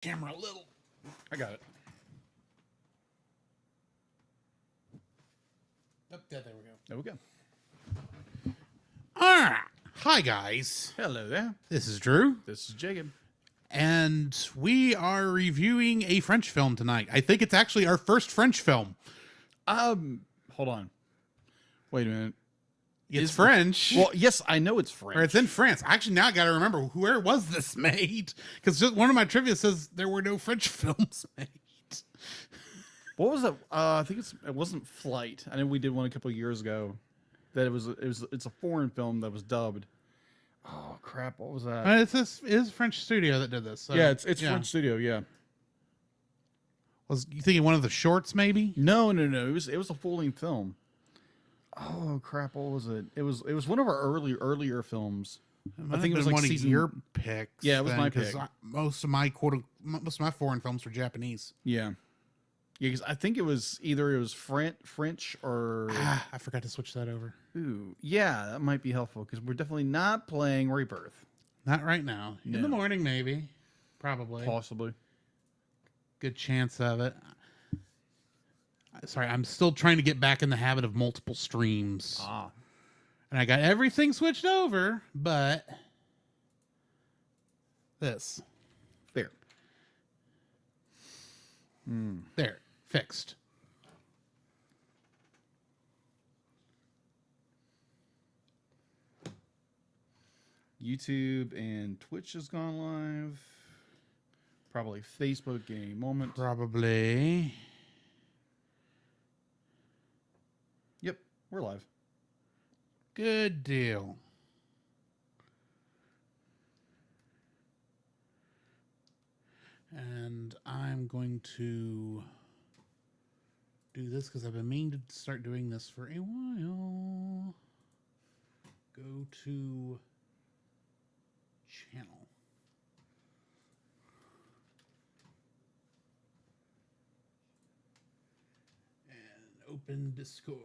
camera a little. I got it. Oh, there we go. There we go. All right. Hi, guys. Hello there. This is Drew. This is Jacob. And we are reviewing a French film tonight. I think it's actually our first French film. Hold on. Wait a minute. It's French. Well, yes, I know it's French. Or it's in France. Actually, now I got to remember, where was this made? Because one of my trivia says there were no French films made. What was it? I think it wasn't Flight. I know we did one a couple of years ago. That it's a foreign film that was dubbed. Oh crap! What was that? It is a French studio that did this. So, yeah, it's French studio. Yeah. Was you thinking one of the shorts? Maybe. No. It was a full length film. Oh crap! What was it? It was one of our earlier films. I think it was like one of your picks. Yeah, it was my pick. Most of my foreign films were Japanese. Yeah. Yeah, because I think it was French or... I forgot to switch that over. Ooh, yeah, that might be helpful, because we're definitely not playing Rebirth. Not right now. No. In the morning, maybe. Probably. Possibly. Good chance of it. Sorry, I'm still trying to get back in the habit of multiple streams. And I got everything switched over, but... This. There. There. Fixed. YouTube and Twitch has gone live. Probably Facebook getting a moment. Probably. Yep, we're live. Good deal. And I'm going to do this because I've been meaning to start doing this for a while. Go to channel. And open Discord.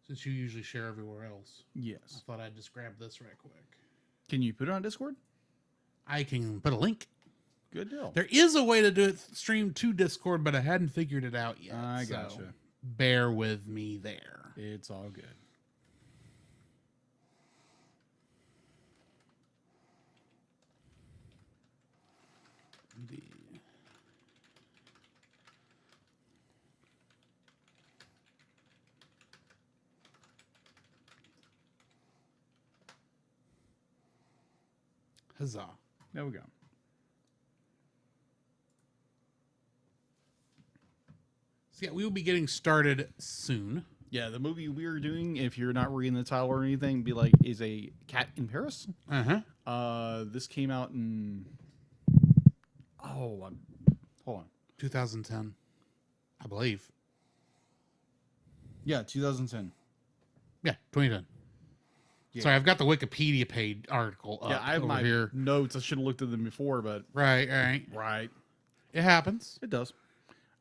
Since you usually share everywhere else. Yes. I thought I'd just grab this right quick. Can you put it on Discord? I can put a link. Good deal. There is a way to do it stream to Discord, but I hadn't figured it out yet. I gotcha. So bear with me there. It's all good. Huzzah. There we go. So yeah, we will be getting started soon. Yeah, the movie we are doing, if you're not reading the title or anything, be like, is a Cat in Paris. This came out in... hold on. 2010, I believe. Yeah, 2010. Yeah, 2010. Yeah. Sorry, I've got the Wikipedia page article up. Yeah, I have over my here. notes. I should have looked at them before, but... Right. It happens. It does.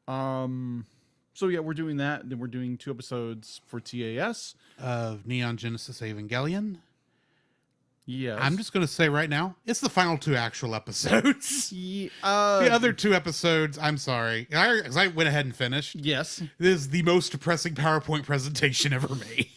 So yeah, we're doing that. Then we're doing 2 episodes for TAS. Of Neon Genesis Evangelion. Yes. I'm just going to say right now, it's the final 2 actual episodes. Yeah, the other 2 episodes, I'm sorry. Because I went ahead and finished. Yes. This is the most depressing PowerPoint presentation ever made.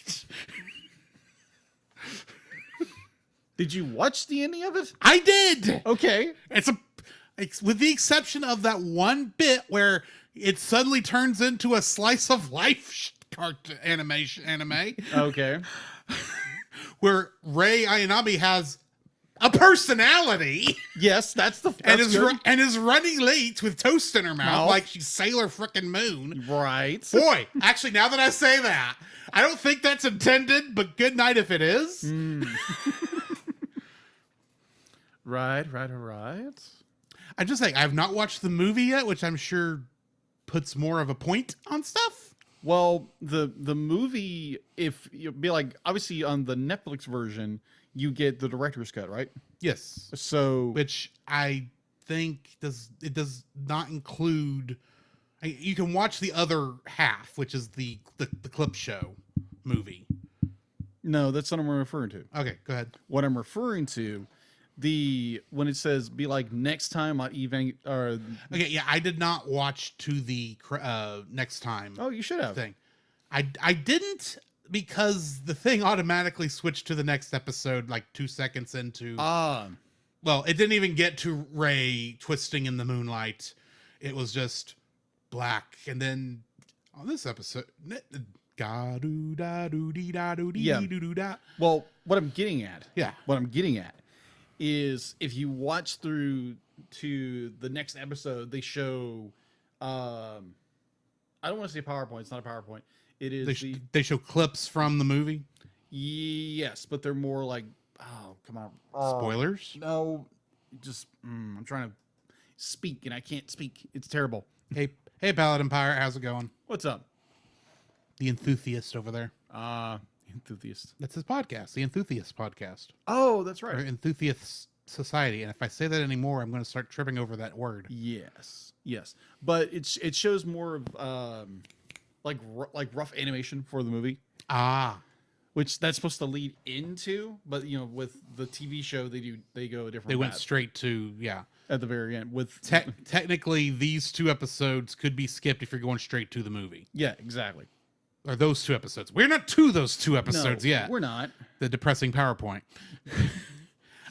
Did you watch the ending of it? I did. Okay. It's with the exception of that one bit where it suddenly turns into a slice of life anime. Okay. Where Rei Ayanami has a personality. Yes, that's and is running late with toast in her mouth like she's Sailor frickin' Moon. Right. Boy, actually, now that I say that, I don't think that's intended, but good night if it is. Right. I'm just saying, I've not watched the movie yet, which I'm sure puts more of a point on stuff. Well, the movie, if you be like, obviously on the Netflix version, you get the director's cut, right? Yes. So, which I think does not include. You can watch the other half, which is the clip show movie. No, that's not what I'm referring to. Okay, go ahead. What I'm referring to when it says be like next time on or Okay, yeah, I did not watch to the next time. oh, you should have. Thing. I didn't, because the thing automatically switched to the next episode like 2 seconds into. Well, it didn't even get to Ray twisting in the moonlight. It was just black, and then on this episode, ga doo da doo dee da doo dee Yeah. doo doo da. Well, what I'm getting at Yeah. is if you watch through to the next episode, they show I don't want to say PowerPoint. It's not a PowerPoint. It is They show clips from the movie. yes, but they're more like, oh, come on. Spoilers? No, just I'm trying to speak and I can't speak. It's terrible. Hey, Paladin Pirate, how's it going? What's up? The Enthusiast over there. Enthusiast. That's his podcast, the Enthusiast Podcast. Oh, that's Or right. Enthusiast Society. And if I say that anymore, I'm going to start tripping over that word. Yes, but it shows more of like rough animation for the movie, which that's supposed to lead into. But you know, with the TV show, they go a different. They went path straight to at the very end with technically, these 2 episodes could be skipped if you're going straight to the movie. Yeah, exactly. Or those 2 episodes. We're not to those 2 episodes No, yet. we're not. The depressing PowerPoint.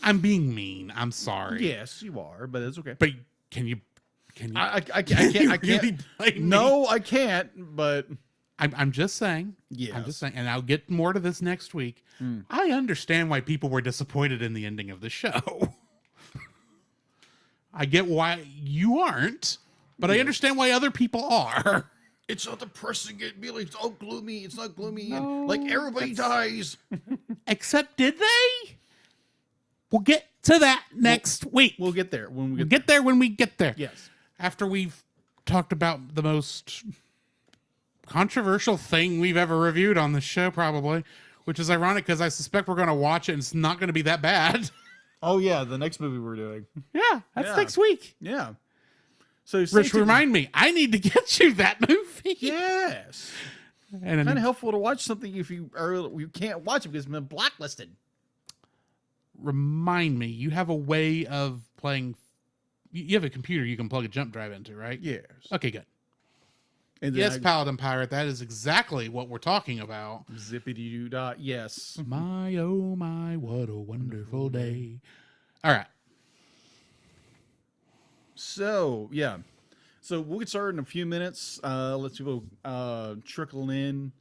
I'm being mean. I'm sorry. Yes, you are, but it's okay. But can you? I can can't. you I can't. really blame No, me? I can't. But I'm just saying. yes. I'm just saying, and I'll get more to this next week. I understand why people were disappointed in the ending of the show. I get why you aren't, but I understand why other people are. It's not depressing. It really, it's all gloomy. It's not gloomy. No, and like everybody dies. Except, did they? We'll get to that next week. We'll get there when we We'll get there when we get there. Yes. After we've talked about the most controversial thing we've ever reviewed on this show, probably, which is ironic because I suspect we're going to watch it and it's not going to be that bad. Oh yeah, the next movie we're doing. Yeah, that's Yeah. next week. Yeah. So Rich, remind me, I need to get you that movie. Yes. And Kind of helpful to watch something if you can't watch it because it's been blacklisted. remind me, you have a way of playing. You have a computer you can plug a jump drive into, right? Yes. Okay, good. And then Yes, Paladin Pirate, that is exactly what we're talking about. zippity doo dot. Yes. My, oh my, what a wonderful day. All right. So yeah. So we'll get started in a few minutes. Let's people trickle in,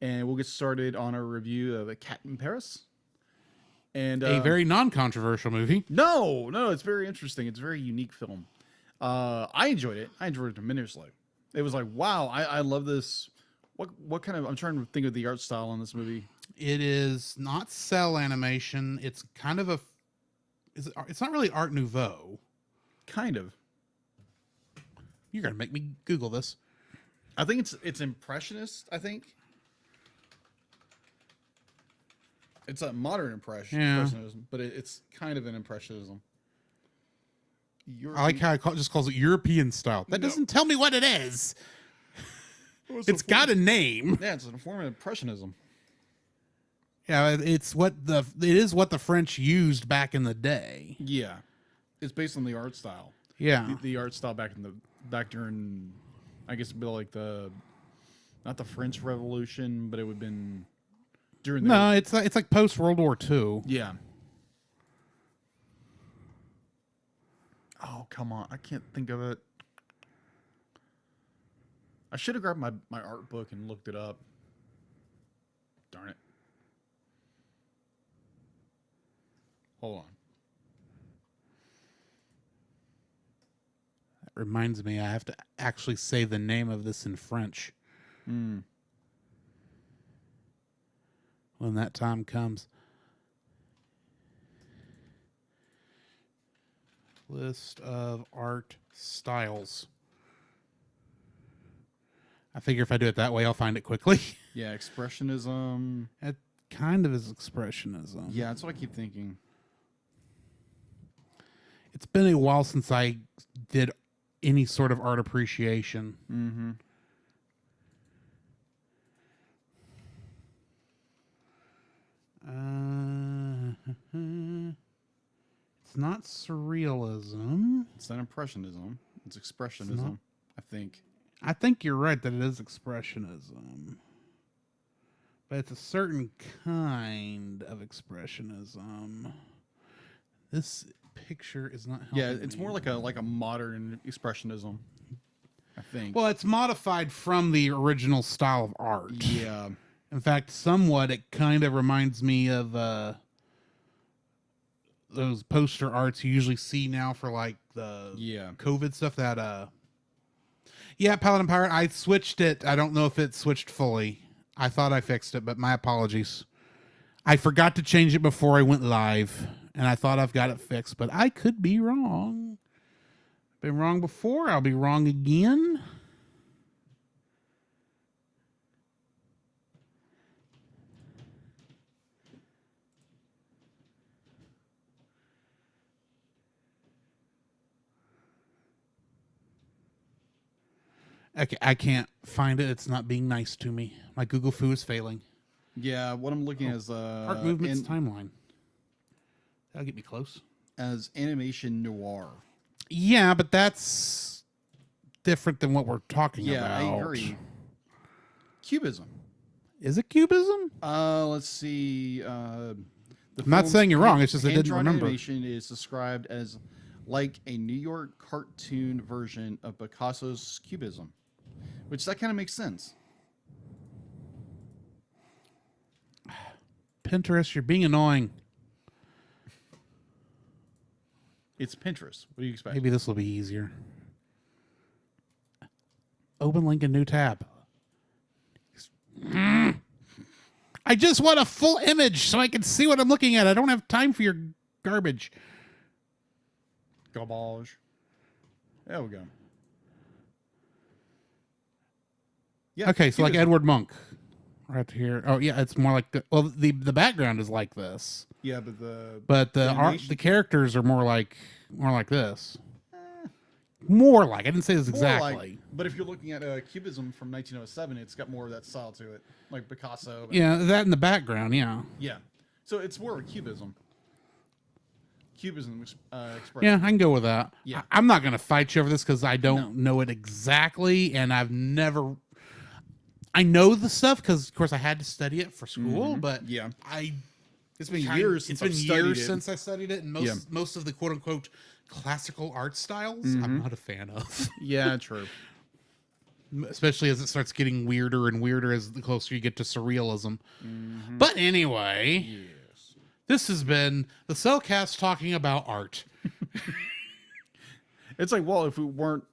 and we'll get started on our review of A Cat in Paris. And A very non-controversial movie. no, it's very interesting. It's a very unique film. I enjoyed it. I enjoyed it tremendously. It was like, wow, I love this. What kind of? I'm trying to think of the art style in this movie. It is not cell animation. It's kind of it's not really Art Nouveau. Kind of. You're gonna make me Google this. I think it's impressionist. I think it's a modern impressionism, but it's kind of an impressionism. I like how it just calls it European style. That doesn't tell me what it is. It's got a name. Yeah, it's a form of impressionism. Yeah, it is what the French used back in the day. Yeah, it's based on the art style. Yeah, The art style back during, I guess, it'd be like not the French Revolution, but it would have been during. No, it's like post World War II. Yeah. Oh, come on. I can't think of it. I should have grabbed my art book and looked it up. Darn it. Hold on. That reminds me, I have to actually say the name of this in French when that time comes. List of art styles. I figure if I do it that way, I'll find it quickly. Yeah, expressionism. It kind of is expressionism. Yeah, that's what I keep thinking. It's been a while since I did any sort of art appreciation. Mm-hmm. not surrealism. It's not impressionism. It's expressionism, I think. I think you're right that it is expressionism. But it's a certain kind of expressionism. This picture is not helping. Yeah, it's more like a modern expressionism, I think. Well, it's modified from the original style of art. Yeah. In fact, somewhat it kind of reminds me of those poster arts you usually see now for like the COVID stuff that Paladin Pirate, I switched it. I don't know if it switched fully. I thought I fixed it, but my apologies. I forgot to change it before I went live, and I thought I've got it fixed, but I could be wrong. Been wrong before, I'll be wrong again. Okay, I can't find it. It's not being nice to me. My Google Foo is failing. Yeah, what I'm looking at is art movements timeline. That'll get me close. As animation noir. Yeah, but that's different than what we're talking about. Yeah, I agree. Cubism. Is it cubism? Let's see. I'm not saying you're wrong. It's just I didn't remember. Animation is described as like a New York cartoon version of Picasso's Cubism, which that kind of makes sense. Pinterest, you're being annoying. It's Pinterest. What do you expect? Maybe this will be easier. Open link in new tab. I just want a full image so I can see what I'm looking at. I don't have time for your garbage. Garbage. There we go. Yeah. Okay, so like Edward Monk. Right here. Oh yeah, it's more like the background is like this. Yeah, but the art, the characters are more like this. More like, I didn't say this exactly. Like, but if you're looking at Cubism from 1907, it's got more of that style to it, like Picasso. Yeah, that in the background. Yeah. Yeah. So it's more of Cubism. Cubism expression. Yeah, I can go with that. Yeah. I'm not going to fight you over this because I don't know it exactly, and I've never. I know the stuff because, of course, I had to study it for school, but it's been years since I studied it, and most of the quote unquote classical art styles I'm not a fan of. Yeah, true. Especially as it starts getting weirder and weirder as the closer you get to surrealism. But anyway, this has been the CELcast talking about art. It's like, well, if we weren't,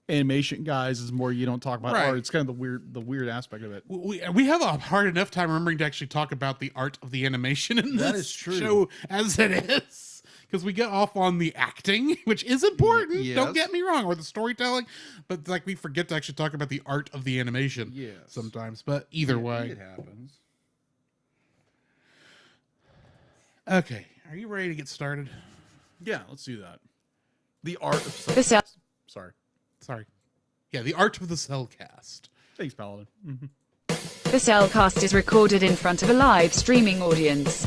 animation guys, is more you don't talk about art. It's kind of the weird aspect of it. We have a hard enough time remembering to actually talk about the art of the animation in this show as it is, because we get off on the acting, which is important. Yes. Don't get me wrong, or the storytelling, but like we forget to actually talk about the art of the animation sometimes. But either way, it happens. Okay, are you ready to get started? Yeah, let's do that. The art of Sorry. Yeah, the art of the CELcast. Thanks, Paladin. The CELcast is recorded in front of a live streaming audience.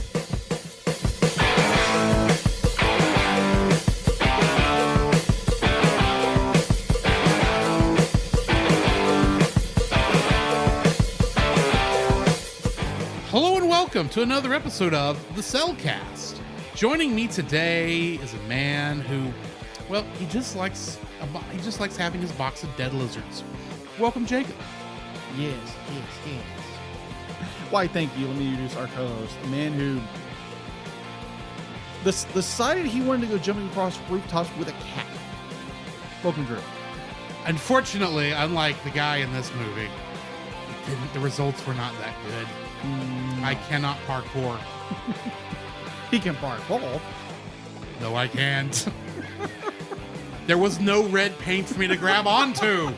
Hello and welcome to another episode of the CELcast. Joining me today is a man who, well, he just likes having his box of dead lizards. Welcome, Jacob. Yes. Why, thank you. Let me introduce our co-host, a man who decided he wanted to go jumping across rooftops with a cat. Welcome, Drew. Unfortunately, unlike the guy in this movie, the results were not that good. I cannot parkour. He can parkour. No, I can't. There was no red paint for me to grab onto.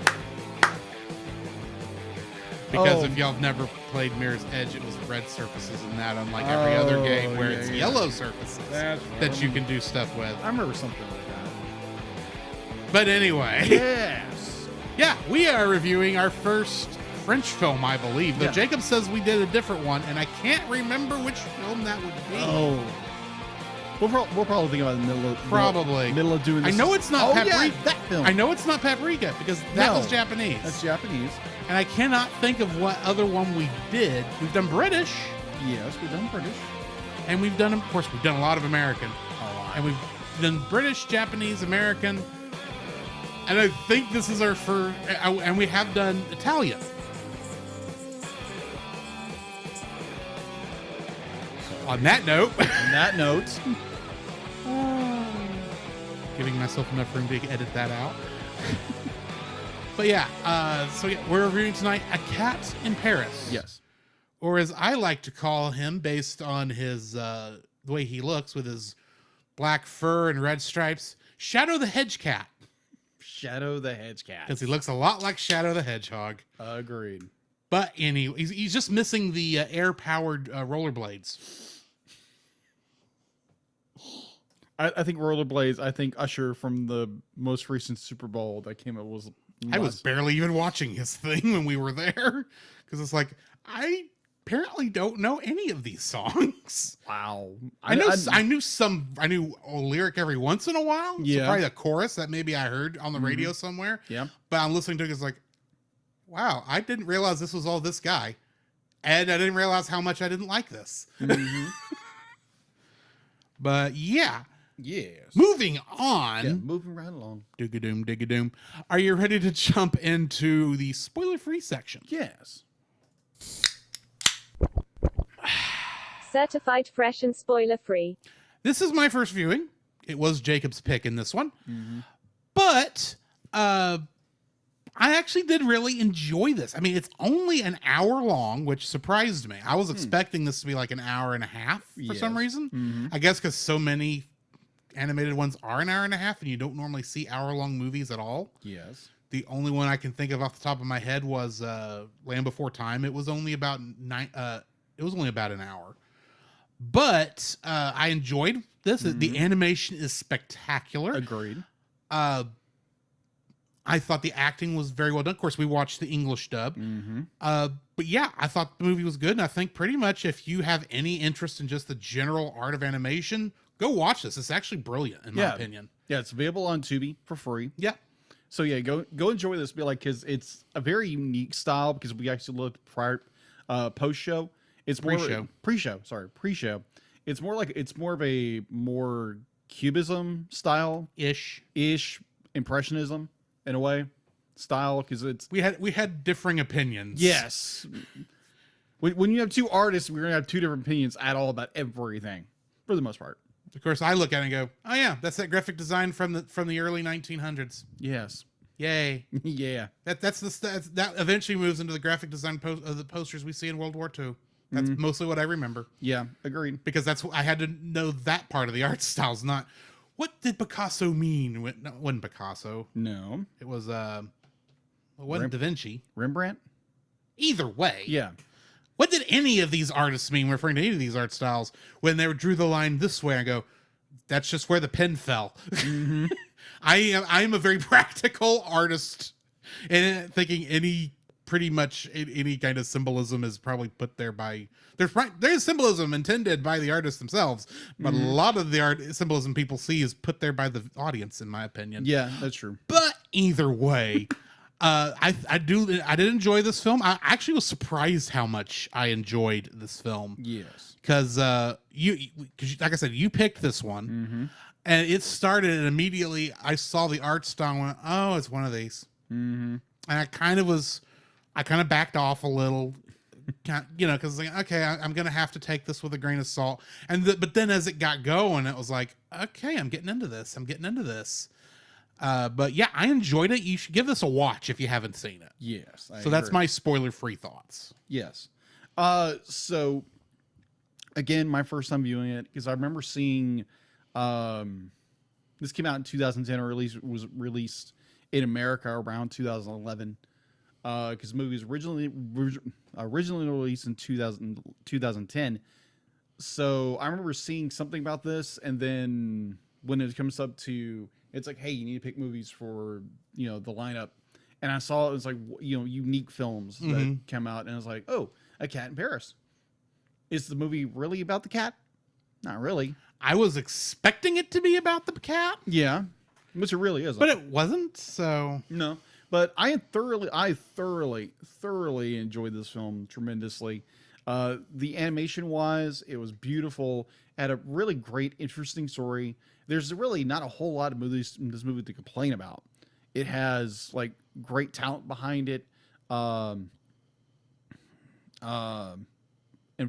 Because if y'all have never played Mirror's Edge, it was red surfaces in that, unlike every other game where it's yellow surfaces that you can do stuff with. I remember something like that. But anyway. Yes. Yeah, we are reviewing our first French film, I believe. Though Jacob says we did a different one, and I can't remember which film that would be. We'll probably think about it in the middle of doing this. I know it's not Paprika. Yeah, that film. I know it's not Paprika because that was Japanese. That's Japanese. And I cannot think of what other one we did. We've done British. Yes, we've done British. And we've done, of course, we've done a lot of American. A lot. And we've done British, Japanese, American. And I think this is our first, and we have done Italian. On that note. Giving myself enough room to edit that out. But yeah, so yeah, we're reviewing tonight A Cat in Paris. Yes. Or as I like to call him, based on his the way he looks with his black fur and red stripes, Shadow the Hedge Cat. Shadow the Hedge Cat. Because he looks a lot like Shadow the Hedgehog. Agreed. But anyway, he's just missing the air-powered rollerblades. I think rollerblades. I think Usher from the most recent Super Bowl that came out was. I was barely even watching his thing when we were there because it's like I apparently don't know any of these songs. Wow, I knew a lyric every once in a while. Yeah, so probably a chorus that maybe I heard on the radio somewhere. Yeah, but I'm listening to it. It's like, wow, I didn't realize this was all this guy, and I didn't realize how much I didn't like this. But yeah. Yes. Moving on. Yeah, moving right along. Dig-a-doom, dig-a-doom. Are you ready to jump into the spoiler-free section? Yes. Certified fresh and spoiler-free. This is my first viewing. It was Jacob's pick in this one. But I actually did really enjoy this. I mean, it's only an hour long, which surprised me. I was expecting this to be like an hour and a half for some reason. I guess because so many animated ones are an hour and a half, and you don't normally see hour-long movies at all. Yes. The only one I can think of off the top of my head was Land Before Time. It was only about an hour. But I enjoyed this. The animation is spectacular. Agreed. I thought the acting was very well done. Of course, we watched the English dub. But yeah, I thought the movie was good. And I think pretty much if you have any interest in just the general art of animation, go watch this. It's actually brilliant, in my opinion. Yeah, it's available on Tubi for free. Yeah. So yeah, go enjoy this. Be like, because it's a very unique style. Because we actually looked prior, post show. It's more pre-show. It's more of a more cubism style ish impressionism in a way style, because we had differing opinions. Yes. When you have two artists, we're gonna have two different opinions at all about everything for the most part. Of course, I look at it and go, "Oh yeah, that's that graphic design from the early 1900s." Yes. Yay. Yeah. That eventually moves into the graphic design of the posters we see in World War II. That's mostly what I remember. Yeah, agreed. Because I had to know that part of the art styles, not what did Picasso mean? No, it wasn't Picasso. No. It was it wasn't Da Vinci. Rembrandt? Either way. Yeah. What did any of these artists mean referring to any of these art styles when they drew the line this way? I go, that's just where the pen fell. I'm a very practical artist, and thinking pretty much any kind of symbolism is probably put there by there's symbolism intended by the artists themselves, but a lot of the art symbolism people see is put there by the audience, in my opinion. Yeah, that's true. But either way, I did enjoy this film. I actually was surprised how much I enjoyed this film. Yes, because like I said, you picked this one, and it started, and immediately I saw the art style and went, oh, it's one of these. And I kind of backed off a little, because like, okay, I'm gonna have to take this with a grain of salt. But then as it got going, it was like, okay, I'm getting into this. But yeah, I enjoyed it. You should give this a watch if you haven't seen it. Yes. So that's my spoiler-free thoughts. Yes. So again, my first time viewing it, because I remember seeing, this came out in 2010, or at least was released in America around 2011. Because the movie was originally released in 2010. So I remember seeing something about this, and then when it comes up to, it's like, hey, you need to pick movies for, the lineup. And I saw it was like, unique films that come out, and I was like, oh, A Cat in Paris. Is the movie really about the cat? Not really. I was expecting it to be about the cat. Yeah, which it really is. But it wasn't, so... No, but I thoroughly enjoyed this film tremendously. The animation-wise, it was beautiful. Had a really great, interesting story. There's really not a whole lot of movies in this movie to complain about. It has like great talent behind it, in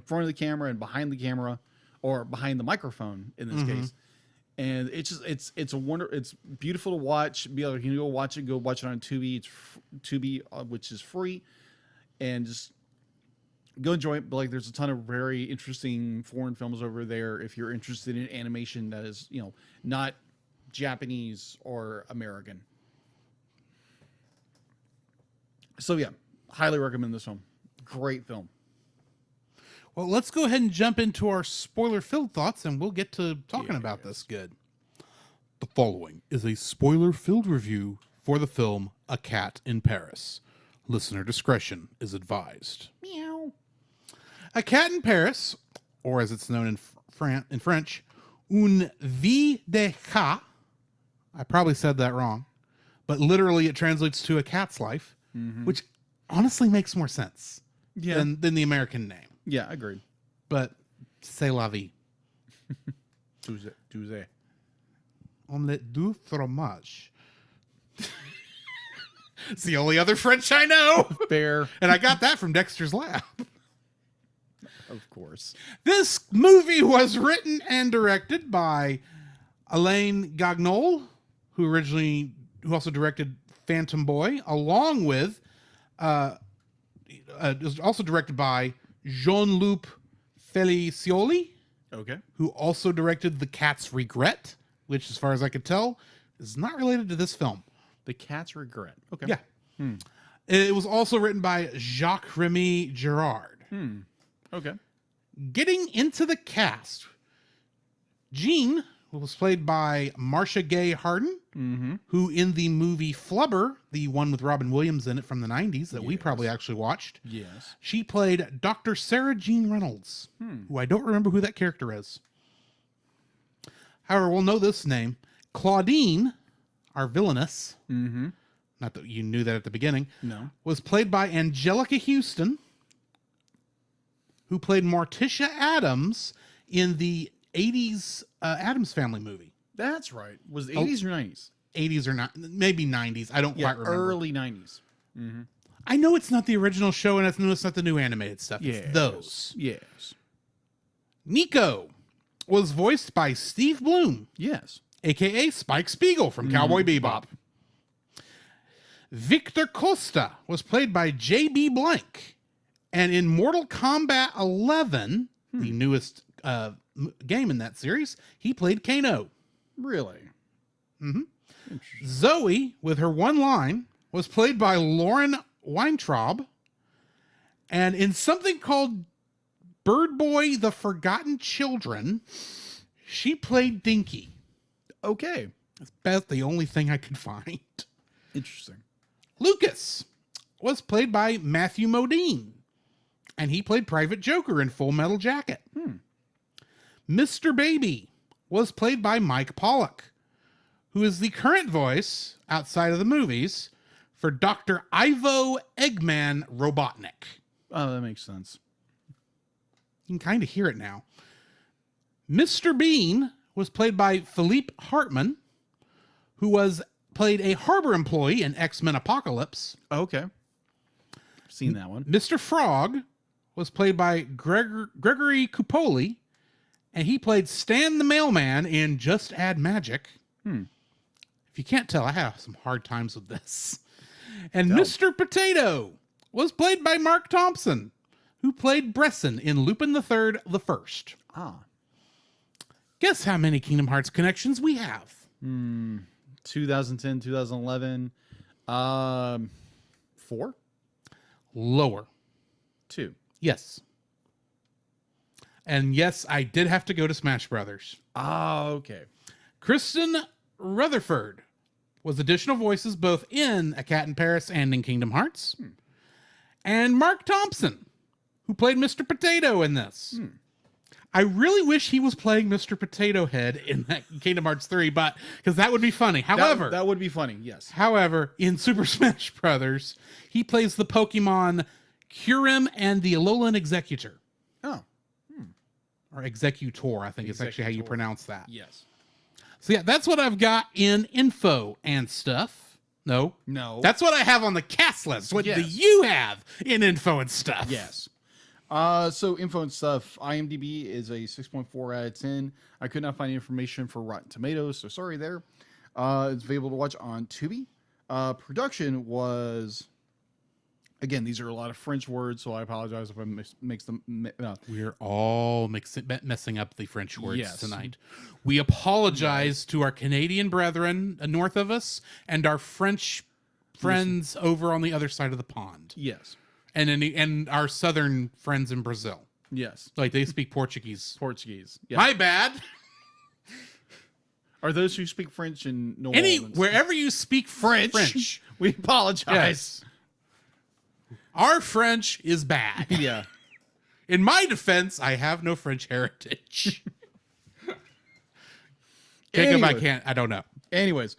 front of the camera and behind the camera, or behind the microphone in this case. And it's just it's beautiful to watch. You can go watch it on Tubi. It's Tubi, which is free, and just go enjoy it. But like, there's a ton of very interesting foreign films over there if you're interested in animation that is, you know, not Japanese or American. So yeah, highly recommend this film. Great film. Well, let's go ahead and jump into our spoiler-filled thoughts, and we'll get to talking about this good. The following is a spoiler-filled review for the film A Cat in Paris. Listener discretion is advised. Meow. A Cat in Paris, or as it's known in French, Une vie de cat. I probably said that wrong, but literally it translates to A Cat's Life, which honestly makes more sense than the American name. Yeah, agreed. But c'est la vie. Tuesday. Omelette du fromage. It's the only other French I know. Fair. And I got that from Dexter's Lab. Of course. This movie was written and directed by Alain Gagnol, who also directed Phantom Boy, along with, it was also directed by Jean-Luc Felicioli, who also directed The Cat's Regret, which, as far as I could tell, is not related to this film. The Cat's Regret. Okay. Yeah. It was also written by Jacques-Remy Girard. Okay. Getting into the cast, Jean was played by Marcia Gay Harden, who in the movie Flubber, the one with Robin Williams in it from the 90s that we probably actually watched, she played Dr. Sarah Jean Reynolds, who I don't remember who that character is. However, we'll know this name. Claudine, our villainess, not that you knew that at the beginning, was played by Angelica Houston, who played Morticia Adams in the 80s Addams Family movie. That's right. Was it 80s or 90s? 80s or not, maybe 90s. I don't quite remember. Early 90s. I know it's not the original show, and I know it's not the new animated stuff. It's those. Yes. Nico was voiced by Steve Bloom. Yes. A.K.A. Spike Spiegel from Cowboy Bebop. Victor Costa was played by J.B. Blank. And in Mortal Kombat 11, the newest game in that series, he played Kano. Really? Zoe, with her one line, was played by Lauren Weintraub. And in something called Bird Boy, The Forgotten Children, she played Dinky. Okay. That's about the only thing I could find. Interesting. Lucas was played by Matthew Modine. And he played Private Joker in Full Metal Jacket. Mr. Baby was played by Mike Pollock, who is the current voice, outside of the movies, for Dr. Ivo Eggman Robotnik. Oh, that makes sense. You can kind of hear it now. Mr. Bean was played by Philippe Hartman, who played a harbor employee in X-Men Apocalypse. Okay. Seen that one. Mr. Frog was played by Gregory Cupoli, and he played Stan the Mailman in Just Add Magic. If you can't tell, I have some hard times with this. And Mr. Potato was played by Mark Thompson, who played Bresson in Lupin the Third, the First. Guess how many Kingdom Hearts connections we have? 2010, 2011. 4? Lower. 2. Yes. And yes, I did have to go to Smash Brothers. Okay. Kristen Rutherford was additional voices both in A Cat in Paris and in Kingdom Hearts. And Mark Thompson, who played Mr. Potato in this. I really wish he was playing Mr. Potato Head in that Kingdom Hearts 3, but because that would be funny. However, that would be funny. Yes. However, in Super Smash Brothers, he plays the Pokemon Kyurem and the Alolan Executor. Oh. Or Executor, I think is actually how you pronounce that. Yes. So yeah, that's what I've got in info and stuff. No. That's what I have on the cast list. What do you have in info and stuff? Yes. So info and stuff. IMDb is a 6.4 out of 10. I could not find information for Rotten Tomatoes, so sorry there. It's available to watch on Tubi. Production was, again, these are a lot of French words, so I apologize if I mix them. We're all messing up the French words tonight. We apologize to our Canadian brethren north of us and our French friends over on the other side of the pond. Yes. And our southern friends in Brazil. Yes. Like they speak Portuguese. Yeah. My bad. Are those who speak French in New Orleans? Wherever you speak French, we apologize. Yes. Our French is bad. Yeah. In my defense, I have no French heritage. Jacob, I don't know. Anyways,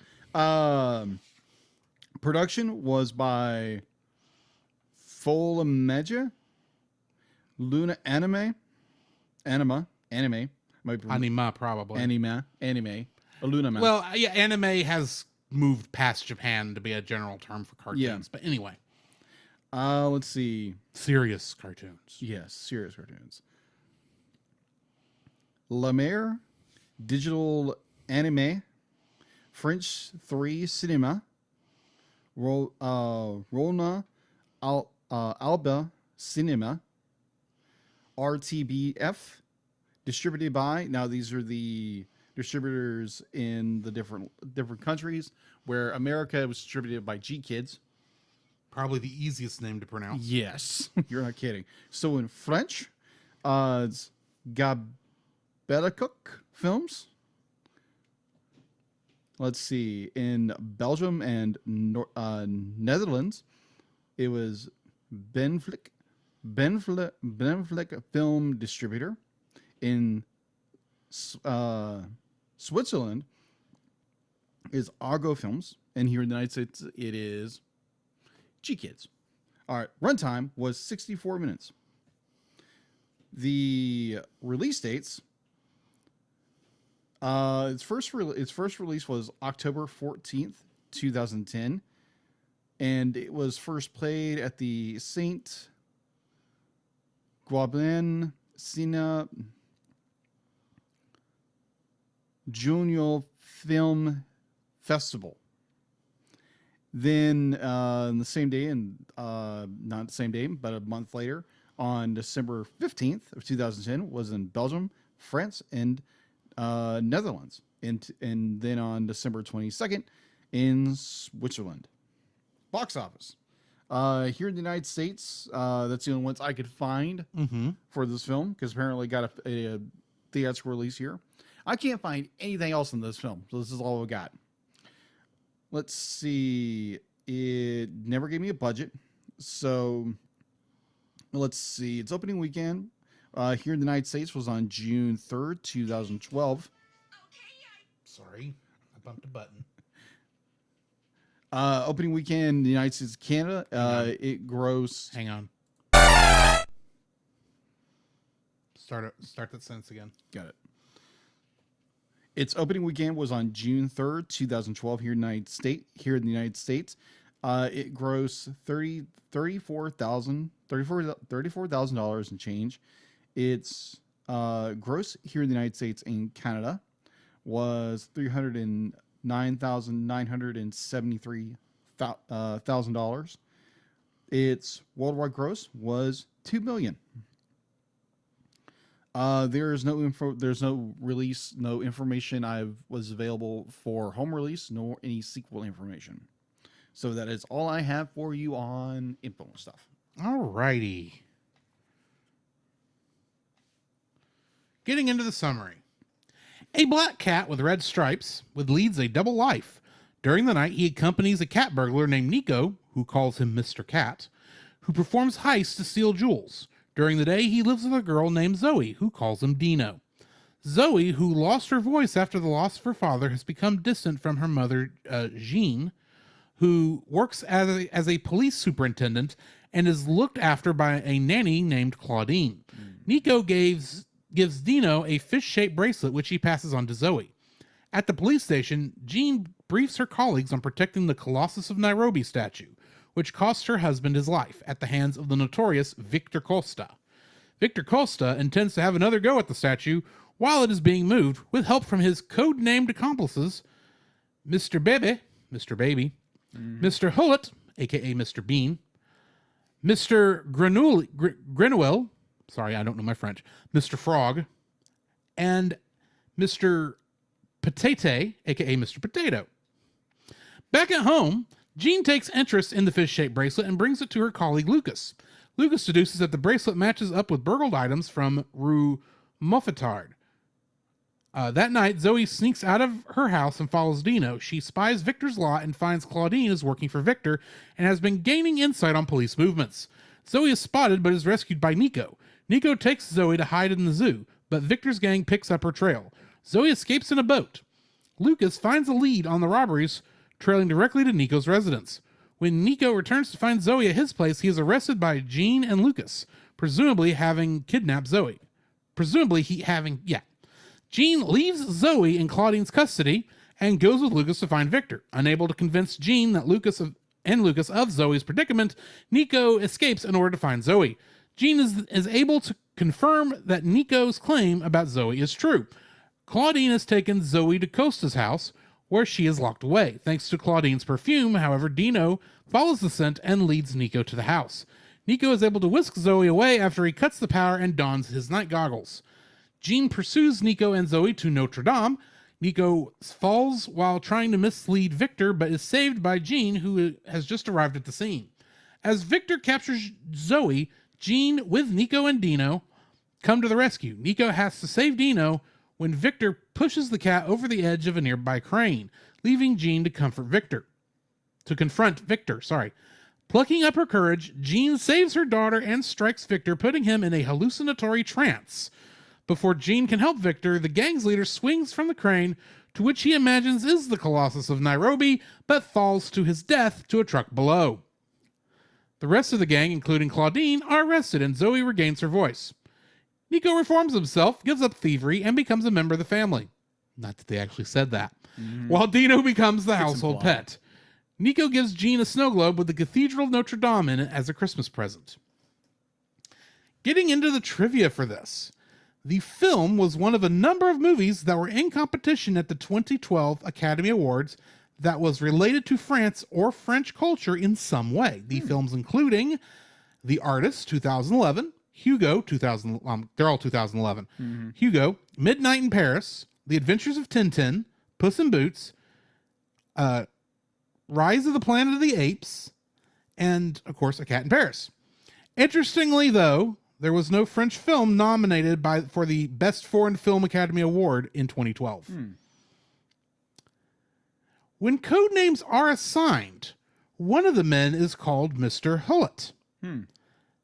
production was by Folamagia, Luna Anima, probably. Anime. Luna. Well, yeah, anime has moved past Japan to be a general term for cartoons. Yeah. But anyway. Let's see. Serious cartoons. Yes, serious cartoons. La Mer, Digital Anime, French 3 Cinema, Rolna Alba Cinema, RTBF, distributed by, now these are the distributors in the different countries, where America was distributed by G Kids. Probably the easiest name to pronounce. Yes, you're not kidding. So in French, it's Gabelacook Films. Let's see. In Belgium and Netherlands, it was Benflick Film Distributor. In Switzerland is Argo Films, and here in the United States it is G Kids. All right, runtime was 64 minutes. The release dates. Its first release was October 14th, 2010, and it was first played at the Saint Gobain Cine Junior Film Festival. Then the same day, and not the same day, but a month later, on December 15th of 2010, was in Belgium, France, and Netherlands. And then on December 22nd in Switzerland. Box office. Here in the United States, that's the only ones I could find for this film, because apparently it got a theatrical release here. I can't find anything else in this film, so this is all we got. Let's see. It never gave me a budget, so let's see. Its opening weekend here in the United States was on June 3rd, 2012. Sorry, I bumped a button. Opening weekend in the United States, Canada, it grossed. Hang on. Start that sentence again. Got it. Its opening weekend was on June 3rd, 2012 here in the United States. It grossed $34,000 and change. Its gross here in the United States and Canada was $309,973,000. Its worldwide gross was $2 million. There's no release, no information was available for home release, nor any sequel information. So that is all I have for you on info and stuff. All righty. Getting into the summary. A black cat with red stripes leads a double life. During the night, he accompanies a cat burglar named Nico, who calls him Mr. Cat, who performs heists to steal jewels. During the day, he lives with a girl named Zoe, who calls him Dino. Zoe, who lost her voice after the loss of her father, has become distant from her mother, Jean, who works as a police superintendent and is looked after by a nanny named Claudine. Nico gives Dino a fish-shaped bracelet, which he passes on to Zoe. At the police station, Jean briefs her colleagues on protecting the Colossus of Nairobi statue, which cost her husband his life at the hands of the notorious Victor Costa. Victor Costa intends to have another go at the statue while it is being moved, with help from his code-named accomplices, Mr. Baby, Mr. Hullet, aka Mr. Bean, Mr. Grenouille, sorry, I don't know my French, Mr. Frog, and Mr. Patate, aka Mr. Potato. Back at home, Jean takes interest in the fish-shaped bracelet and brings it to her colleague Lucas. Lucas deduces that the bracelet matches up with burgled items from Rue Mouffetard. That night, Zoe sneaks out of her house and follows Dino. She spies Victor's lot and finds Claudine is working for Victor and has been gaining insight on police movements. Zoe is spotted but is rescued by Nico. Nico takes Zoe to hide in the zoo, but Victor's gang picks up her trail. Zoe escapes in a boat. Lucas finds a lead on the robberies, trailing directly to Nico's residence. When Nico returns to find Zoe at his place, he is arrested by Jean and Lucas, presumably having kidnapped Zoe. Jean leaves Zoe in Claudine's custody and goes with Lucas to find Victor. Unable to convince Jean that Lucas of Zoe's predicament, Nico escapes in order to find Zoe. Jean is able to confirm that Nico's claim about Zoe is true. Claudine has taken Zoe to Costa's house, where she is locked away. Thanks to Claudine's perfume, however, Dino follows the scent and leads Nico to the house. Nico is able to whisk Zoe away after he cuts the power and dons his night goggles. Jean pursues Nico and Zoe to Notre Dame. Nico falls while trying to mislead Victor, but is saved by Jean, who has just arrived at the scene. As Victor captures Zoe, Jean, with Nico and Dino, come to the rescue. Nico has to save Dino when Victor pushes the cat over the edge of a nearby crane, leaving Jean to confront Victor. Plucking up her courage, Jean saves her daughter and strikes Victor, putting him in a hallucinatory trance. Before Jean can help Victor, the gang's leader swings from the crane, to which he imagines is the Colossus of Nairobi, but falls to his death to a truck below. The rest of the gang, including Claudine, are arrested and Zoe regains her voice. Nico reforms himself, gives up thievery, and becomes a member of the family. Not that they actually said that. While Dino becomes the household pet. Nico gives Jean a snow globe with the Cathedral of Notre Dame in it as a Christmas present. Getting into the trivia for this. The film was one of a number of movies that were in competition at the 2012 Academy Awards that was related to France or French culture in some way. The films including The Artist, 2011, Hugo, they're all 2011. Hugo, Midnight in Paris, The Adventures of Tintin, Puss in Boots, Rise of the Planet of the Apes, and, of course, A Cat in Paris. Interestingly, though, there was no French film nominated for the Best Foreign Film Academy Award in 2012. When code names are assigned, one of the men is called Mr. Hullet.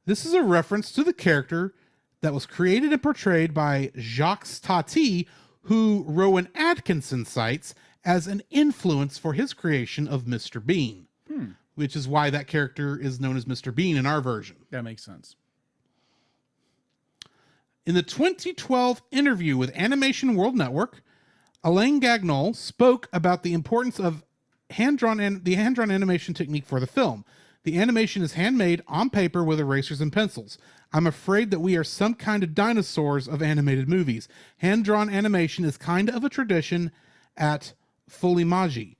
This is a reference to the character that was created and portrayed by Jacques Tati, who Rowan Atkinson cites as an influence for his creation of Mr. Bean, which is why that character is known as Mr. Bean in our version. That makes sense. In the 2012 interview with Animation World Network, Alain Gagnon spoke about the importance of the hand-drawn animation technique for the film. The animation is handmade on paper with erasers and pencils. I'm afraid that we are some kind of dinosaurs of animated movies. Hand-drawn animation is kind of a tradition at Fulimagi.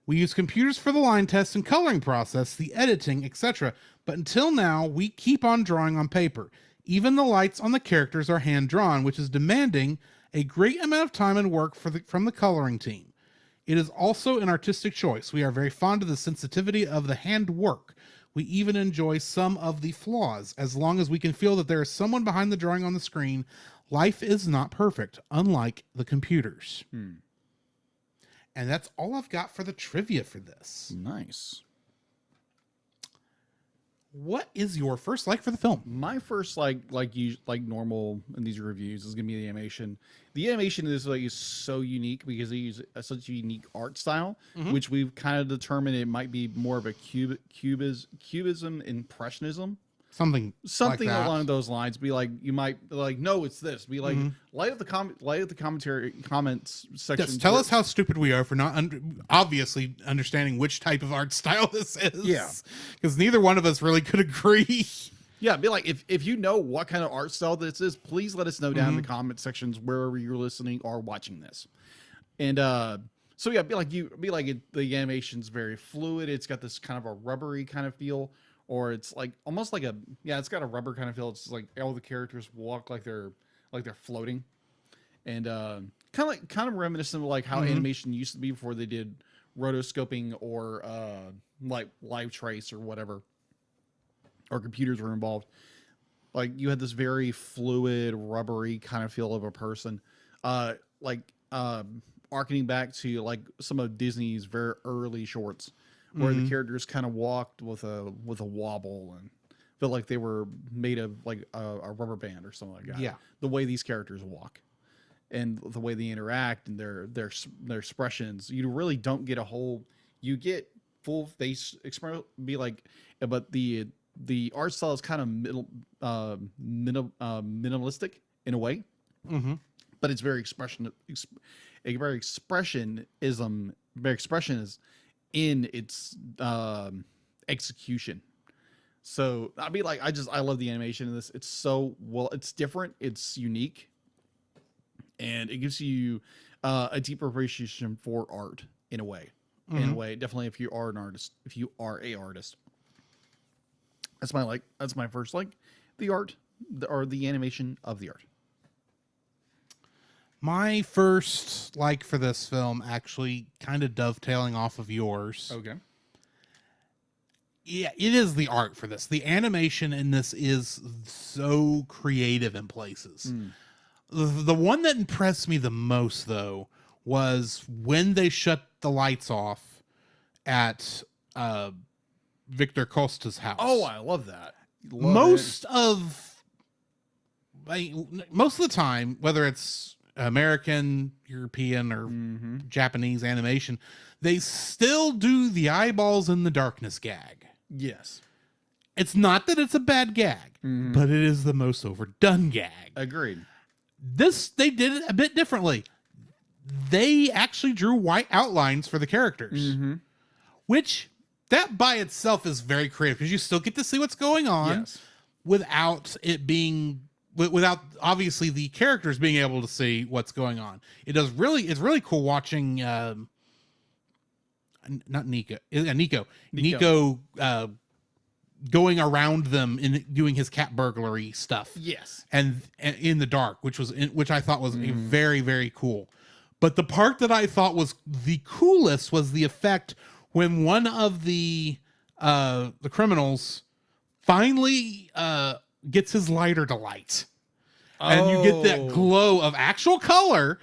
We use computers for the line tests and coloring process, the editing, etc. But until now, we keep on drawing on paper. Even the lights on the characters are hand-drawn, which is demanding a great amount of time and work from the coloring team. It is also an artistic choice. We are very fond of the sensitivity of the handwork. We even enjoy some of the flaws, as long as we can feel that there is someone behind the drawing on the screen. Life is not perfect, unlike the computers. And that's all I've got for the trivia for this. Nice. what is your first like for the film? My first like normal in these reviews is gonna be the animation. The animation is so unique because they use such a unique art style, which we've kind of determined it might be more of a cubism impressionism. Something like along those lines. Be like, you might be like, no, it's this. Be like, light up the comments section. Yes, tell us how stupid we are for not obviously understanding which type of art style this is. Yeah, because neither one of us really could agree. Yeah, be like, if you know what kind of art style this is, please let us know down in the comment sections wherever you're listening or watching this. And so yeah, the animation's very fluid. It's got this kind of a rubbery kind of feel. Or it's like almost like it's got a rubber kind of feel. It's like all the characters walk like they're floating, and kind of reminiscent of like how animation used to be before they did rotoscoping or like live trace or whatever, or computers were involved. Like you had this very fluid, rubbery kind of feel of a person, arcing back to like some of Disney's very early shorts, where the characters kind of walked with a wobble and felt like they were made of like a rubber band or something like that. Yeah, the way these characters walk and the way they interact and their expressions, you really don't get you get full face expression. But the art style is kind of minimalistic in a way, but it's very expressionism in its execution. So I love the animation in this. It's so it's different, it's unique, and it gives you a deeper appreciation for art in a way. Definitely if you are an artist, that's my first the art or the animation of the art. My first like for this film, actually kind of dovetailing off of yours. Okay. Yeah, it is the art for this. The animation in this is so creative in places. The one that impressed me the most, though, was when they shut the lights off at Victor Costa's house. Oh, I love that. Most of the time, whether it's American, European, or Japanese animation, they still do the eyeballs in the darkness gag. Yes. It's not that it's a bad gag, but it is the most overdone gag. Agreed. This, they did it a bit differently. They actually drew white outlines for the characters, which that by itself is very creative because you still get to see what's going on without it being without obviously the characters being able to see what's going on. It's really cool watching Nico going around them and doing his cat burglary stuff. Yes. And in the dark, which I thought was a very, very cool. But the part that I thought was the coolest was the effect when one of the criminals finally gets his lighter to light. And you get that glow of actual color,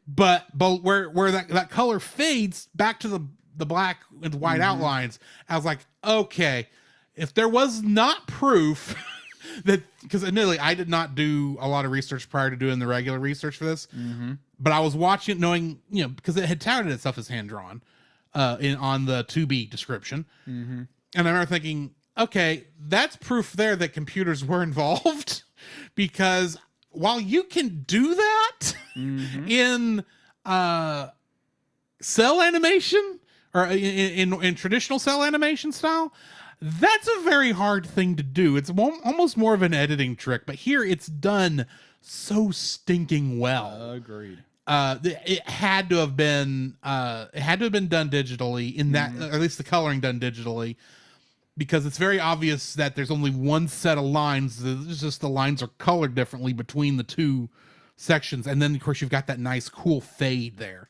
but where that color fades back to the black and white outlines. I was like, okay, if there was not proof that, because admittedly I did not do a lot of research prior to doing the regular research for this, but I was watching it knowing, because it had touted itself as hand drawn on the 2B description. And I remember thinking, okay, that's proof there that computers were involved because while you can do that in cell animation or in traditional cell animation style, that's a very hard thing to do. It's almost more of an editing trick, but here it's done so stinking well. Agreed. It had to have been done digitally in that, or at least the coloring done digitally, because it's very obvious that there's only one set of lines. It's just the lines are colored differently between the two sections. And then, of course, you've got that nice, cool fade there.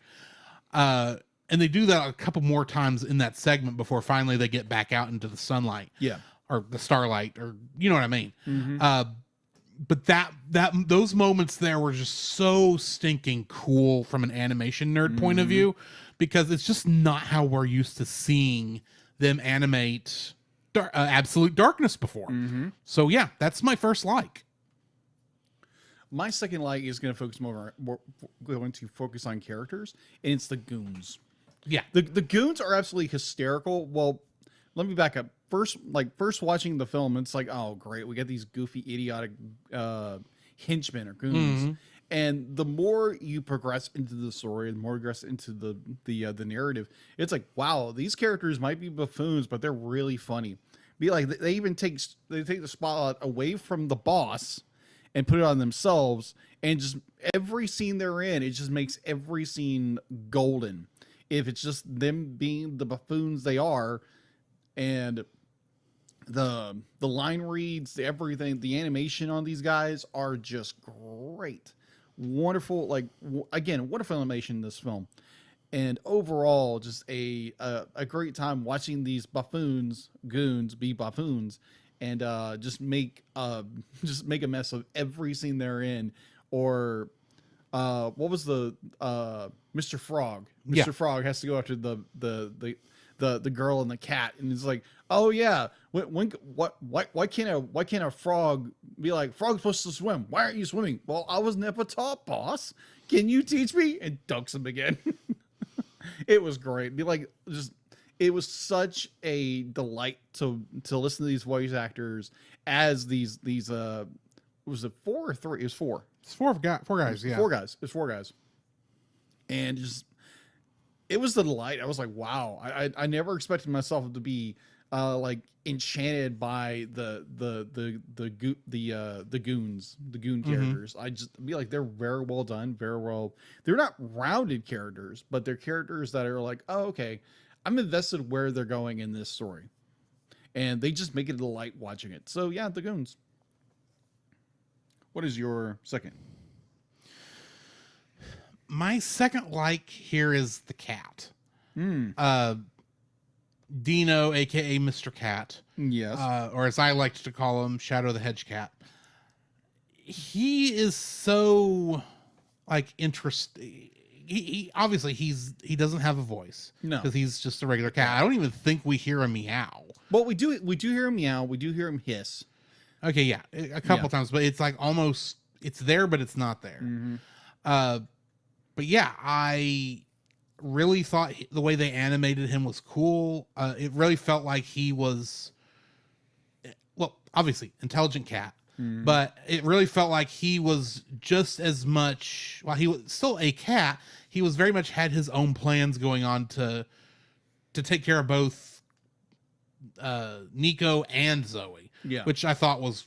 And they do that a couple more times in that segment before finally they get back out into the sunlight. Yeah. Or the starlight, or you know what I mean? But those moments there were just so stinking cool from an animation nerd point of view, because it's just not how we're used to seeing them animate Absolute Darkness before. So yeah, that's my first like. My second like is going to focus more going to focus on characters, and it's the goons. Yeah, the goons are absolutely hysterical. Well, let me back up. First watching the film, it's like, oh great, we got these goofy, idiotic henchmen or goons. And the more you progress into the story, the more you progress into the narrative, it's like, wow, these characters might be buffoons, but they're really funny. Be like, they even take the spotlight away from the boss and put it on themselves, and just every scene they're in, it just makes every scene golden. If it's just them being the buffoons they are, and the line reads, everything, the animation on these guys are just great. Wonderful, like, again, wonderful animation in this film. And overall, just a great time watching these goons be buffoons, and just make a mess of every scene they're in. Or what was the Mr. Frog? Mr. Frog has to go after the girl and the cat, and it's like, oh yeah, why can't a frog be like, frog's supposed to swim? Why aren't you swimming? Well, I was never taught, boss. Can you teach me? And dunks him again. It was great. Be like, just, it was such a delight to listen to these voice actors as these was it 4 or 3? It was 4. It's four guys. Yeah, 4 guys. It's 4 guys. And just, it was the delight. I was like, wow. I never expected myself to be like enchanted by the goons, the goon characters. I just be like, they're very well done, very well. They're not rounded characters, but they're characters that are like, oh, okay, I'm invested where they're going in this story, and they just make it a delight watching it. So yeah, the goons. What is your second? My second like here is the cat. Dino, aka Mr. Cat. Yes. Or as I liked to call him, Shadow the Hedge Cat. He is so like interesting. He obviously he doesn't have a voice. No. Because he's just a regular cat. I don't even think we hear him meow. Well, we do hear him meow, we do hear him hiss. Okay, yeah. A couple times, but it's like almost, it's there, but it's not there. But yeah, I really thought the way they animated him was cool. It really felt like he was, well, obviously intelligent cat, but it really felt like he was just as much, while he was still a cat, he was very much had his own plans going on to take care of both Nico and Zoe, which I thought was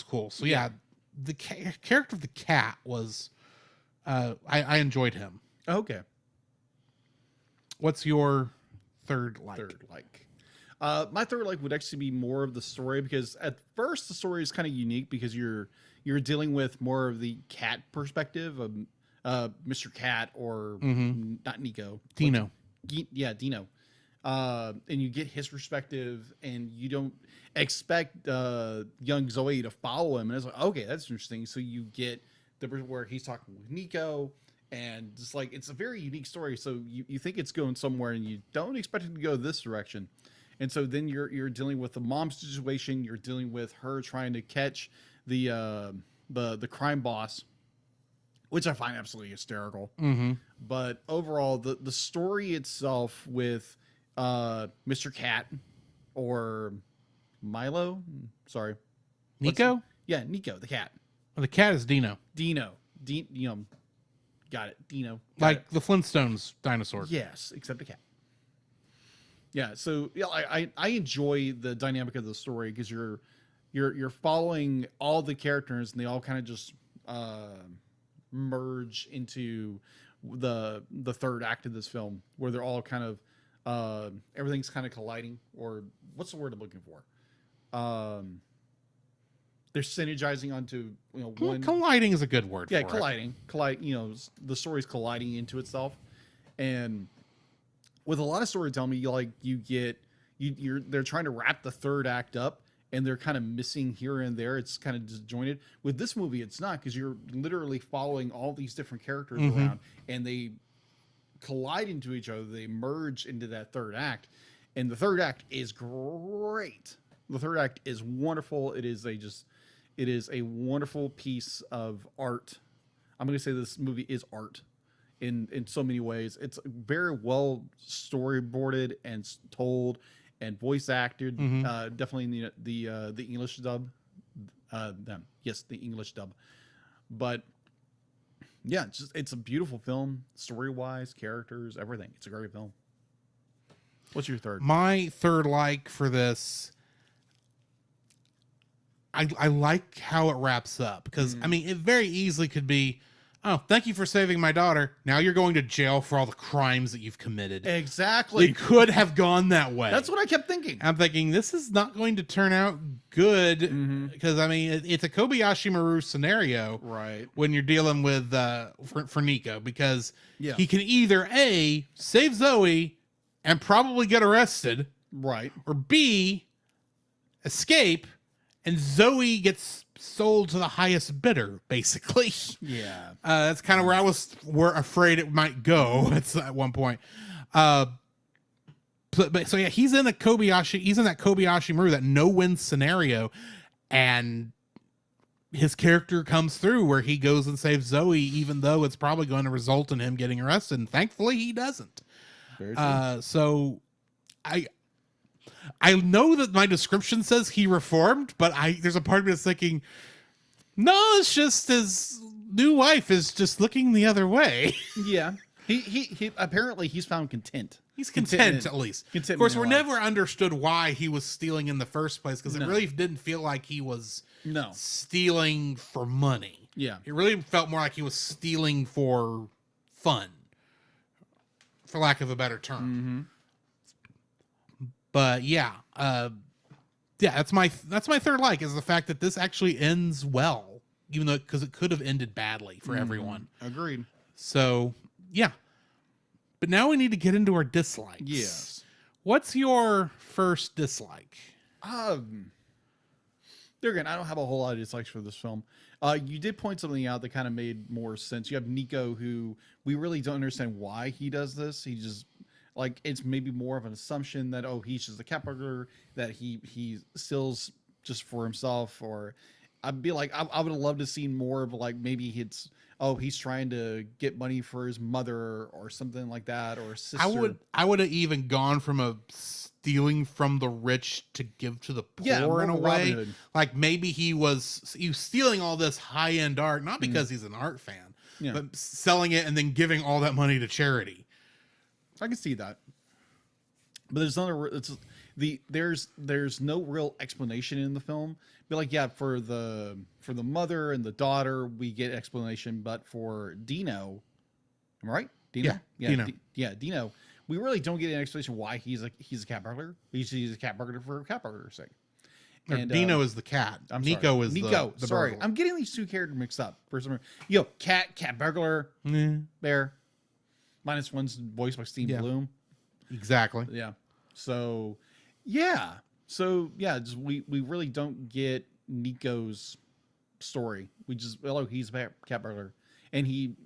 cool. So yeah, the character of the cat was, I enjoyed him. Okay. What's your third like? My third like would actually be more of the story, because at first the story is kind of unique because you're dealing with more of the cat perspective of Mr. Cat, or not Nico. Dino. Dino. And you get his perspective, and you don't expect young Zoe to follow him. And it's like, okay, that's interesting. So you get the where he's talking with Nico, and just like, it's a very unique story. So you think it's going somewhere, and you don't expect it to go this direction. And so then you're dealing with the mom situation. You're dealing with her trying to catch the crime boss, which I find absolutely hysterical. But overall, the story itself with Mr. Cat, or Milo, sorry, Nico. Nico the cat. Well, the cat is Dino. Got it. Dino. Like the Flintstones dinosaur. Yes, except a cat. Yeah, so yeah, I enjoy the dynamic of the story, because you're following all the characters, and they all kind of just merge into the third act of this film, where they're all kind of everything's kind of colliding, or what's the word I'm looking for? They're synergizing onto, one. Colliding is a good word. Yeah, for colliding. The story's colliding into itself, and with a lot of storytelling, they're trying to wrap the third act up, and they're kind of missing here and there. It's kind of disjointed. With this movie, it's not, because you're literally following all these different characters around, and they collide into each other. They merge into that third act, And the third act is great. The third act is wonderful. It is a wonderful piece of art. I'm going to say this movie is art in so many ways. It's very well storyboarded and told and voice acted. Definitely in the English dub. Yes, the English dub. But yeah, it's a beautiful film, story wise, characters, everything. It's a great film. What's your third? My third like for this, I like how it wraps up because I mean it very easily could be, oh, thank you for saving my daughter. Now you're going to jail for all the crimes that you've committed. Exactly. It could have gone that way. That's what I kept thinking. I'm thinking this is not going to turn out good because I mean it's a Kobayashi Maru scenario, right? When you're dealing with for Nico, because Yeah. he can either A, save Zoe and probably get arrested, right, or B, escape and Zoe gets sold to the highest bidder, basically. Yeah. That's kind of where I was afraid it might go at one point. But so yeah, he's in that Kobayashi Maru, that no-win scenario, and his character comes through where he goes and saves Zoe, even though it's probably going to result in him getting arrested, and thankfully he doesn't. Very true. So I know that my description says he reformed, but there's a part of me that's thinking, no, it's just his new wife is just looking the other way. Yeah. He apparently he's found content. He's content at least. Of course, we're never understood why he was stealing in the first place, because it really didn't feel like he was stealing for money. Yeah. It really felt more like he was stealing for fun, for lack of a better term. But yeah, that's my third like, is the fact that this actually ends well, even though because it could have ended badly for everyone. Agreed. So yeah, but now we need to get into our dislikes. Yes. What's your first dislike? There again, I don't have a whole lot of dislikes for this film. You did point something out that kind of made more sense. You have Nico, who we really don't understand why he does this. He just, like, it's maybe more of an assumption that, oh, he's just a cat burglar, that he steals just for himself. Or I'd be like, I would have loved to see more of, like, maybe he's trying to get money for his mother or something like that, or a sister. I would have even gone from a stealing from the rich to give to the poor in a way. Like maybe he was stealing all this high-end art, not because he's an art fan, but selling it and then giving all that money to charity. I can see that. But there's no real explanation in the film. Be like, yeah, for the mother and the daughter, we get explanation, but for Dino, am I right? Dino? Yeah, Dino. We really don't get an explanation why he's a cat burglar. He's a cat burglar for a cat burglar's sake. And Dino is the cat. Nico is Nico. The Sorry, burglar. I'm getting these two characters mixed up for some reason. Cat burglar, bear. Minus one's voiced by Steve Bloom. Exactly. Yeah. So, yeah. Just, we really don't get Nico's story. We just, he's a cat burglar, and he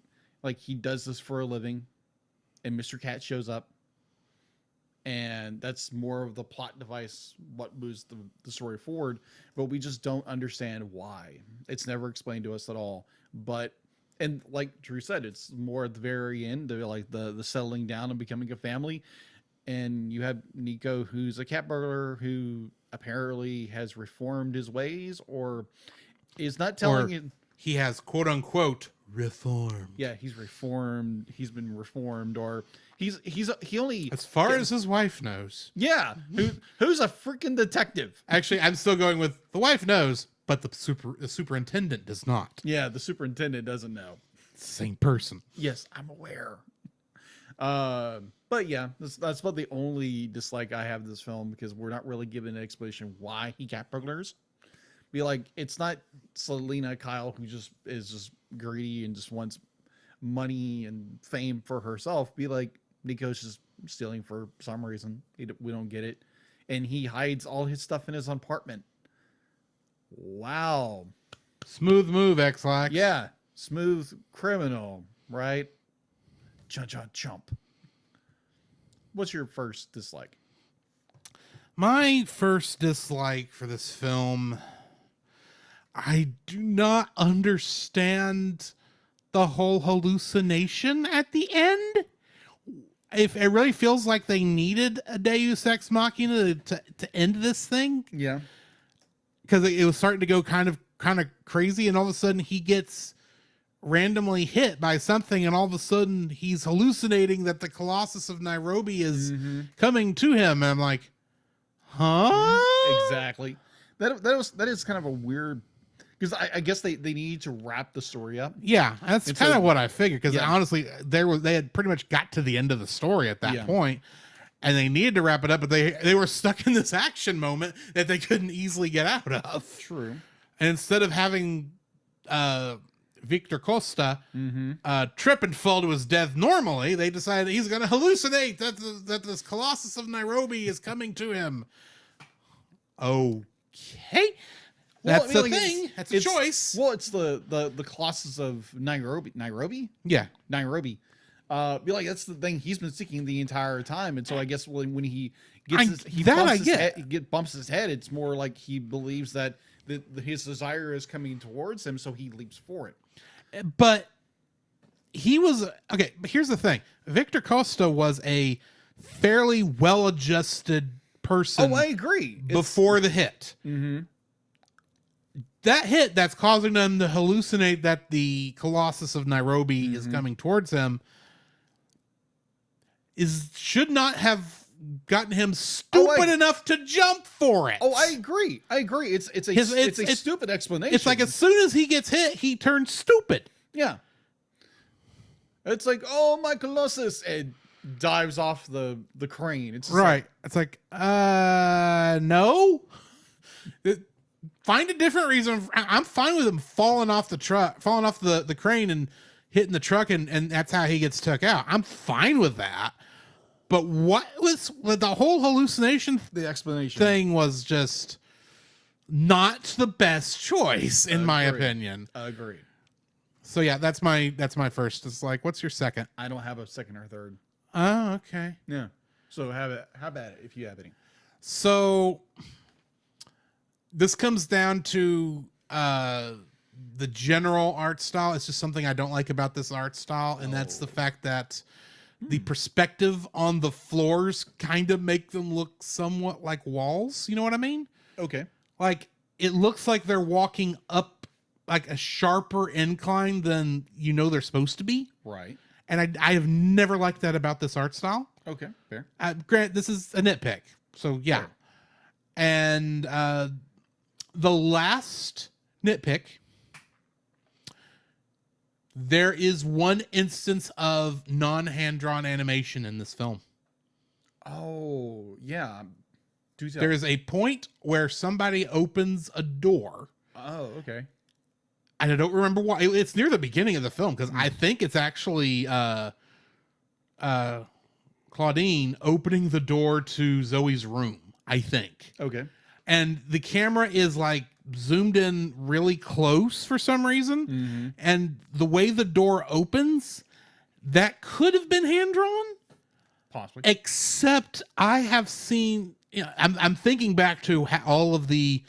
does this for a living, and Mr. Cat shows up, and that's more of the plot device, what moves the story forward, but we just don't understand why. It's never explained to us at all. But, and like Drew said, it's more at the very end, like the settling down and becoming a family. And you have Nico, who's a cat burglar who apparently has reformed his ways, or is not telling it. He has quote unquote reformed. Yeah, he's reformed. He's been reformed, or he only, as far as his wife knows. Yeah, who's a freaking detective? Actually, I'm still going with the wife knows, but the superintendent does not. Yeah, the superintendent doesn't know. Same person. Yes, I'm aware. But yeah, that's about the only dislike I have of this film, because we're not really given an explanation why he cat burglars. Be like, it's not Selena Kyle who is just greedy and just wants money and fame for herself. Be like, Nico's just stealing for some reason. We don't get it. And he hides all his stuff in his apartment. Wow. Smooth move, X-Lax. Yeah. Smooth criminal, right? Chump. What's your first dislike? My first dislike for this film, I do not understand the whole hallucination at the end. If it really feels like they needed a Deus Ex Machina to end this thing. Yeah. Because it was starting to go kind of crazy, and all of a sudden he gets randomly hit by something, and all of a sudden he's hallucinating that the Colossus of Nairobi is coming to him. And I'm like, huh? Exactly. That is kind of a weird, because I guess they need to wrap the story up. Yeah, that's kind of what I figured. Because honestly, they had pretty much got to the end of the story at that point, and they needed to wrap it up, but they were stuck in this action moment that they couldn't easily get out of. True. And instead of having Victor Costa trip and fall to his death normally, they decided he's going to hallucinate that this Colossus of Nairobi is coming to him. Okay. That's the thing. That's a choice. Well, it's the Colossus of Nairobi. Nairobi? Yeah. Nairobi. Be like, that's the thing he's been seeking the entire time. And so I guess when he gets bumps his head, it's more like he believes that his desire is coming towards him, so he leaps for it. But he was okay. But here's the thing: Victor Costa was a fairly well-adjusted person. Oh, I agree. Before the hit, that hit that's causing them to hallucinate that the Colossus of Nairobi is coming towards him should not have gotten him stupid enough to jump for it. Oh, I agree. It's a stupid explanation. It's like as soon as he gets hit, he turns stupid. Yeah. It's like, oh, my Colossus, and dives off the crane. It's right. It's like, no. Find a different reason. I'm fine with him falling off the crane and hitting the truck, and that's how he gets took out. I'm fine with that. But what was the whole hallucination? The explanation thing was just not the best choice, in my opinion. Agreed. So yeah, that's my first. It's like, what's your second? I don't have a second or third. Oh, okay. Yeah. So how about it if you have any? So this comes down to the general art style. It's just something I don't like about this art style, and that's the fact that the perspective on the floors kind of make them look somewhat like walls. You know what I mean? Okay. Like, it looks like they're walking up like a sharper incline than they're supposed to be. Right. And I have never liked that about this art style. Okay, fair. Grant, this is a nitpick. So, yeah. Fair. And the last nitpick, there is one instance of non-hand-drawn animation in this film. Oh, yeah. There is a point where somebody opens a door. Oh, okay. And I don't remember why. It's near the beginning of the film, because I think it's actually Claudine opening the door to Zoe's room, I think. Okay. And the camera is like zoomed in really close for some reason. And the way the door opens, that could have been hand-drawn. Possibly. Except I have seen, I'm thinking back to all of the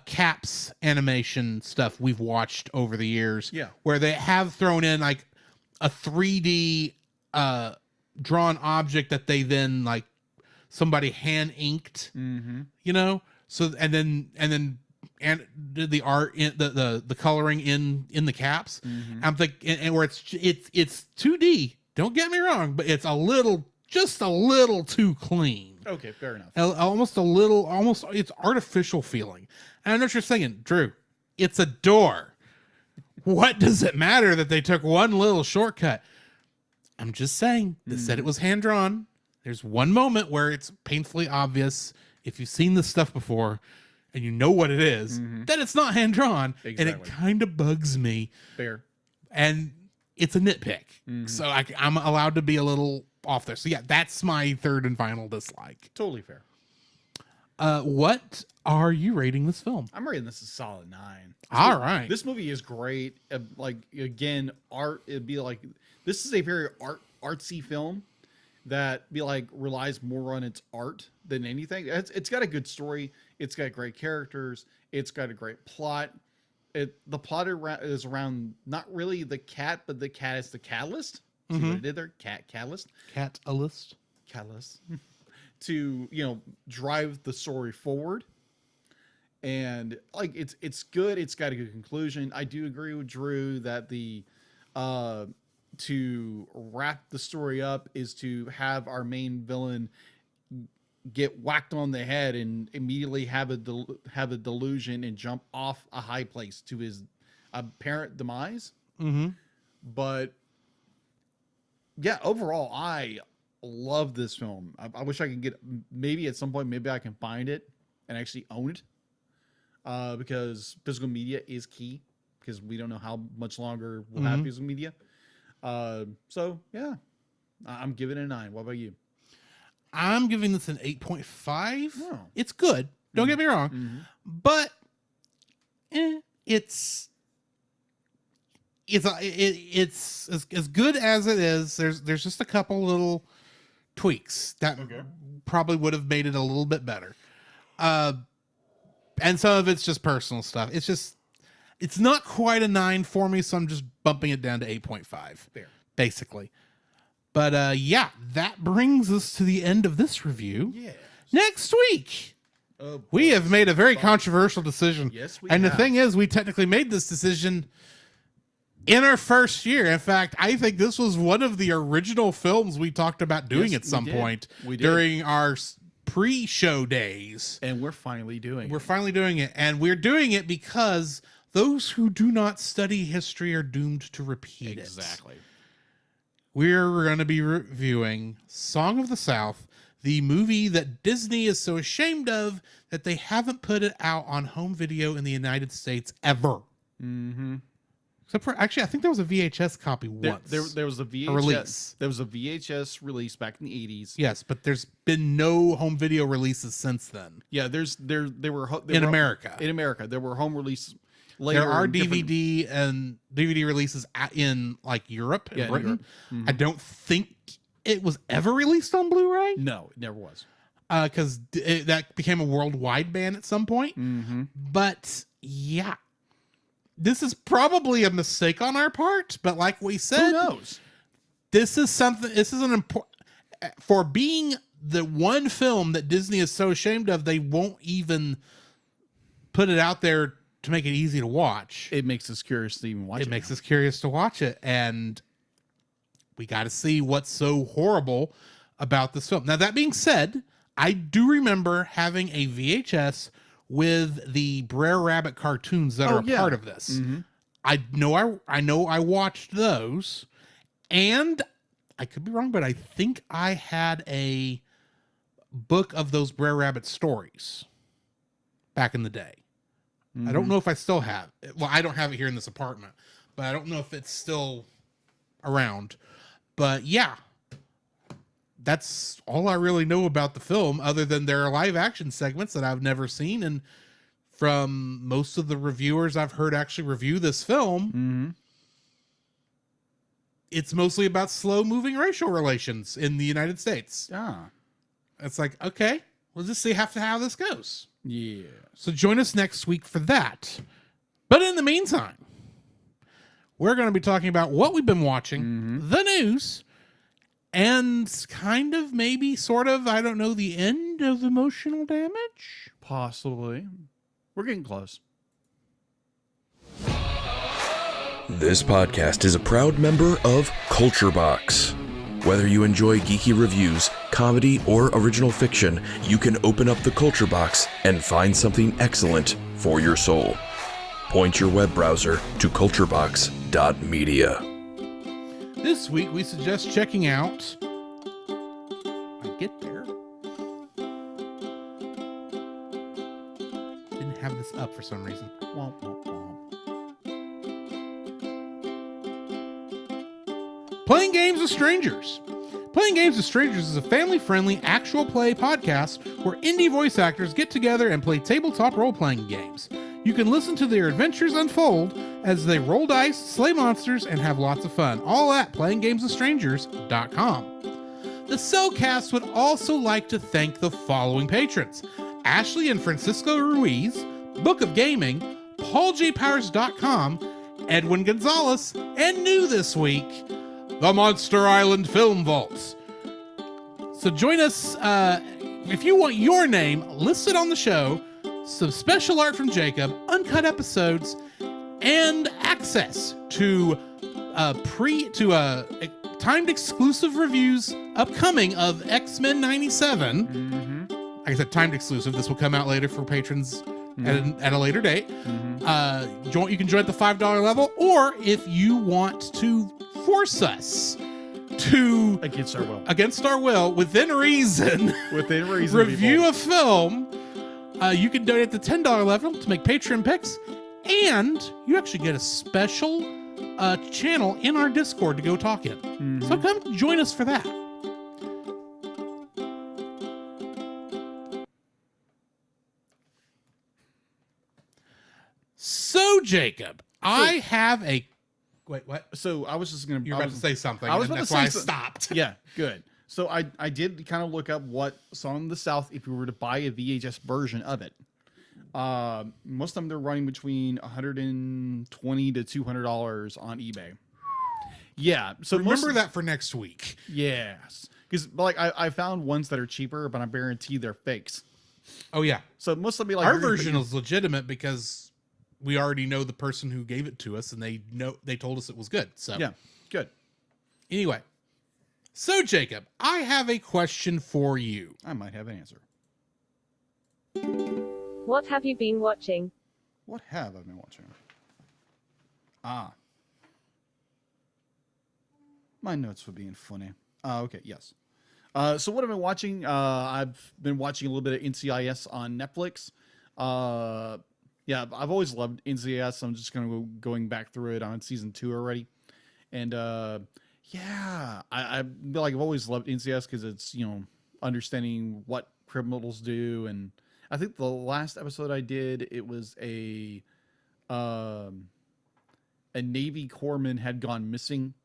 Caps animation stuff we've watched over the years. Yeah. Where they have thrown in like a 3D drawn object that they then like somebody hand inked, So and then did the art in the coloring in the caps. I'm thinking, and where it's 2D. Don't get me wrong, but it's just a little too clean. Okay, fair enough. Almost it's artificial feeling. And I know what you're saying, Drew. It's a door. What does it matter that they took one little shortcut? I'm just saying. They said it was hand drawn. There's one moment where it's painfully obvious, if you've seen this stuff before and you know what it is, that it's not hand drawn. Exactly. And it kind of bugs me. Fair. And it's a nitpick. So I'm allowed to be a little off there. So yeah, that's my third and final dislike. Totally fair. What are you rating this film? I'm rating this a solid 9. All right. This movie is great. Like, again, art, it'd be like, this is a very artsy film. that relies more on its art than anything. It's got a good story. It's got great characters. It's got a great plot. The plot is around not really the cat, but the cat is the catalyst. See what I did there? Catalyst. Catalyst. To drive the story forward. And it's good. It's got a good conclusion. I do agree with Drew that to wrap the story up is to have our main villain get whacked on the head and immediately have a delusion and jump off a high place to his apparent demise. But yeah, overall, I love this film. I wish I could get, maybe at some point, maybe I can find it and actually own it. Because physical media is key, because we don't know how much longer we'll have physical media. So yeah, I'm giving it a 9. What about you? I'm giving this an 8.5. Oh. It's good. Don't get me wrong, but it's as good as it is. There's just a couple little tweaks that probably would have made it a little bit better. And some of it's just personal stuff. It's not quite a 9 for me, so I'm just bumping it down to 8.5. Fair. Basically. But yeah, that brings us to the end of this review. Yes. Next week, we have made a very controversial decision. Yes, we have. And the thing is, we technically made this decision in our first year. In fact, I think this was one of the original films we talked about doing at some point during our pre-show days. And we're finally doing it. We're finally doing it. And we're doing it because those who do not study history are doomed to repeat it. Exactly. We're going to be reviewing Song of the South, the movie that Disney is so ashamed of that they haven't put it out on home video in the United States ever. Except for, actually, I think there was a VHS copy once. There was a VHS release. There was a VHS release back in the 80s. Yes, but there's been no home video releases since then. Yeah, there were in America. In America, there were home release. Later there are DVD and DVD releases in Europe and Britain. Europe. I don't think it was ever released on Blu-ray. No, it never was. Because that became a worldwide ban at some point. But yeah, this is probably a mistake on our part. But like we said, who knows? This is something. This is an important for being the one film that Disney is so ashamed of. They won't even put it out there to make it easy to watch. It makes us curious to even watch it. It makes us curious to watch it. And we got to see what's so horrible about this film. Now, that being said, I do remember having a VHS with the Brer Rabbit cartoons that are part of this. I know I watched those. And I could be wrong, but I think I had a book of those Brer Rabbit stories back in the day. I don't know if I still have it. Well, I don't have it here in this apartment, but I don't know if it's still around. But yeah, that's all I really know about the film, other than there are live action segments that I've never seen. And from most of the reviewers I've heard actually review this film, it's mostly about slow moving racial relations in the United States. It's like, okay, we'll just see how this goes. Yeah. So join us next week for that. But in the meantime, we're going to be talking about what we've been watching, the news, and kind of maybe sort of, I don't know, the end of Emotional Damage? Possibly. We're getting close. This podcast is a proud member of Culture Box. Whether you enjoy geeky reviews, comedy, or original fiction, you can open up the Culture Box and find something excellent for your soul. Point your web browser to culturebox.media. This week, we suggest checking out... I get there. Didn't have this up for some reason. Womp, womp, womp. Playing Games with Strangers. Playing Games with Strangers is a family-friendly actual play podcast where indie voice actors get together and play tabletop role-playing games. You can listen to their adventures unfold as they roll dice, slay monsters, and have lots of fun. All at playinggameswithstrangers.com. The Cellcast would also like to thank the following patrons: Ashley and Francisco Ruiz, Book of Gaming, PaulJPowers.com, Edwin Gonzalez, and new this week, the Monster Island Film Vaults. So join us if you want your name listed on the show, some special art from Jacob, uncut episodes, and access to timed exclusive reviews upcoming of X-Men 97. Mm-hmm. Like I said, timed exclusive. This will come out later for patrons at a later date. Mm-hmm. You can join at the $5 level, or if you want to force us to against our will, within reason, review a film, you can donate at the $10 level to make Patreon picks, and you actually get a special channel in our Discord to go talk in. Mm-hmm. So come join us for that. So, Jacob, I have a... Wait, what? So I was just going to... You were about to say something, I was and about that's to why I say stopped. Yeah, good. So I did kind of look up what Song of the South, if you were to buy a VHS version of it. Most of them, they're running between $120 to $200 on eBay. Yeah. So remember that for next week. Yes. Because like I found ones that are cheaper, but I guarantee they're fakes. Oh, yeah. So most of them be like... Our version is legitimate because we already know the person who gave it to us, and they told us it was good. So yeah, good. Anyway, so Jacob, I have a question for you. I might have an answer. What have you been watching? What have I been watching? My notes were being funny. Okay, yes. So what I've been watching, I've been watching a little bit of NCIS on Netflix. Yeah, I've always loved NCIS. I'm just going back through it on season 2 already. And yeah, I've always loved NCIS because it's, understanding what criminals do. And I think the last episode I did, it was a Navy corpsman had gone missing,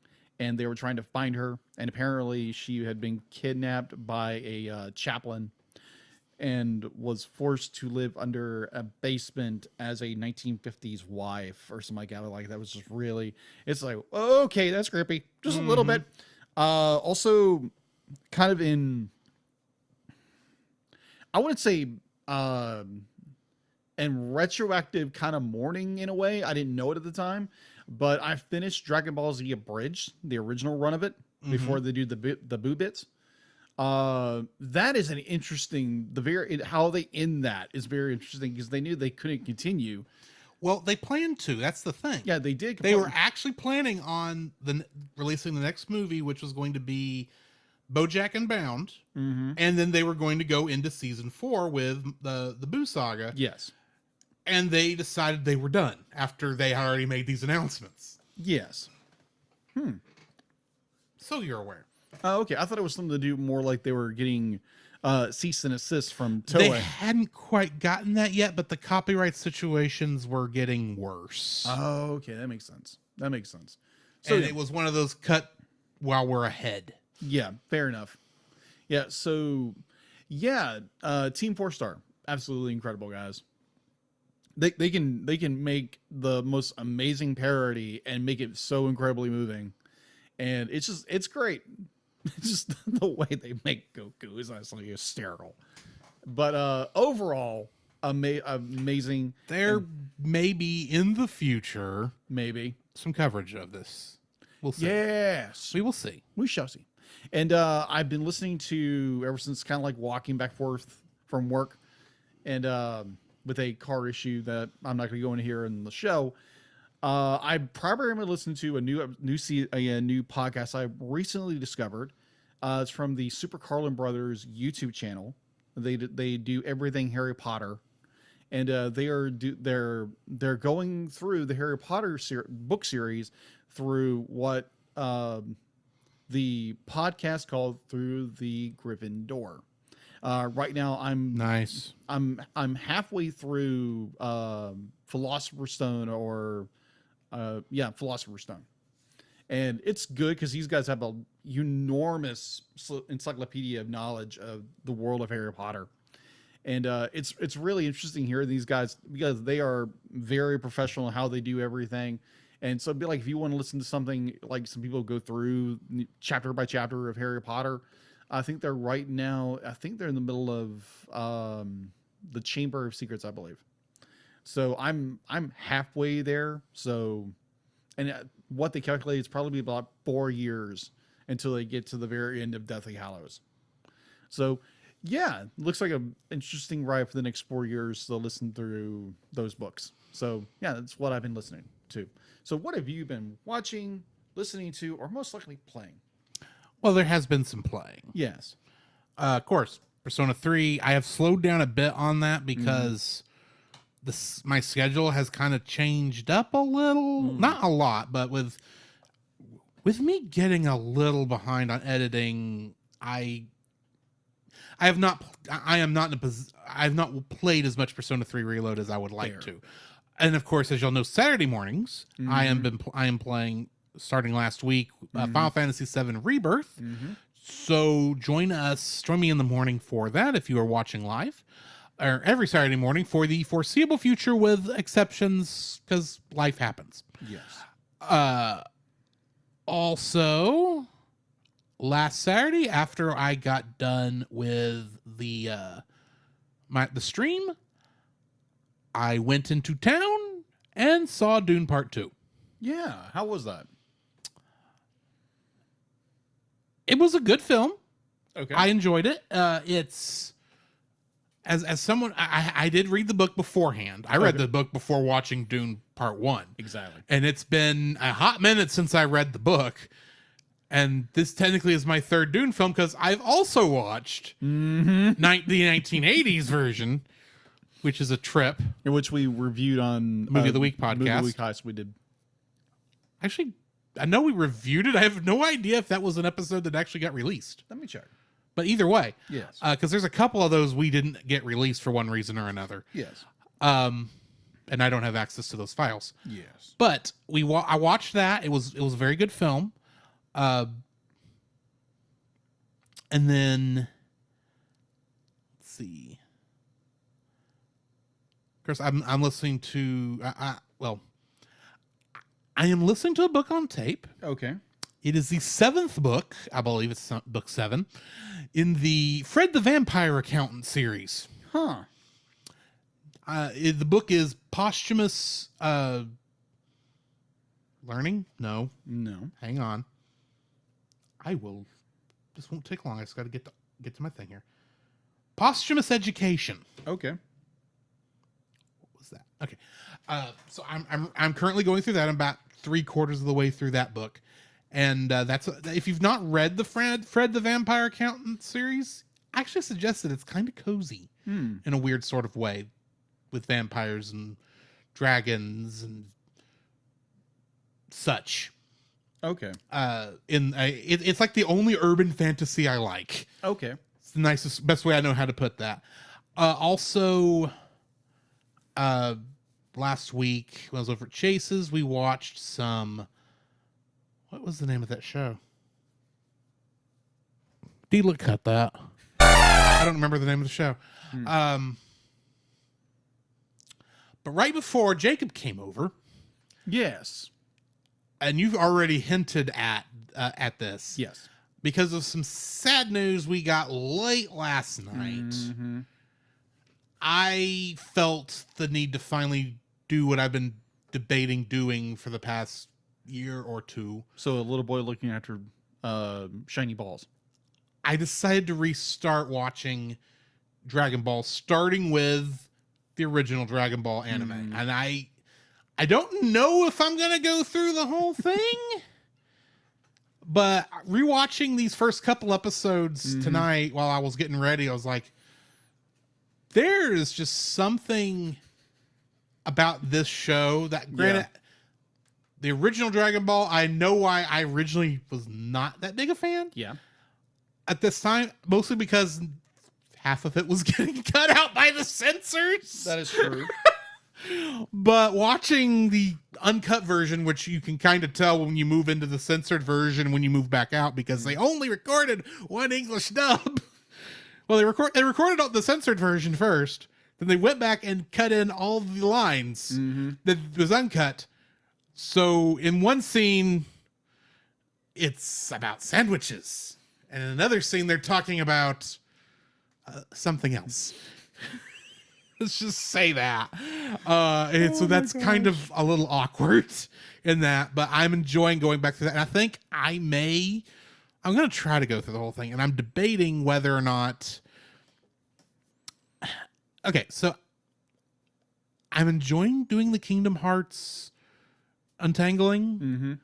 and they were trying to find her. And apparently she had been kidnapped by a chaplain and was forced to live under a basement as a 1950s wife or something like that. Like, that was just really, it's like, okay, that's creepy. Just a little bit. Also kind of in, I wouldn't say, and retroactive kind of mourning in a way. I didn't know it at the time, but I finished Dragon Ball Z Abridged, the original run of it, before they do the boo bits. That is an interesting, how they end that is very interesting because they knew they couldn't continue. Well, they planned to. That's the thing. Yeah, they did. They were actually planning on releasing the next movie, which was going to be BoJack and Bound, and then they were going to go into season 4 with the Boo Saga. Yes, and they decided they were done after they had already made these announcements. Yes. So you're aware. Oh, okay. I thought it was something to do more like they were getting cease and assist from Toei. They hadn't quite gotten that yet, but the copyright situations were getting worse. Oh, okay. That makes sense. So it was one of those cut while we're ahead. Yeah, fair enough. Yeah, so yeah, Team 4-Star, absolutely incredible guys. They can make the most amazing parody and make it so incredibly moving, and it's great. It's just the way they make Goku is absolutely hysterical. But overall, amazing. There may be in the future some coverage of this. We'll see. Yes, we will see. We shall see. And I've been listening to ever since, kind of like walking back and forth from work, and with a car issue that I'm not going to go into here in the show. I primarily listened to a new podcast I recently discovered. It's from the Super Carlin Brothers YouTube channel. They do everything Harry Potter, and they're going through the Harry Potter book series through what the podcast called Through the Griffin Door. Right now I'm halfway through Philosopher's Stone, or Philosopher's Stone. And it's good because these guys have a enormous encyclopedia of knowledge of the world of Harry Potter. And it's really interesting hearing these guys because they are very professional in how they do everything. And so it'd be like if you want to listen to something like some people go through chapter by chapter of Harry Potter, I think they're right now, I think they're in the middle of the Chamber of Secrets, I believe. So I'm halfway there. So, and what they calculate is probably about 4 years until they get to the very end of Deathly Hallows. So yeah, looks like an interesting ride for the next 4 years to listen through those books. So yeah, that's what I've been listening to. So what have you been watching, listening to, or most likely playing? Well, there has been some playing. Yes. Of course, Persona 3, I have slowed down a bit on that because my schedule has kind of changed up a little. Not a lot, but with me getting a little behind on editing, I have not played as much Persona 3 Reload as I would like to. And of course, as y'all know, Saturday mornings, I am playing, starting last week, Final Fantasy VII Rebirth. So join me in the morning for that if you are watching live, or every Saturday morning for the foreseeable future, with exceptions because life happens. Yes. Also, last Saturday after I got done with the stream, I went into town and saw Dune Part 2. Yeah. How was that? It was a good film. Okay. I enjoyed it. It's as someone I did read the book beforehand. I read the book before watching Dune Part 1. Exactly. And it's been a hot minute since I read the book. And this technically is my third Dune film because I've also watched the 1980s version, which is a trip. In which we reviewed on Movie of the Week podcast. Movie of the Week heist we did. Actually, I know we reviewed it. I have no idea if that was an episode that actually got released. Let me check. But either way, yes, because there's a couple of those we didn't get released for one reason or another. Yes. And I don't have access to those files. Yes. But I watched that. It was a very good film. And then let's see. Of course, I'm listening to I am listening to a book on tape. Okay. It is the 7th book, I believe it's book 7, in the Fred the Vampire Accountant series. Huh. The book is Posthumous Learning? No. Hang on. This won't take long. I just got to get to my thing here. Posthumous Education. Okay. What was that? Okay. So I'm currently going through that. I'm about 3/4 of the way through that book. And that's if you've not read the Fred the Vampire Accountant series, I actually suggest that it's kind of cozy in a weird sort of way, with vampires and dragons and such. Okay. It's like the only urban fantasy I like. Okay. It's the best way I know how to put that. Also, last week when I was over at Chase's, we watched some. What was the name of that show? Deela cut that. I don't remember the name of the show. But right before Jacob came over, yes, and you've already hinted at this, yes, because of some sad news we got late last night. I felt the need to finally do what I've been debating doing for the past year or two. So a little boy looking after shiny balls. I decided to restart watching Dragon Ball, starting with the original Dragon Ball anime. And I don't know if I'm going to go through the whole thing, but rewatching these first couple episodes tonight while I was getting ready, I was like, there is just something about this show that, granted, the original Dragon Ball, I know why I originally was not that big a fan. Yeah. At this time, mostly because half of it was getting cut out by the censors. That is true. But watching the uncut version, which you can kind of tell when you move into the censored version when you move back out, because they only recorded one English dub. Well, they recorded the censored version first, then they went back and cut in all the lines that was uncut. So in one scene, it's about sandwiches, and in another scene, they're talking about something else. Let's just say that. And so that's kind of a little awkward in that, but I'm enjoying going back through that. And I think I'm going to try to go through the whole thing, and I'm debating whether or not. Okay, so I'm enjoying doing the Kingdom Hearts untangling,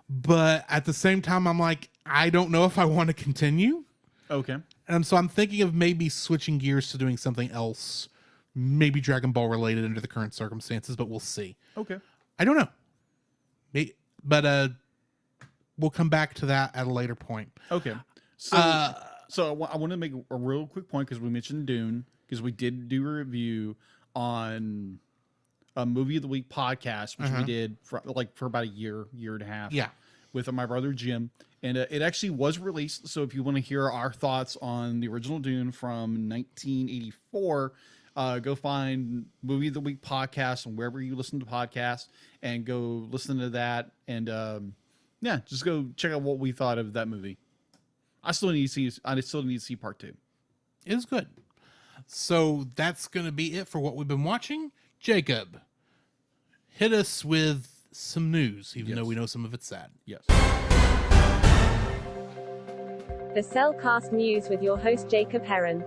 but at the same time, I'm like, I don't know if I want to continue. Okay. And so I'm thinking of maybe switching gears to doing something else, maybe Dragon Ball related under the current circumstances, but we'll see. Okay. I don't know. But we'll come back to that at a later point. Okay. So I want to make a real quick point because we mentioned Dune, because we did do a review on a Movie of the Week podcast, which we did for about a year and a half. Yeah. With my brother Jim. And it actually was released. So if you want to hear our thoughts on the original Dune from 1984, go find Movie of the Week podcast and wherever you listen to podcasts, and go listen to that. And just go check out what we thought of that movie. I still need to see part 2. It was good. So that's going to be it for what we've been watching. Jacob, hit us with some news, even though we know some of it's sad. Yes. The CEL Cast News with your host Jacob Heron.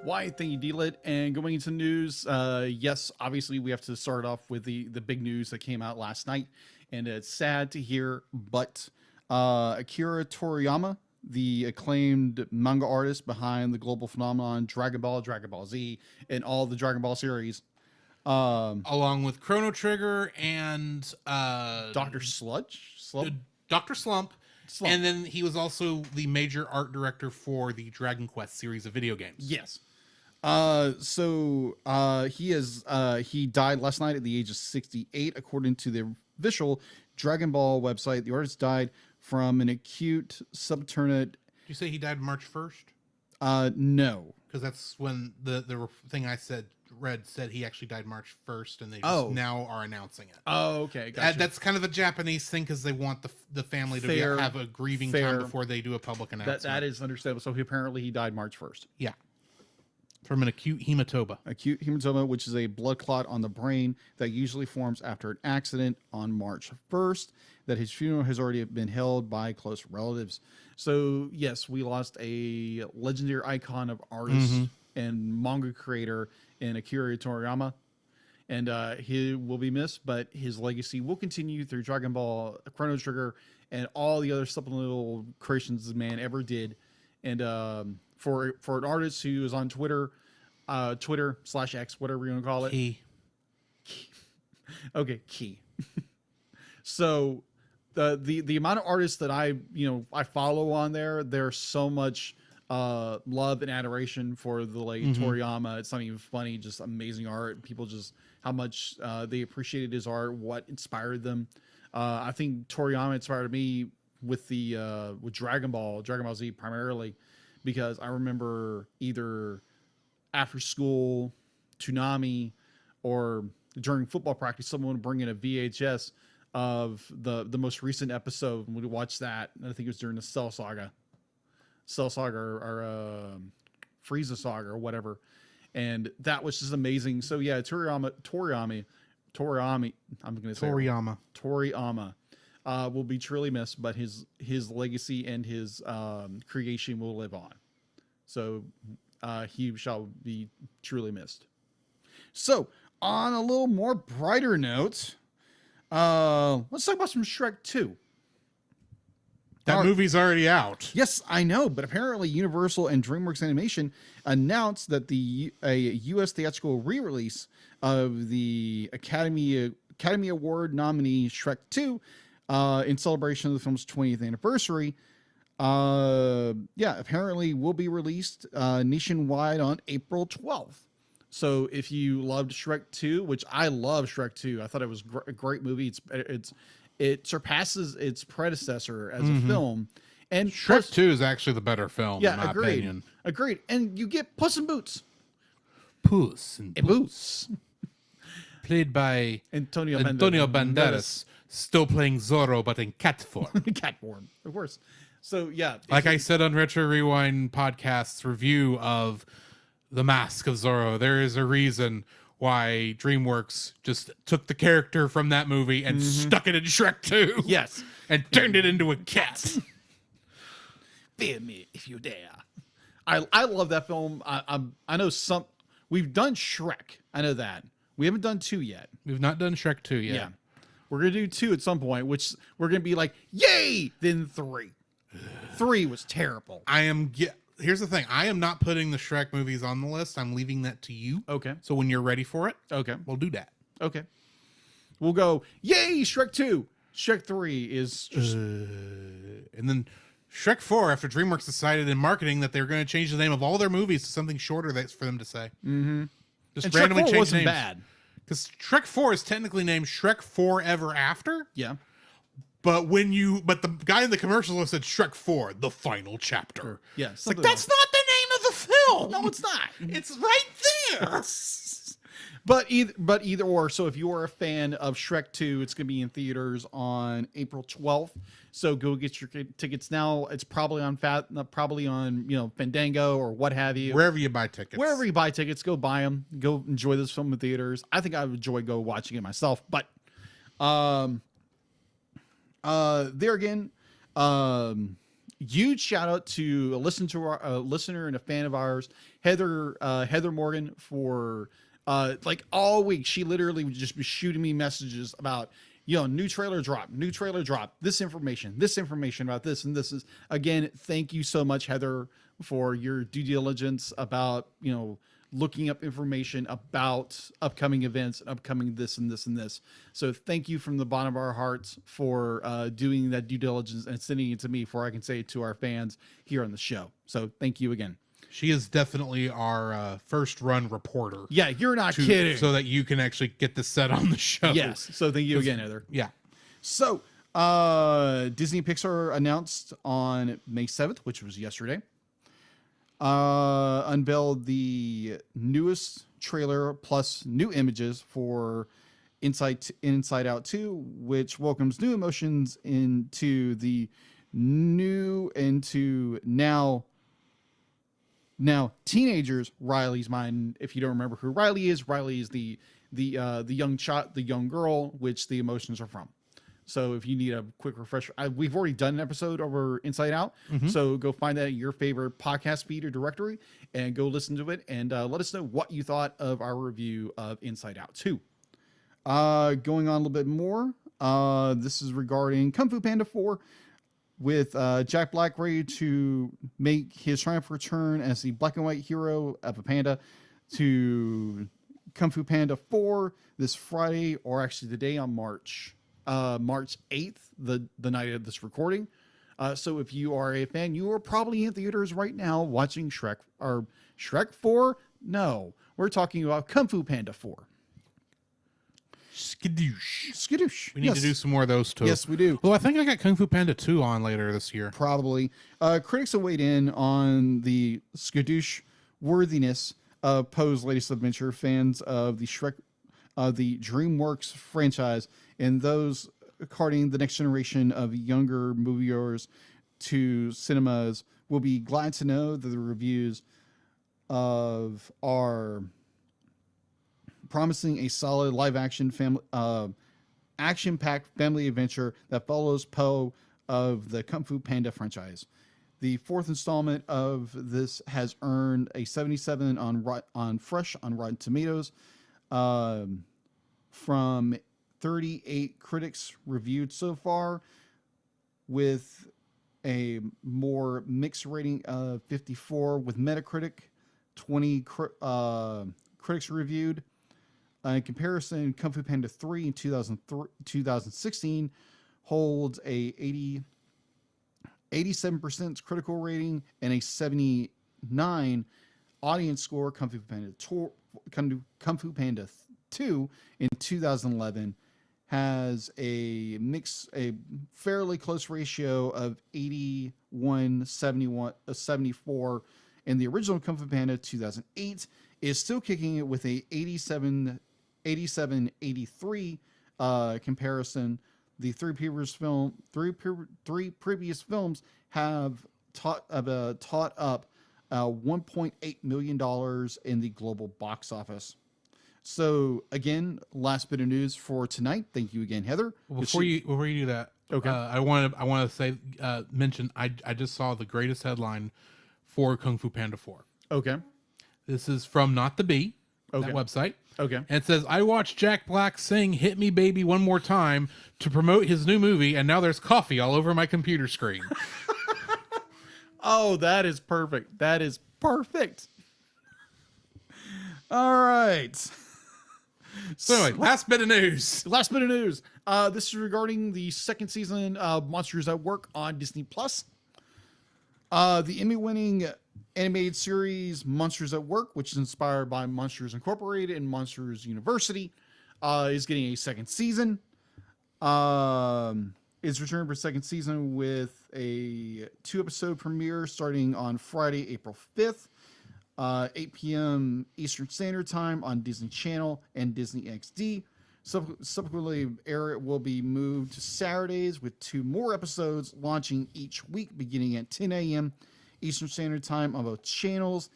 Why, thank you, D-Lit. And going into news, yes, obviously we have to start off with the big news that came out last night. And it's sad to hear, but Akira Toriyama, the acclaimed manga artist behind the global phenomenon Dragon Ball, Dragon Ball Z, and all the Dragon Ball series. Along with Chrono Trigger and Dr. Sludge? Dr. Slump. And then he was also the major art director for the Dragon Quest series of video games. Yes. He died last night at the age of 68, according to the official Dragon Ball website. The artist died from an acute subterranean. Did you say he died March 1st? No. Because that's when the thing I read said he actually died March 1st, and they just now are announcing it. Oh, okay. Gotcha. That's kind of a Japanese thing, because they want the family to have a grieving time before they do a public announcement. That is understandable. So apparently he died March 1st. Yeah. From an acute hematoma. Acute hematoma, which is a blood clot on the brain that usually forms after an accident on March 1st, that his funeral has already been held by close relatives. So, yes, we lost a legendary icon of artist and manga creator in Akira Toriyama. And he will be missed, but his legacy will continue through Dragon Ball, Chrono Trigger, and all the other supplemental creations the man ever did. And for an artist who is on Twitter /X, whatever you want to call it. Key. Okay, key. So the amount of artists that I follow on there, there's so much love and adoration for the late Toriyama. It's not even funny, just amazing art. People just how much they appreciated his art, what inspired them. I think Toriyama inspired me with with Dragon Ball Z primarily, because I remember either after school, Toonami, or during football practice, someone would bring in a VHS of the most recent episode, and we'd watch that. And I think it was during the Cell Saga or Frieza Saga or whatever, and that was just amazing. So yeah, Toriyama. I'm going to say Toriyama will be truly missed, but his legacy and his creation will live on. So he shall be truly missed. So on a little more brighter note, let's talk about some Shrek 2. That movie's already out. Yes, I know, but apparently Universal and DreamWorks Animation announced that a U.S. theatrical re-release of the Academy Award nominee Shrek 2 in celebration of the film's 20th anniversary, apparently will be released nationwide on April 12th. So if you loved Shrek 2, which I love Shrek 2, I thought it was a great movie. It surpasses its predecessor as a film. And Shrek 2 is actually the better film, in my opinion. Agreed. And you get Puss in Boots. Puss in Boots. Played by Antonio Banderas. Still playing Zorro, but in cat form. Cat form, of course. So, yeah. Like I said on Retro Rewind podcast's review of The Mask of Zorro, there is a reason why DreamWorks just took the character from that movie and stuck it in Shrek 2. Yes. And turned it into a cat. Fear me if you dare. I love that film. I know we've done Shrek. I know that. We haven't done 2 yet. We've not done Shrek 2 yet. Yeah. We're going to do 2 at some point, which we're going to be like, yay! Then 3. 3 was terrible. Here's the thing. I am not putting the Shrek movies on the list. I'm leaving that to you. Okay. So when you're ready for it, we'll do that. Okay. We'll go, yay, Shrek 2. Shrek 3 is just... and then Shrek 4, after DreamWorks decided in marketing that they were going to change the name of all their movies to something shorter that's for them to say. Mm-hmm. Just and randomly Shrek 4 change wasn't names. bad. Because Shrek 4 is technically named Shrek 4 Ever After. Yeah. But the guy in the commercial said Shrek 4, the final chapter. Yeah. It's like, that's not the name of the film. No, it's not. It's right there. But either or. So if you are a fan of Shrek 2, it's going to be in theaters on April 12th. So go get your tickets now. It's probably on Fandango or what have you. Wherever you buy tickets. Wherever you buy tickets, go buy them. Go enjoy this film in theaters. I think I would enjoy watching it myself. But there again, huge shout out to a listener and a fan of ours, Heather Morgan, for like all week she literally would just be shooting me messages about new trailer drop, this information about this, and this is, again, thank you so much, Heather, for your due diligence about looking up information about upcoming events, upcoming this and this and this. So thank you from the bottom of our hearts for doing that due diligence and sending it to me before I can say it to our fans here on the show. So thank you again. She is definitely our first run reporter. Yeah, you're not kidding. So that you can actually get this set on the show. Yes. So thank you again, Heather. Yeah. So Disney Pixar announced on May 7th, which was yesterday, unveiled the newest trailer plus new images for Inside Out 2, which welcomes new emotions into now teenagers Riley's mind. If you don't remember who Riley is the young girl which the emotions are from. So if you need a quick refresher, we've already done an episode over Inside Out. So go find that in your favorite podcast feed or directory and go listen to it and let us know what you thought of our review of Inside Out 2. Going on a little bit more, this is regarding Kung Fu Panda 4, with Jack Black ready to make his triumphant return as the black and white hero of a panda to Kung Fu Panda 4 this Friday, or actually the day on March 8th, the night of this recording. So if you are a fan, you are probably in theaters right now watching Shrek 4. No, we're talking about Kung Fu Panda 4. Skadoosh. We need to do some more of those too. Yes, we do. Well, I think I got Kung Fu Panda 2 on later this year. Probably. Critics have weighed in on the skadoosh worthiness of Poe's latest adventure. Fans of the DreamWorks franchise and those carting the next generation of younger moviegoers to cinemas will be glad to know that the reviews of our promising a solid live-action action-packed family adventure that follows Poe of the Kung Fu Panda franchise. The fourth installment of this has earned a 77 on Rotten Tomatoes from 38 critics reviewed so far, with a more mixed rating of 54 with Metacritic, 20 critics reviewed. In comparison, Kung Fu Panda 3 in 2016 holds a 87% critical rating and a 79 audience score. Kung Fu Panda 2 in 2011 has a fairly close ratio of 74, and the original Kung Fu Panda 2008 is still kicking it with a 83 comparison. The three previous films have taught up $1.8 million in the global box office. So again, last bit of news for tonight. Thank you again, Heather. Before you do that, okay. I want to say mention I just saw the greatest headline for Kung Fu Panda 4. Okay. This is from Not the Bee, okay. that website. Okay. And it says, I watched Jack Black sing Hit Me Baby One More Time to promote his new movie, and now there's coffee all over my computer screen. Oh, that is perfect. That is perfect. All right. So anyway, last bit of news. This is regarding the second season of Monsters at Work on Disney+. The Emmy-winning animated series Monsters at Work, which is inspired by Monsters Incorporated and Monsters University, is getting a second season. It's returning for a second season with a 2-episode premiere starting on Friday, April 5th. 8 p.m. Eastern Standard Time on Disney Channel and Disney XD. Subsequently, it will be moved to Saturdays with 2 more episodes launching each week beginning at 10 a.m. Eastern Standard Time on both channels,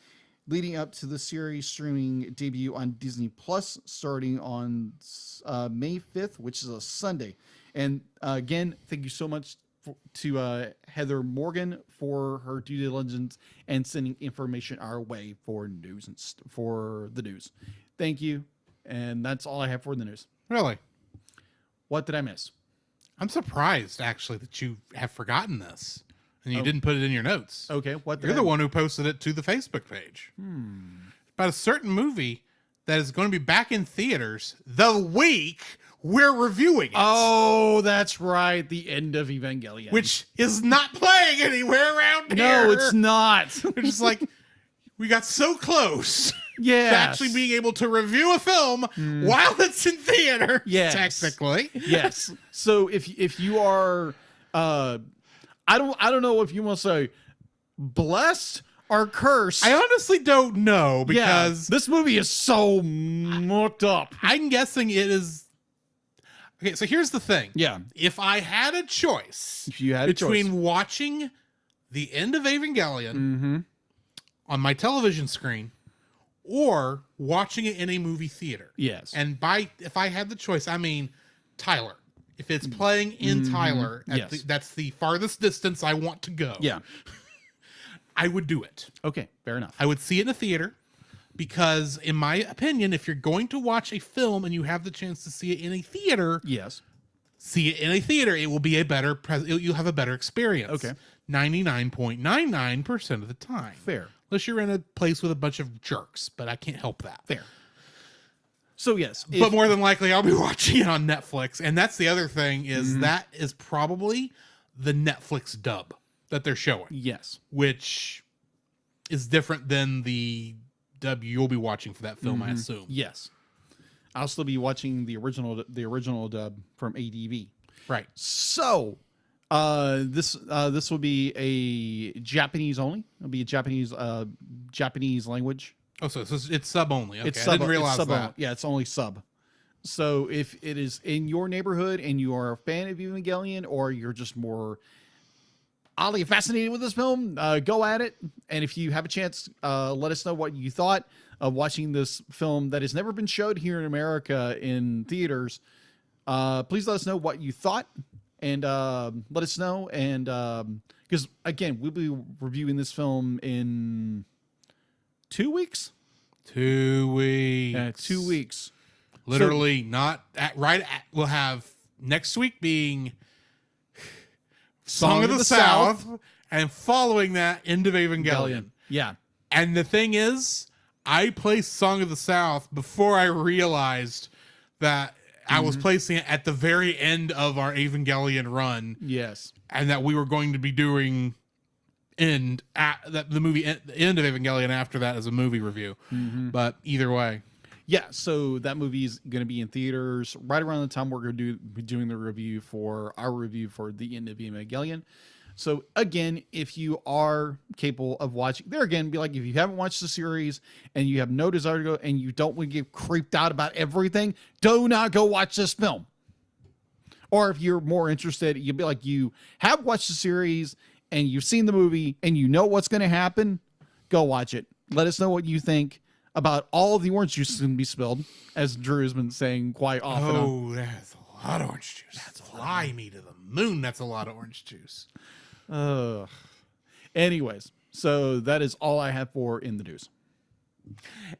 leading up to the series streaming debut on Disney Plus starting on May 5th, which is a Sunday. And again, thank you so much to Heather Morgan for her due diligence and sending information our way for news and for the news. Thank you. And that's all I have for the news. Really? What did I miss? I'm surprised actually that you have forgotten this and you didn't put it in your notes. Okay. You're the one who posted it to the Facebook page. About a certain movie that is going to be back in theaters the week we're reviewing it. Oh, that's right. The end of Evangelion. Which is not playing anywhere around here. No, it's not. It's just like, we got so close to Yes. actually being able to review a film while it's in theater. Yes. Technically. Yes. So if you are, I don't know if you want to say blessed or cursed. I honestly don't know because this movie is so mucked up. I'm guessing it is. Okay, so here's the thing. Yeah. If I had a choice between watching the end of Evangelion on my television screen or watching it in a movie theater. Yes. And if I had the choice, I mean Tyler. If it's playing in Tyler, that's the farthest distance I want to go. Yeah. I would do it. Okay, fair enough. I would see it in a theater. Because, in my opinion, if you're going to watch a film and you have the chance to see it in a theater, see it in a theater. It will be a better. You'll have a better experience. Okay, 99.99% of the time. Fair, unless you're in a place with a bunch of jerks, but I can't help that. Fair. So yes, but more than likely, I'll be watching it on Netflix, and that's the other thing is that is probably the Netflix dub that they're showing. Yes, which is different than the dub you'll be watching for that film, I assume. Yes. I'll still be watching the original dub from ADV. Right. So, this will be a Japanese only. It'll be a Japanese language. Oh, so it's sub only. Okay. It's sub, I didn't realize that. Only. Yeah, it's only sub. So if it is in your neighborhood and you are a fan of Evangelion, or you're just more oddly fascinated with this film, go at it. And if you have a chance, let us know what you thought of watching this film that has never been showed here in America in theaters. Please let us know what you thought, and let us know. And because again, we'll be reviewing this film in 2 weeks. 2 weeks. 2 weeks. Literally, we'll have next week being Song of the South, and following that, End of Evangelion. Yeah. And the thing is, I placed Song of the South before I realized that I was placing it at the very end of our Evangelion run. Yes. And that we were going to be doing the end of Evangelion after that as a movie review. But either way. Yeah, so that movie is going to be in theaters right around the time we're going to be doing the review for our review for the End of Evangelion. So again, if you are capable of watching, there again, be like, if you haven't watched the series and you have no desire to go and you don't want to get creeped out about everything, do not go watch this film. Or if you're more interested, you'll be like, you have watched the series and you've seen the movie and you know what's going to happen, go watch it. Let us know what you think about all of the orange juice that's going to be spilled, as Drew has been saying quite often. Oh, that's a lot of orange juice. Fly me to the moon. That's a lot of orange juice. Anyways, so that is all I have for In the News.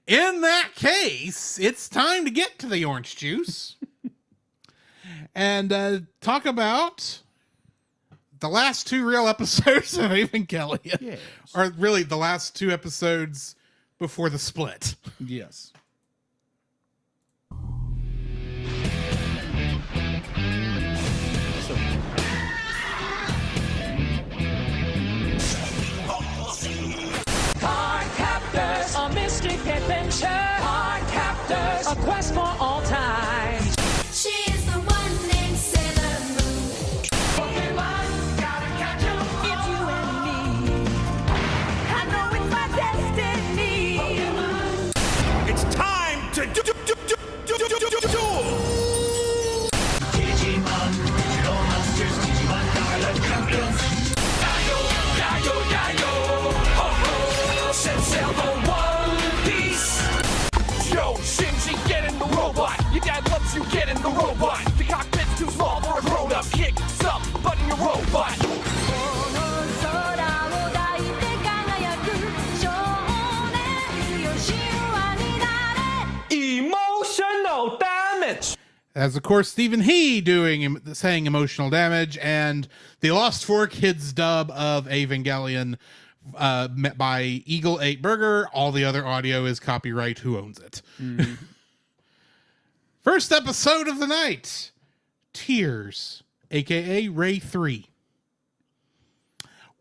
In that case, it's time to get to the orange juice and talk about the last 2 real episodes of Evangelion. Yes. Or really the last 2 episodes before the split. Yes. Card captors, a mystic adventure. Card captors, a quest for all time. She is the one named Sailor Moon. Pokemon, gotta catch 'em. It's you and me. I know it's my destiny. Pokemon. It's time to do. Digimon, Digital Monsters, Digimon, Scarlet Champions. Yayo, yayo, ho ho, set sail for One Piece. Yo, Shinji, get in the robot. Your dad loves you, get in the robot. The cockpit's too small for a grown-up. Kick some butt in your robot. Emotional damage. As of course Stephen He saying emotional damage, and the Lost 4 Kids dub of Evangelion met by Eagle 8 Burger. All the other audio is copyright. Who owns it? First episode of the night, Tears, aka Ray 3.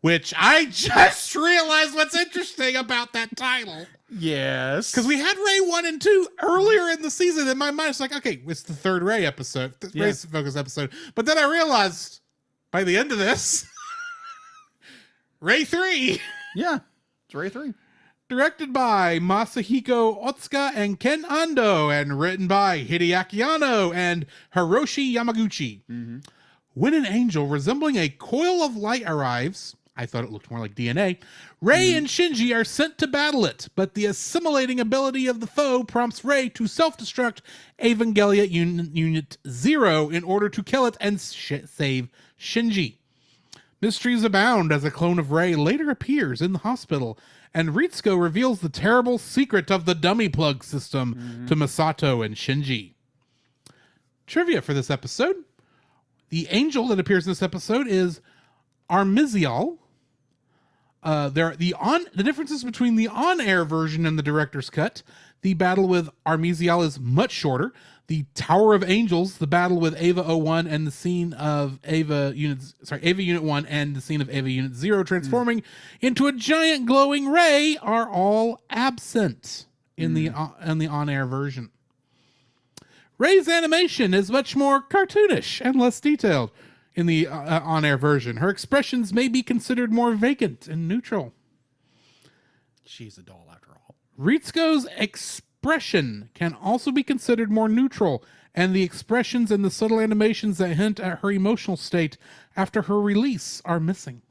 Which I just realized what's interesting about that title. Yes. Because we had Ray 1 and 2 earlier in the season. In my mind, it's like, okay, it's the third Ray episode, Ray's focus episode. But then I realized by the end of this, Ray 3. Yeah, it's Ray 3. Directed by Masahiko Otsuka and Ken Ando, and written by Hideaki Anno and Hiroshi Yamaguchi. When an angel resembling a coil of light arrives, I thought it looked more like DNA, Ray and Shinji are sent to battle it, but the assimilating ability of the foe prompts Ray to self-destruct Evangelia Unit 0 in order to kill it and save Shinji. Mysteries abound as a clone of Ray later appears in the hospital, and Ritsuko reveals the terrible secret of the dummy plug system to Masato and Shinji. Trivia for this episode. The angel that appears in this episode is Armizial. The differences between the on-air version and the director's cut. The battle with Armizial is much shorter. The Tower of Angels, the battle with Ava 01 and the scene of Ava Unit 1 and the scene of Ava Unit 0 transforming into a giant glowing ray are all absent in the on-air version. Ray's animation is much more cartoonish and less detailed in the on-air version. Her expressions may be considered more vacant and neutral. She's a doll after all. Ritsuko's expression can also be considered more neutral, and the expressions and the subtle animations that hint at her emotional state after her release are missing.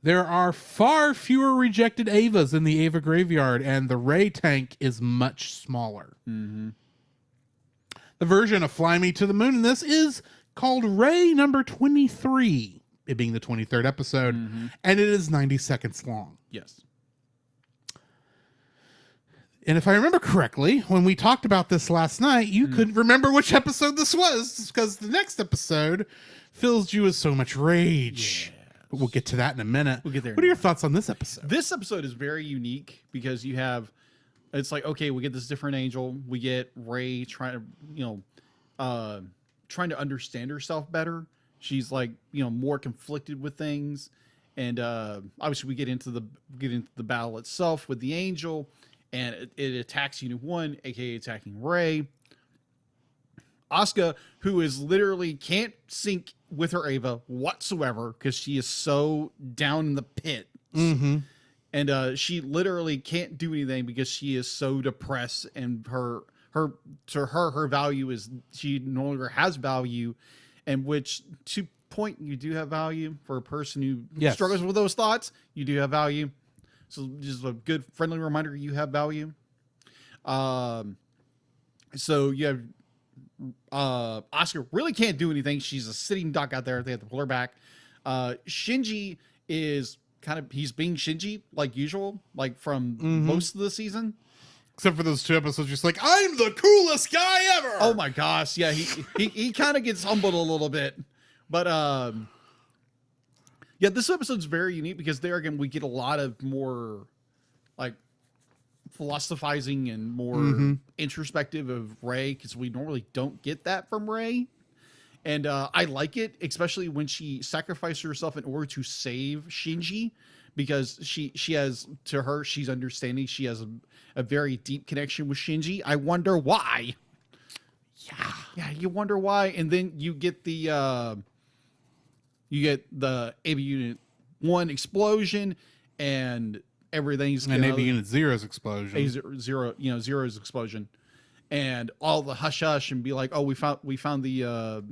There are far fewer rejected Avas in the Ava graveyard, and the Ray tank is much smaller. The version of Fly Me to the Moon in this is called Ray number 23, it being the 23rd episode, and it is 90 seconds long. Yes. And if I remember correctly, when we talked about this last night, you couldn't remember which episode this was because the next episode fills you with so much rage. Yes. But we'll get to that in a minute. We'll get there. What are your thoughts on this episode? This episode is very unique because you have, it's like, okay, we get this different angel. We get Rey trying to understand herself better. She's like, more conflicted with things. And obviously we get into the battle itself with the angel, and it attacks Unit 1, aka attacking Rey. Asuka, who is literally can't sync with her Ava whatsoever because she is so down in the pit. Mm-hmm. And she literally can't do anything because she is so depressed, and her value is, she no longer has value, and which, to point, you do have value for a person who struggles with those thoughts. You do have value. So just a good friendly reminder, you have value. So you have Asuka really can't do anything. She's a sitting duck out there. They have to pull her back. Shinji is he's being Shinji like usual, like from most of the season. Except for those 2 episodes, just like, I'm the coolest guy ever. Oh my gosh. Yeah. He kind of gets humbled a little bit, but, yeah, this episode's very unique because there again, we get a lot of more like philosophizing and more introspective of Rey, because we normally don't get that from Rey. And I like it, especially when she sacrificed herself in order to save Shinji, because she has, to her, she's understanding. She has a very deep connection with Shinji. I wonder why. Yeah, you wonder why. And then you get the Ava Unit 1 explosion, and everything's and Ava Unit 0's explosion. Zero's explosion. And all the hush hush and be like, oh, we found the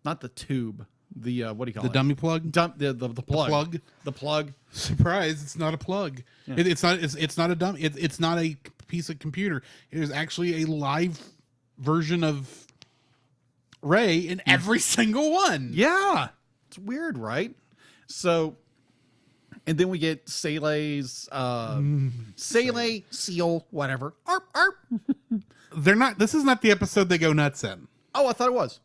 not the tube, the what do you call it? The dummy plug? The plug. The plug. Surprise, it's not a plug. Yeah. It's not a dummy. It's not a piece of computer. It is actually a live version of Rey in every single one. Yeah. It's weird, right? So, and then we get CEL's CEL, whatever. Arp, arp. This is not the episode they go nuts in. Oh, I thought it was.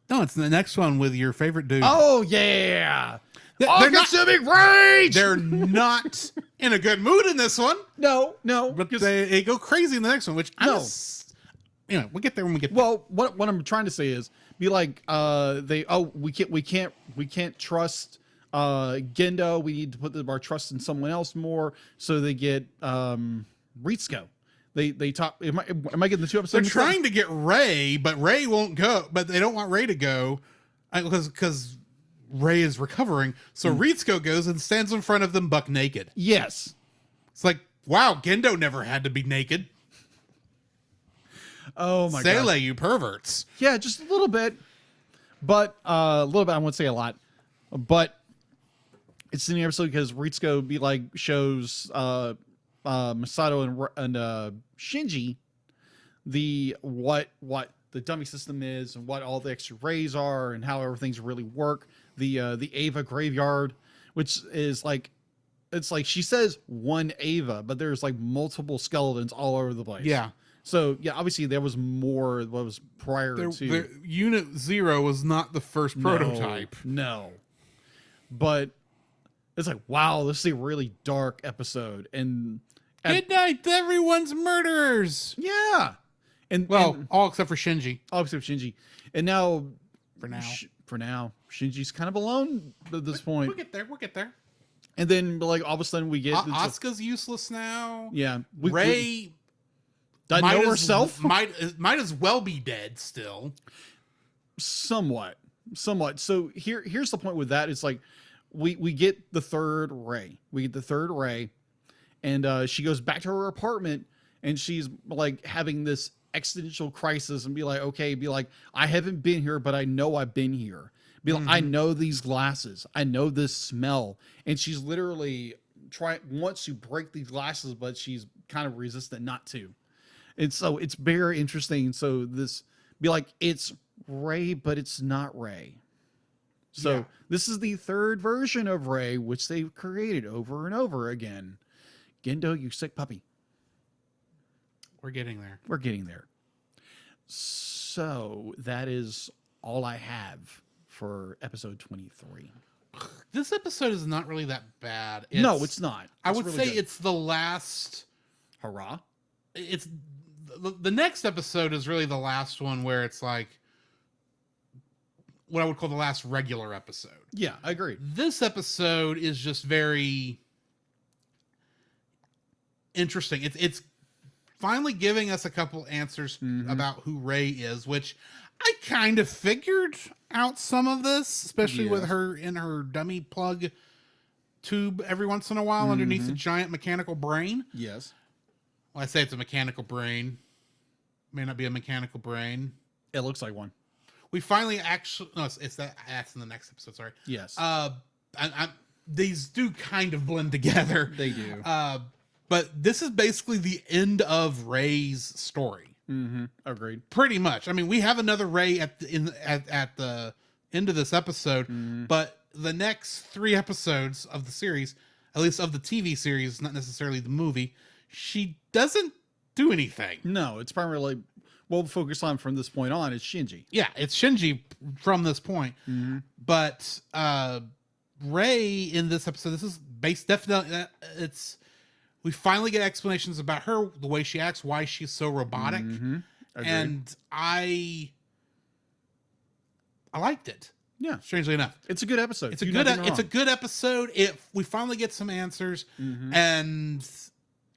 No, it's the next one with your favorite dude. Oh, yeah. They're consuming rage. They're not in a good mood in this one. No. But they go crazy in the next one, which we'll get there when we get there. Well, what I'm trying to say is, be like, we can't trust Gendo. We need to put our trust in someone else more. So they get Ritsuko. They talk. Am I getting the 2 episodes? They're trying to get Rey, but Rey won't go. But they don't want Rey to go because Rey is recovering. So Ritsuko goes and stands in front of them buck naked. Yes. It's like, wow, Gendo never had to be naked. Oh my god. CEL, you perverts. Yeah, just a little bit. But a little bit, I won't say a lot. But it's in the episode because Ritsuko shows Masato and Shinji what the dummy system is, and what all the extra rays are, and how everything's really work. The Ava graveyard, which is like, it's like she says one Ava, but there's like multiple skeletons all over the place. Yeah. So yeah, obviously there was more. What was prior to Unit 0 was not the first prototype. No, but it's like, wow, this is a really dark episode. And good night, everyone's murderers. Yeah, and all except for Shinji. All except for Shinji. And now, for now, Shinji's kind of alone at this point. We'll get there. And then, all of a sudden, we get Asuka's useless now. Yeah, Rey doesn't know herself. Might as well be dead still. Somewhat. So here's the point with that. It's like we get the third Rey. And she goes back to her apartment, and she's like having this existential crisis, and be like, I haven't been here, but I know I've been here. I know these glasses. I know this smell. And she's literally wants to break these glasses, but she's kind of resistant not to. And so it's very interesting. So it's Rey, but it's not Rey. So This is the third version of Rey, which they've created over and over again. Gendo, you sick puppy. We're getting there. We're getting there. So that is all I have for episode 23. This episode is not really that bad. No, it's not. I would really say good. it's the last. Hurrah. It's the next episode is really the last one where it's like what I would call the last regular episode. Yeah, I agree. This episode is just very interesting. It's finally giving us a couple answers about who Ray is, which I kind of figured out some of this, especially with her in her dummy plug tube every once in a while underneath a giant mechanical brain. Yes. Well, I say it's a mechanical brain. May not be a mechanical brain. It looks like one. We finally actually no, it's that's in the next episode. Sorry. Yes. These do kind of blend together. They do. But this is basically the end of Ray's story. Agreed. Pretty much. I mean, we have another Ray at the end of this episode, but the next 3 episodes of the series, at least of the TV series, not necessarily the movie, she doesn't do anything. No, it's primarily we'll focus on from this point on is Shinji. Yeah, it's Shinji from this point. But Ray in this episode, this is based definitely it's we finally get explanations about her, the way she acts, why she's so robotic. And I liked it. Yeah. Strangely enough. It's a good episode. It's a good episode. We finally get some answers and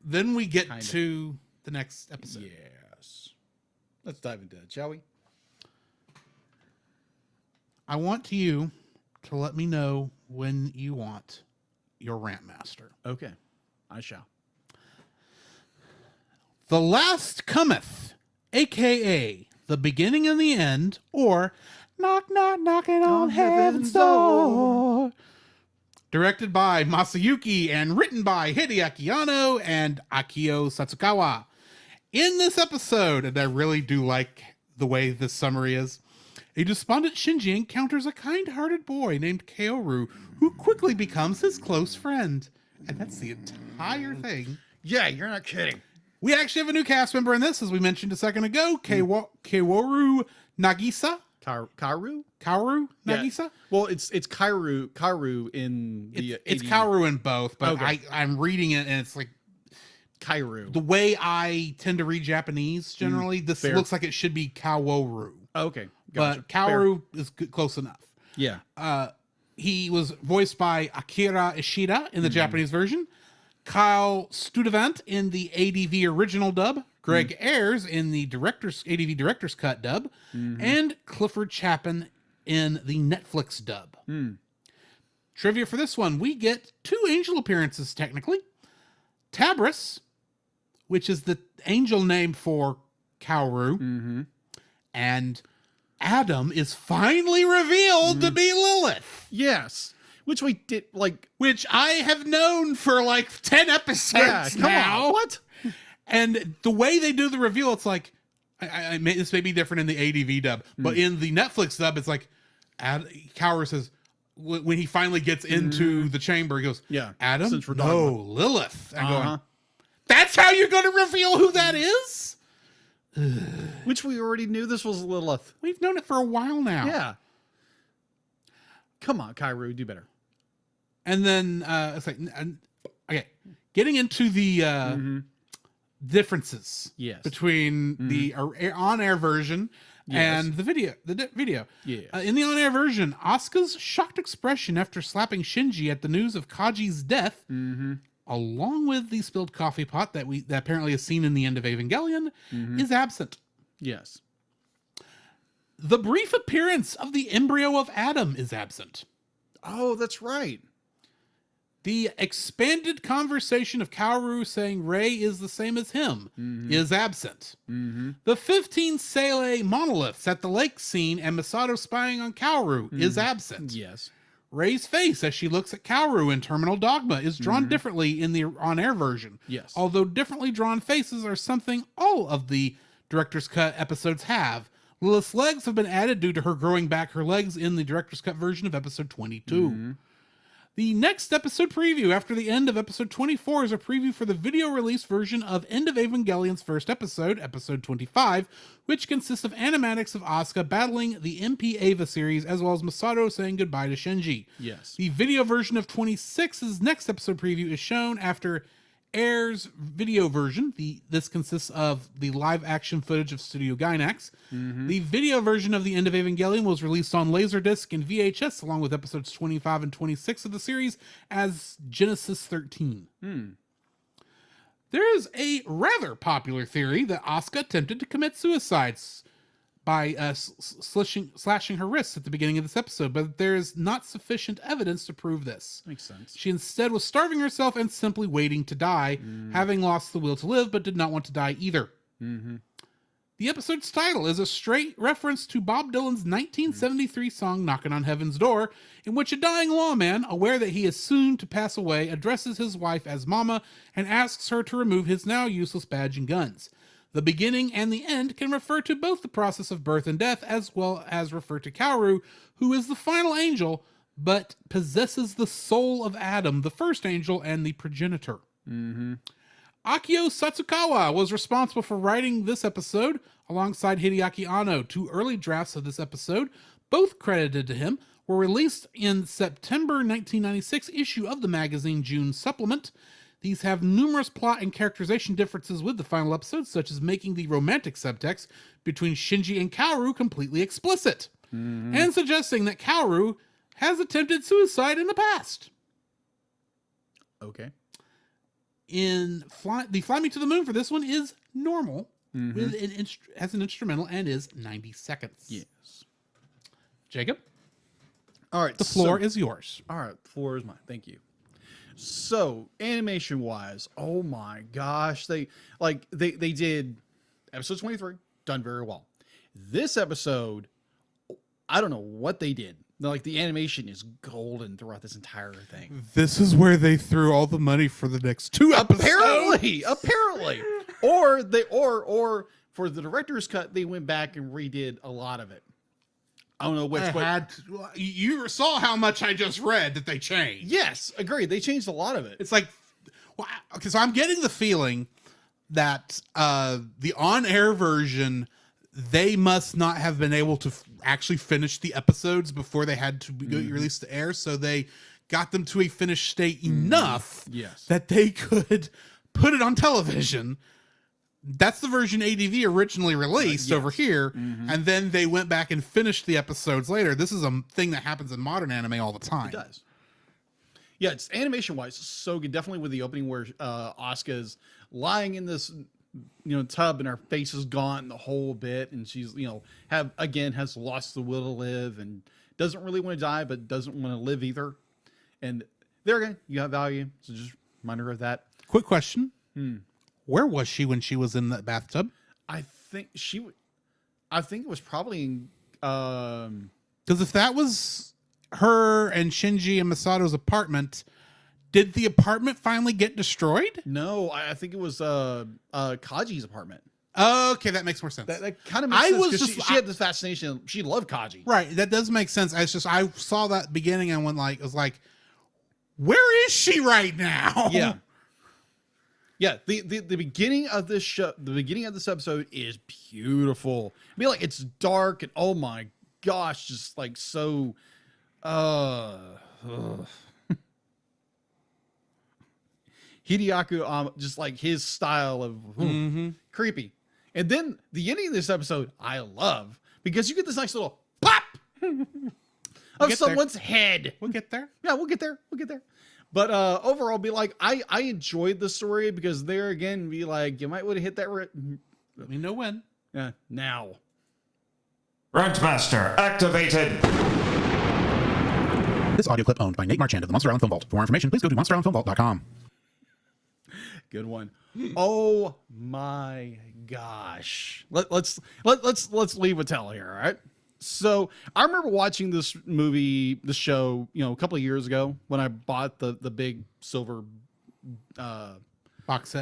then we get to the next episode. Yes. Let's dive into that, shall we? I want you to let me know when you want your rant master. Okay. I shall. The Last Cometh, aka The Beginning and the End, or Knock Knock Knocking on Heaven's Door. Directed by Masayuki and written by Hideaki Anno and Akio Satsukawa. In this episode, and I really do like the way this summary is, a despondent Shinji encounters a kind-hearted boy named Kaoru, who quickly becomes his close friend. And that's the entire thing. Yeah, you're not kidding. We actually have a new cast member in this, as we mentioned a second ago, Kaoru Nagisa. Kaoru Nagisa? Yeah. Well, it's Kaoru in the it's Kaoru in both, but okay. I'm reading it and it's like Kaoru. The way I tend to read Japanese generally, this fair. looks like it should be Kaworu. Okay. Gotcha. But Kaoru is close enough. Yeah. He was voiced by Akira Ishida in the Japanese version, Kyle Studevant in the ADV original dub, Greg Ayres in the ADV director's cut dub, and Clifford Chapin in the Netflix dub. Trivia for this one, we get 2 angel appearances technically. Tabris, which is the angel name for Kaoru, and Adam is finally revealed to be Lilith. Yes. Which we did, Which I have known for 10 episodes now. On. What? And the way they do the reveal, it's like, this may be different in the ADV dub, but in the Netflix dub, it's like, Kaoru says, when he finally gets into the chamber, he goes, Adam? Since we're no, Lilith. I'm going, that's how you're going to reveal who that is? Which we already knew this was Lilith. We've known it for a while now. Yeah. Come on, Kaoru, do better. And then it's like, okay, getting into the differences between the on-air version and the video. Yeah. In the on-air version, Asuka's shocked expression after slapping Shinji at the news of Kaji's death, along with the spilled coffee pot that apparently is seen in the end of Evangelion, is absent. Yes. The brief appearance of the embryo of Adam is absent. Oh, that's right. The expanded conversation of Kaoru saying Ray is the same as him is absent. The 15 Sele monoliths at the lake scene and Masato spying on Kaoru is absent. Yes. Ray's face as she looks at Kaoru in Terminal Dogma is drawn differently in the on-air version. Yes. Although differently drawn faces are something all of the director's cut episodes have. Lilith's legs have been added due to her growing back her legs in the director's cut version of episode 22. The next episode preview after the end of episode 24 is a preview for the video release version of End of Evangelion's first episode, episode 25, which consists of animatics of Asuka battling the MP Ava series, as well as Masato saying goodbye to Shinji. Yes. The video version of 26's next episode preview is shown after Air's video version. This consists of the live action footage of Studio Gainax. The video version of the End of Evangelion was released on Laserdisc and VHS along with episodes 25 and 26 of the series as Genesis 13. There is a rather popular theory that Asuka attempted to commit suicide by slashing her wrists at the beginning of this episode, but there is not sufficient evidence to prove this. Makes sense. She instead was starving herself and simply waiting to die, having lost the will to live, but did not want to die either. The episode's title is a straight reference to Bob Dylan's 1973 song Knockin' on Heaven's Door, in which a dying lawman, aware that he is soon to pass away, addresses his wife as Mama and asks her to remove his now useless badge and guns. The beginning and the end can refer to both the process of birth and death, as well as refer to Kaoru, who is the final angel, but possesses the soul of Adam, the first angel, and the progenitor. Akio Satsukawa was responsible for writing this episode alongside Hideaki Anno. 2 early drafts of this episode, both credited to him, were released in September 1996 issue of the magazine June supplement. These have numerous plot and characterization differences with the final episode, such as making the romantic subtext between Shinji and Kaoru completely explicit, and suggesting that Kaoru has attempted suicide in the past. Okay. The Fly Me to the Moon for this one is normal, with has an instrumental, and is 90 seconds. Yes. Jacob? All right. The floor is yours. All right. The floor is mine. Thank you. So animation wise, oh my gosh, they did episode 23 done very well. This episode, I don't know what they did. Like the animation is golden throughout this entire thing. This is where they threw all the money for the next 2 episodes. Apparently, or for the director's cut, they went back and redid a lot of it. I don't know which. You saw how much I just read that they changed. Yes, agreed. They changed a lot of it. It's like, well, okay, so I'm getting the feeling that the on-air version, they must not have been able to actually finish the episodes before they had to be released to air, so they got them to a finished state enough that they could put it on television. That's the version ADV originally released over here, and then they went back and finished the episodes later. This is a thing that happens in modern anime all the time. It does. Yeah, it's animation-wise so good. Definitely with the opening where Asuka is lying in this tub and her face is gaunt the whole bit, and she's has lost the will to live and doesn't really want to die, but doesn't want to live either. And there again, you have value. So just reminder of that. Quick question. Where was she when she was in the bathtub? I think it was probably because if that was her and Shinji and Masato's apartment, did the apartment finally get destroyed? No, I think it was Kaji's apartment. Okay, that makes more sense. That kind of makes sense. She had this fascination. She loved Kaji. Right, that does make sense. I saw that beginning and I was like, where is she right now? Yeah. Yeah, the beginning of this show, the beginning of this episode is beautiful. I mean, like it's dark and oh my gosh, just like so. Hideaki, just like his style of creepy. And then the ending of this episode, I love because you get this nice little pop of someone's head. We'll get there. Yeah, we'll get there. But overall, be like, I enjoyed the story because there again, be like, you might want to hit that. Let me know when. Yeah, now. Rentmaster activated. This audio clip owned by Nate Marchand of the Monster Island Film Vault. For more information, please go to monsterislandfilmvault.com. Good one. Oh my gosh. Let's leave a tell here, all right? So I remember watching this show, a couple of years ago when I bought the big silver box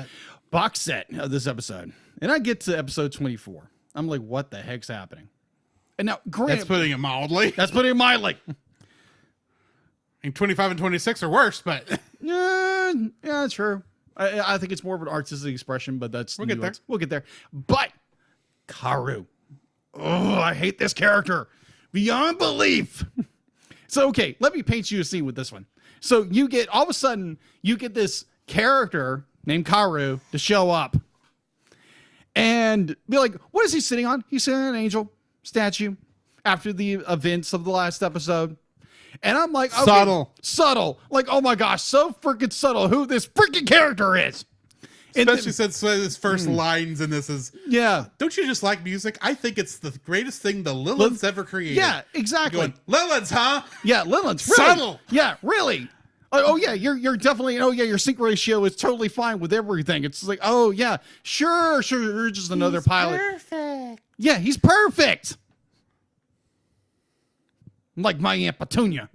set of this episode. And I get to episode 24. I'm like, what the heck's happening? And now, granted, that's putting it mildly. That's putting it mildly. mean, 25 and 26 are worse, but yeah, true. I think it's more of an artistic expression, but we'll get there. We'll get there. But Karu, I hate this character beyond belief. So okay, let me paint you a scene with this one. So you get all of a sudden you get this character named Karu to show up and be like, what is he sitting on? He's sitting on an angel statue after the events of the last episode. And I'm like, okay, subtle. Like, oh my gosh, so freaking subtle who this freaking character is. Especially since his first lines in this is, yeah. Don't you just like music? I think it's the greatest thing the Lilith's ever created. Yeah, exactly. Going, Lilith's, huh? Yeah, Lilith's. Really? Subtle. Yeah, really. Oh yeah, you're definitely. Oh yeah, your sync ratio is totally fine with everything. It's like, oh yeah, sure. You're just another pilot. Perfect. Yeah, he's perfect. Like my Aunt Petunia.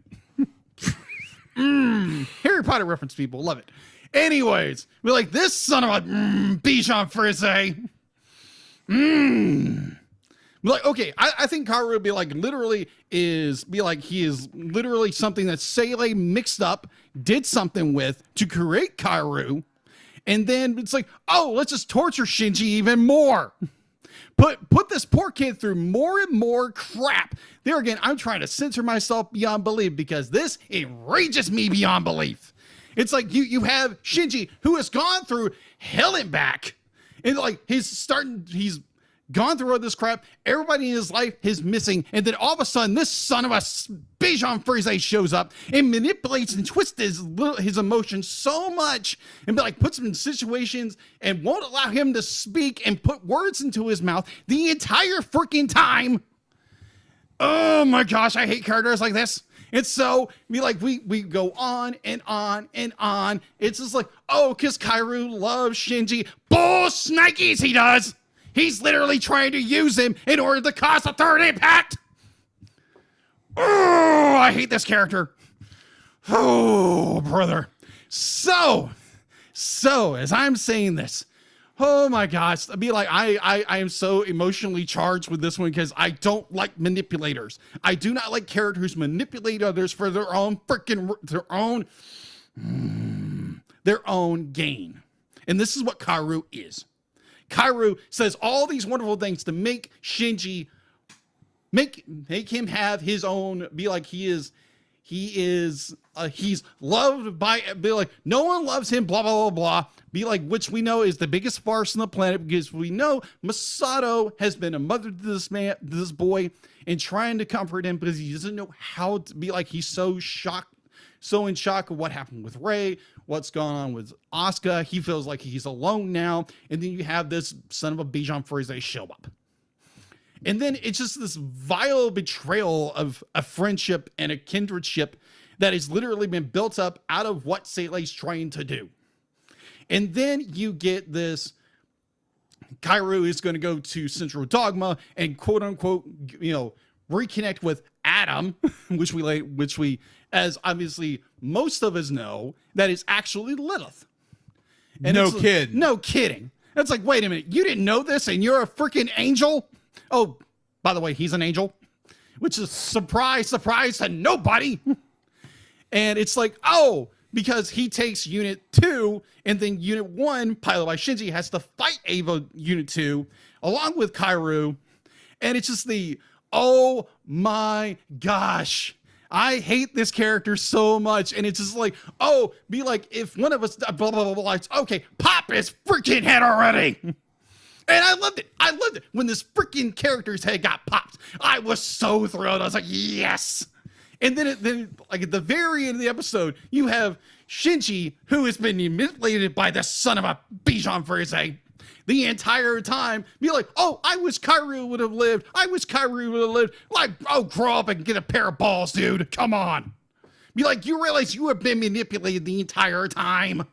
Harry Potter reference, people love it. Anyways, we're like, this son of a Bichon Frise. We're like, okay, I think Karu would be like he is literally something that CEL mixed up, did something with to create Karu, and then it's like, oh, let's just torture Shinji even more. Put this poor kid through more and more crap. There again, I'm trying to censor myself beyond belief because this enrages me beyond belief. It's like you have Shinji who has gone through hell and back. And like he's gone through all this crap. Everybody in his life is missing. And then all of a sudden, this son of a Bichon Frise shows up and manipulates and twists his emotions so much and puts him in situations and won't allow him to speak and put words into his mouth the entire freaking time. Oh my gosh, I hate characters like this. And so we go on and on and on. It's just like, oh, because Karu loves Shinji. Bull snikes he does. He's literally trying to use him in order to cause a third impact. Oh, I hate this character. Oh, brother. So as I'm saying this, oh my gosh, I am so emotionally charged with this one because I don't like manipulators. I do not like characters who manipulate others for their own gain. And this is what Karu is. Karu says all these wonderful things to make Shinji make him have his own, he's loved by, no one loves him, blah, blah, blah, blah. Which we know is the biggest farce on the planet because we know Masato has been a mother to this boy and trying to comfort him because he doesn't know how to be he's so in shock of what happened with Rei, what's going on with Asuka. He feels like he's alone now. And then you have this son of a Bichon Frise show up. And then it's just this vile betrayal of a friendship and a kindredship that has literally been built up out of what CEL's trying to do. And then you get this, Karu is going to go to Central Dogma and quote unquote, reconnect with Adam, which we, as obviously most of us know, that is actually Lilith. And no kidding. It's like, wait a minute, you didn't know this and you're a freaking angel? Oh, by the way, he's an angel, which is surprise to nobody. And it's like, oh, because he takes Unit 2 and then Unit 1, piloted by Shinji, has to fight Ava Unit 2 along with Karu. And it's just oh my gosh. I hate this character so much. And it's just like, oh, if one of us, blah, blah, blah, blah, it's okay, pop his freaking head already. And I loved it. When this freaking character's head got popped, I was so thrilled. I was like, yes. And then at the very end of the episode, you have Shinji, who has been manipulated by the son of a Bichon Frise the entire time, be like, oh, I wish Karu would have lived. Oh, grow up and get a pair of balls, dude. Come on. Be like, you realize you have been manipulated the entire time.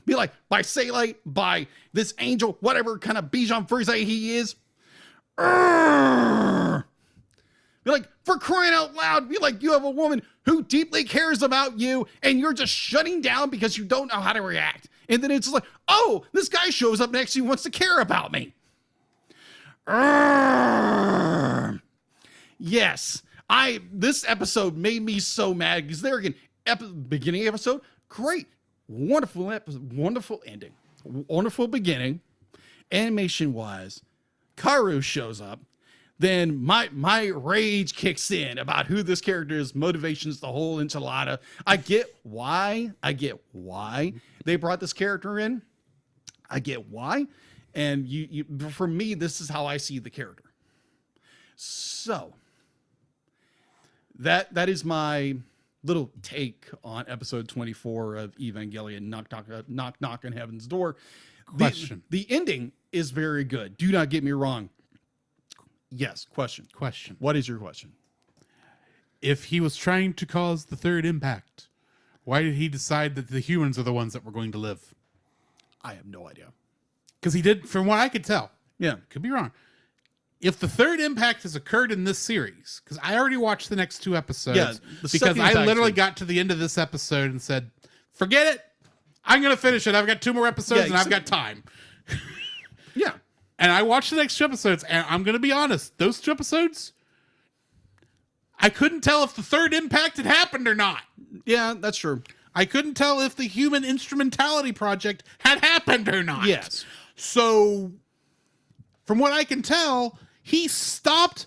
Be like, by CEL, by this angel, whatever kind of Bichon Frise he is. Be like, for crying out loud, be like, you have a woman who deeply cares about you and you're just shutting down because you don't know how to react. And then it's like, oh, this guy shows up next to you, wants to care about me. Yes, This episode made me so mad because there again, beginning episode, great, wonderful episode, wonderful ending, wonderful beginning, animation wise. Kaoru shows up, then my rage kicks in about who this character is, motivations, the whole enchilada. I get why they brought this character in. I get why, and you for me, this is how I see the character. So that is my little take on episode 24 of Evangelion, knock on heaven's door. Question. The ending is very good. Do not get me wrong. Yes. Question. What is your question? If he was trying to cause the third impact, why did he decide that the humans are the ones that were going to live? I have no idea. Because he did, from what I could tell. Yeah. Could be wrong. If the third impact has occurred in this series, because I already watched the next 2 episodes, Yeah, because I literally got to the end of this episode and said, forget it. I'm going to finish it. I've got 2 more episodes and I've got time. Yeah. And I watched the next 2 episodes, and I'm going to be honest, those 2 episodes, I couldn't tell if the third impact had happened or not. Yeah, that's true. I couldn't tell if the human instrumentality project had happened or not. Yes. So, from what I can tell, he stopped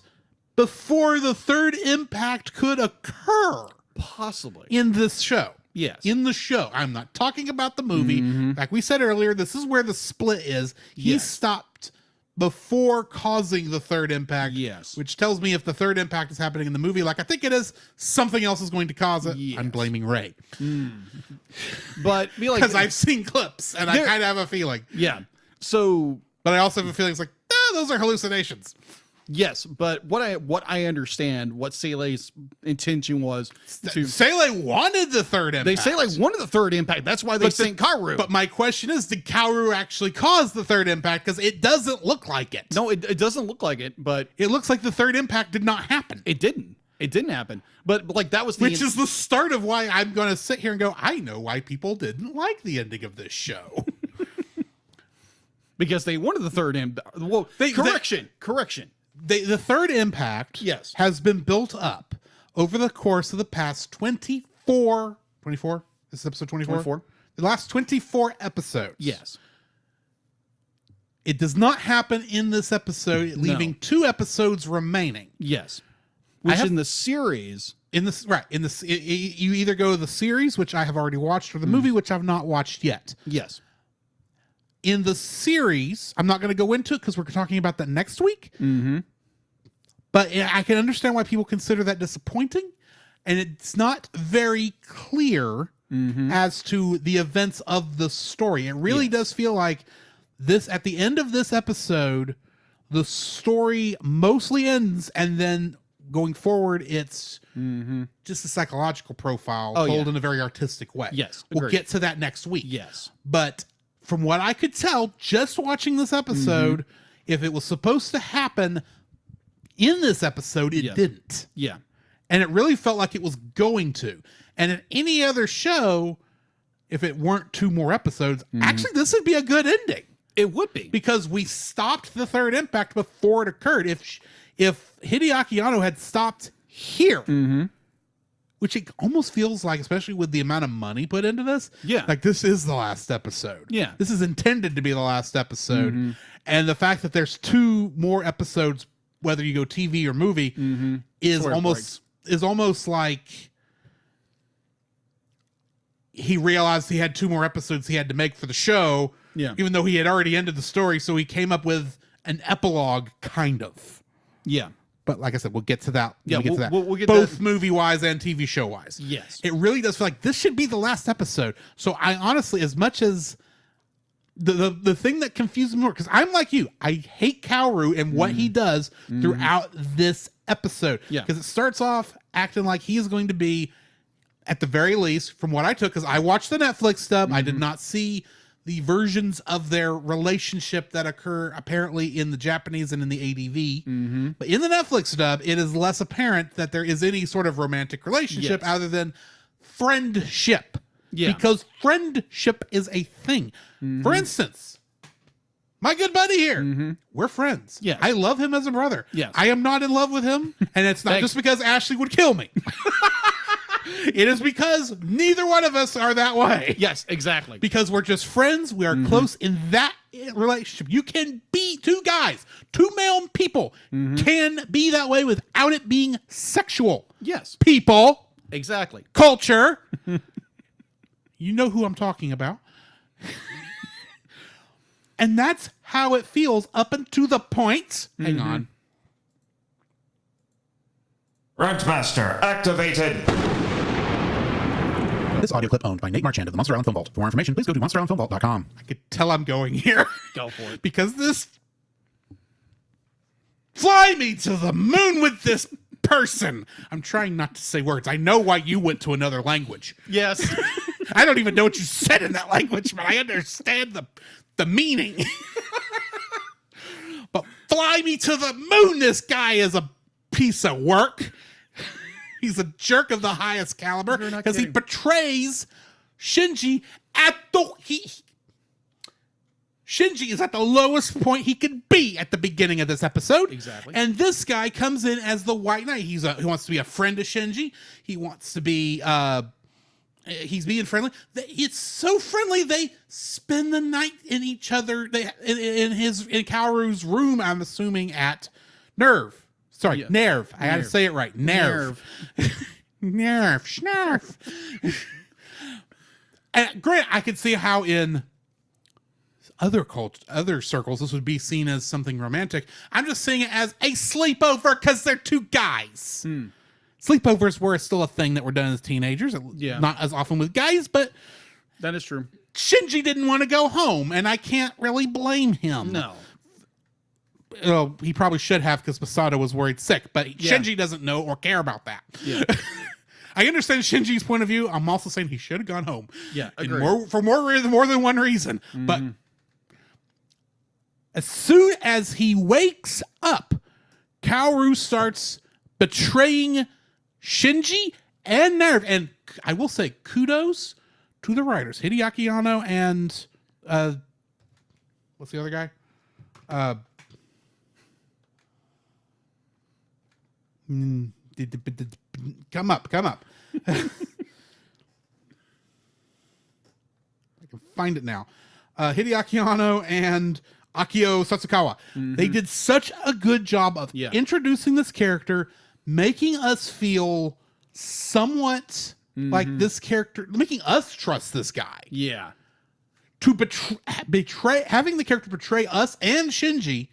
before the third impact could occur. Possibly. In this show. Yes. In the show. I'm not talking about the movie. Like we said earlier, this is where the split is. He stopped before causing the third impact. Yes. Which tells me if the third impact is happening in the movie, like I think it is, something else is going to cause it. Yes. I'm blaming Ray. But be like, because I've seen clips and I kind of have a feeling. Yeah. So, but I also have a feeling it's like, those are hallucinations. Yes, but what I understand, what Sele's intention was to Sele wanted the third impact. They Sele wanted the third impact. That's why they sent Kaoru. But my question is, did Kaoru actually cause the third impact? Because it doesn't look like it. No, it doesn't look like it. But it looks like the third impact did not happen. It didn't. It didn't happen. But like that was which is the start of why I'm going to sit here and go, I know why people didn't like the ending of this show. Because they wanted the third impact. Well, correction. The third impact has been built up over the course of the past 24. This is episode 24? The last 24 episodes. Yes. It does not happen in this episode, leaving 2 episodes remaining. Yes. Which in the series. You either go to the series, which I have already watched, or the movie, which I've not watched yet. Yes. In the series, I'm not going to go into it because we're talking about that next week. Mm-hmm. But I can understand why people consider that disappointing. And it's not very clear as to the events of the story. It really does feel like this, at the end of this episode, the story mostly ends, and then going forward, it's just a psychological profile told in a very artistic way. Yes. We'll get to that next week. Yes. But from what I could tell, just watching this episode, if it was supposed to happen in this episode, it didn't. Yeah. And it really felt like it was going to. And in any other show, if it weren't 2 more episodes, actually, this would be a good ending. It would be. Because we stopped the third impact before it occurred. If Hideaki Anno had stopped here, which it almost feels like, especially with the amount of money put into this, like this is the last episode. Yeah. This is intended to be the last episode. And the fact that there's 2 more episodes, whether you go TV or movie, is almost like he realized he had 2 more episodes he had to make for the show, even though he had already ended the story. So he came up with an epilogue, kind of. Yeah. But like I said, we'll get to that. Yeah, we'll get both movie-wise and TV show-wise. Yes. It really does feel like this should be the last episode. So I honestly, as much as the thing that confuses me more, because I'm like you, I hate Kaoru and what he does throughout this episode. Yeah. Because it starts off acting like he is going to be, at the very least, from what I took, because I watched the Netflix dub, I did not see the versions of their relationship that occur apparently in the Japanese and in the ADV. But in the Netflix dub, it is less apparent that there is any sort of romantic relationship other than friendship. Yeah. Because friendship is a thing. For instance, my good buddy here. We're friends. Yes. I love him as a brother. Yes. I am not in love with him, and it's not just because Ashley would kill me. It is because neither one of us are that way. Yes, exactly. Because we're just friends. We are close in that relationship. You can be two guys, two male people can be that way without it being sexual. Yes. People. Exactly. Culture. You know who I'm talking about. And that's how it feels up until the point. Hang on. Rentmaster activated. This audio clip owned by Nate Marchand of the Monster Island Film Vault. For more information, please go to monsterislandfilmvault.com. I could tell I'm going here. Go for it. Because this... Fly me to the moon with this person. I'm trying not to say words. I know why you went to another language. Yes. I don't even know what you said in that language, but I understand the meaning. But fly me to the moon. This guy is a piece of work. He's a jerk of the highest caliber because he betrays Shinji at the Shinji is at the lowest point he could be at the beginning of this episode. Exactly. And this guy comes in as the White Knight. He wants to be a friend to Shinji. He wants to be he's being friendly. It's so friendly they spend the night in each other in Kaoru's room, I'm assuming at Nerve. Sorry, yeah. Nerve. I had to say it right. Nerve. Nerve. Schnarf. And granted, I could see how in other circles this would be seen as something romantic. I'm just seeing it as a sleepover because they're two guys. Sleepovers were still a thing that were done as teenagers. Yeah. Not as often with guys, but that is true. Shinji didn't want to go home, and I can't really blame him. No. Well, he probably should have because Masato was worried sick, but Shinji doesn't know or care about that. Yeah. I understand Shinji's point of view. I'm also saying he should have gone home. Yeah, for more than one reason. But as soon as he wakes up, Kaoru starts betraying Shinji and Nerve. And I will say kudos to the writers, Hideaki Anno and what's the other guy? Come up. I can find it now. Hideaki Anno and Akio Satsukawa. They did such a good job of introducing this character, making us feel somewhat like this character, making us trust this guy. Yeah. To betray, having the character betray us and Shinji.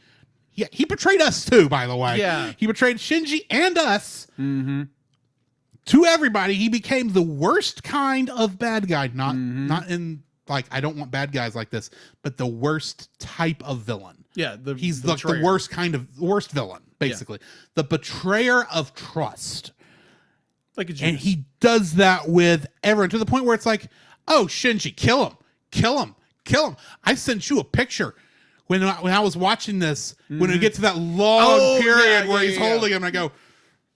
Yeah, he betrayed us too, by the way. Yeah. He betrayed Shinji and us. To everybody. He became the worst kind of bad guy. Not in, like, I don't want bad guys like this, but the worst type of villain. Yeah. He's like the worst villain, basically. Yeah. The betrayer of trust. Like a Judas. And he does that with everyone to the point where it's like, oh, Shinji, kill him. I sent you a picture when I was watching this, when we get to that long period where he's holding him, and I go,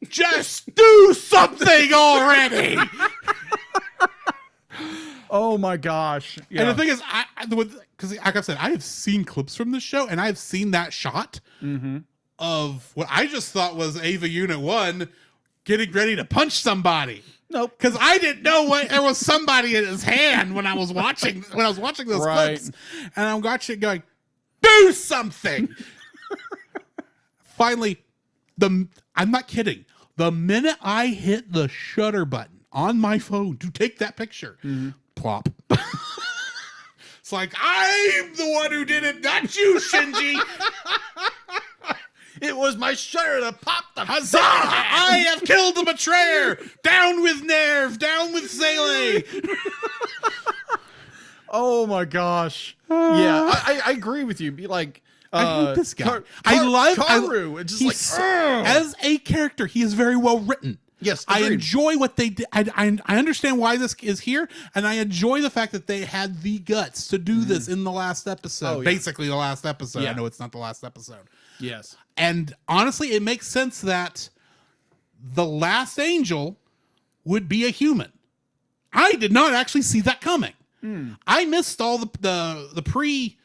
just do something already. Oh my gosh. Yeah. And the thing is, because like I said, I have seen clips from this show, and I've seen that shot of what I just thought was Ava Unit 1 getting ready to punch somebody. Nope. Because I didn't know there was somebody in his hand when I was watching those clips. And I'm watching it going, do something. Finally, I'm not kidding. The minute I hit the shutter button on my phone to take that picture, plop. It's like, I'm the one who did it, not you, Shinji. It was my shutter that popped the huzzah! I have killed the betrayer. Down with Nerve. Down with CEL. Oh my gosh. Yeah, I agree with you. Be like, I hate this guy. I love Kaoru. It's just as a character, he is very well written. Yes, I enjoy what they did. I understand why this is here, and I enjoy the fact that they had the guts to do this in the last episode. Basically, the last episode. I know it's not the last episode. Yes. And honestly, it makes sense that the last angel would be a human. I did not actually see that coming. I missed all the pre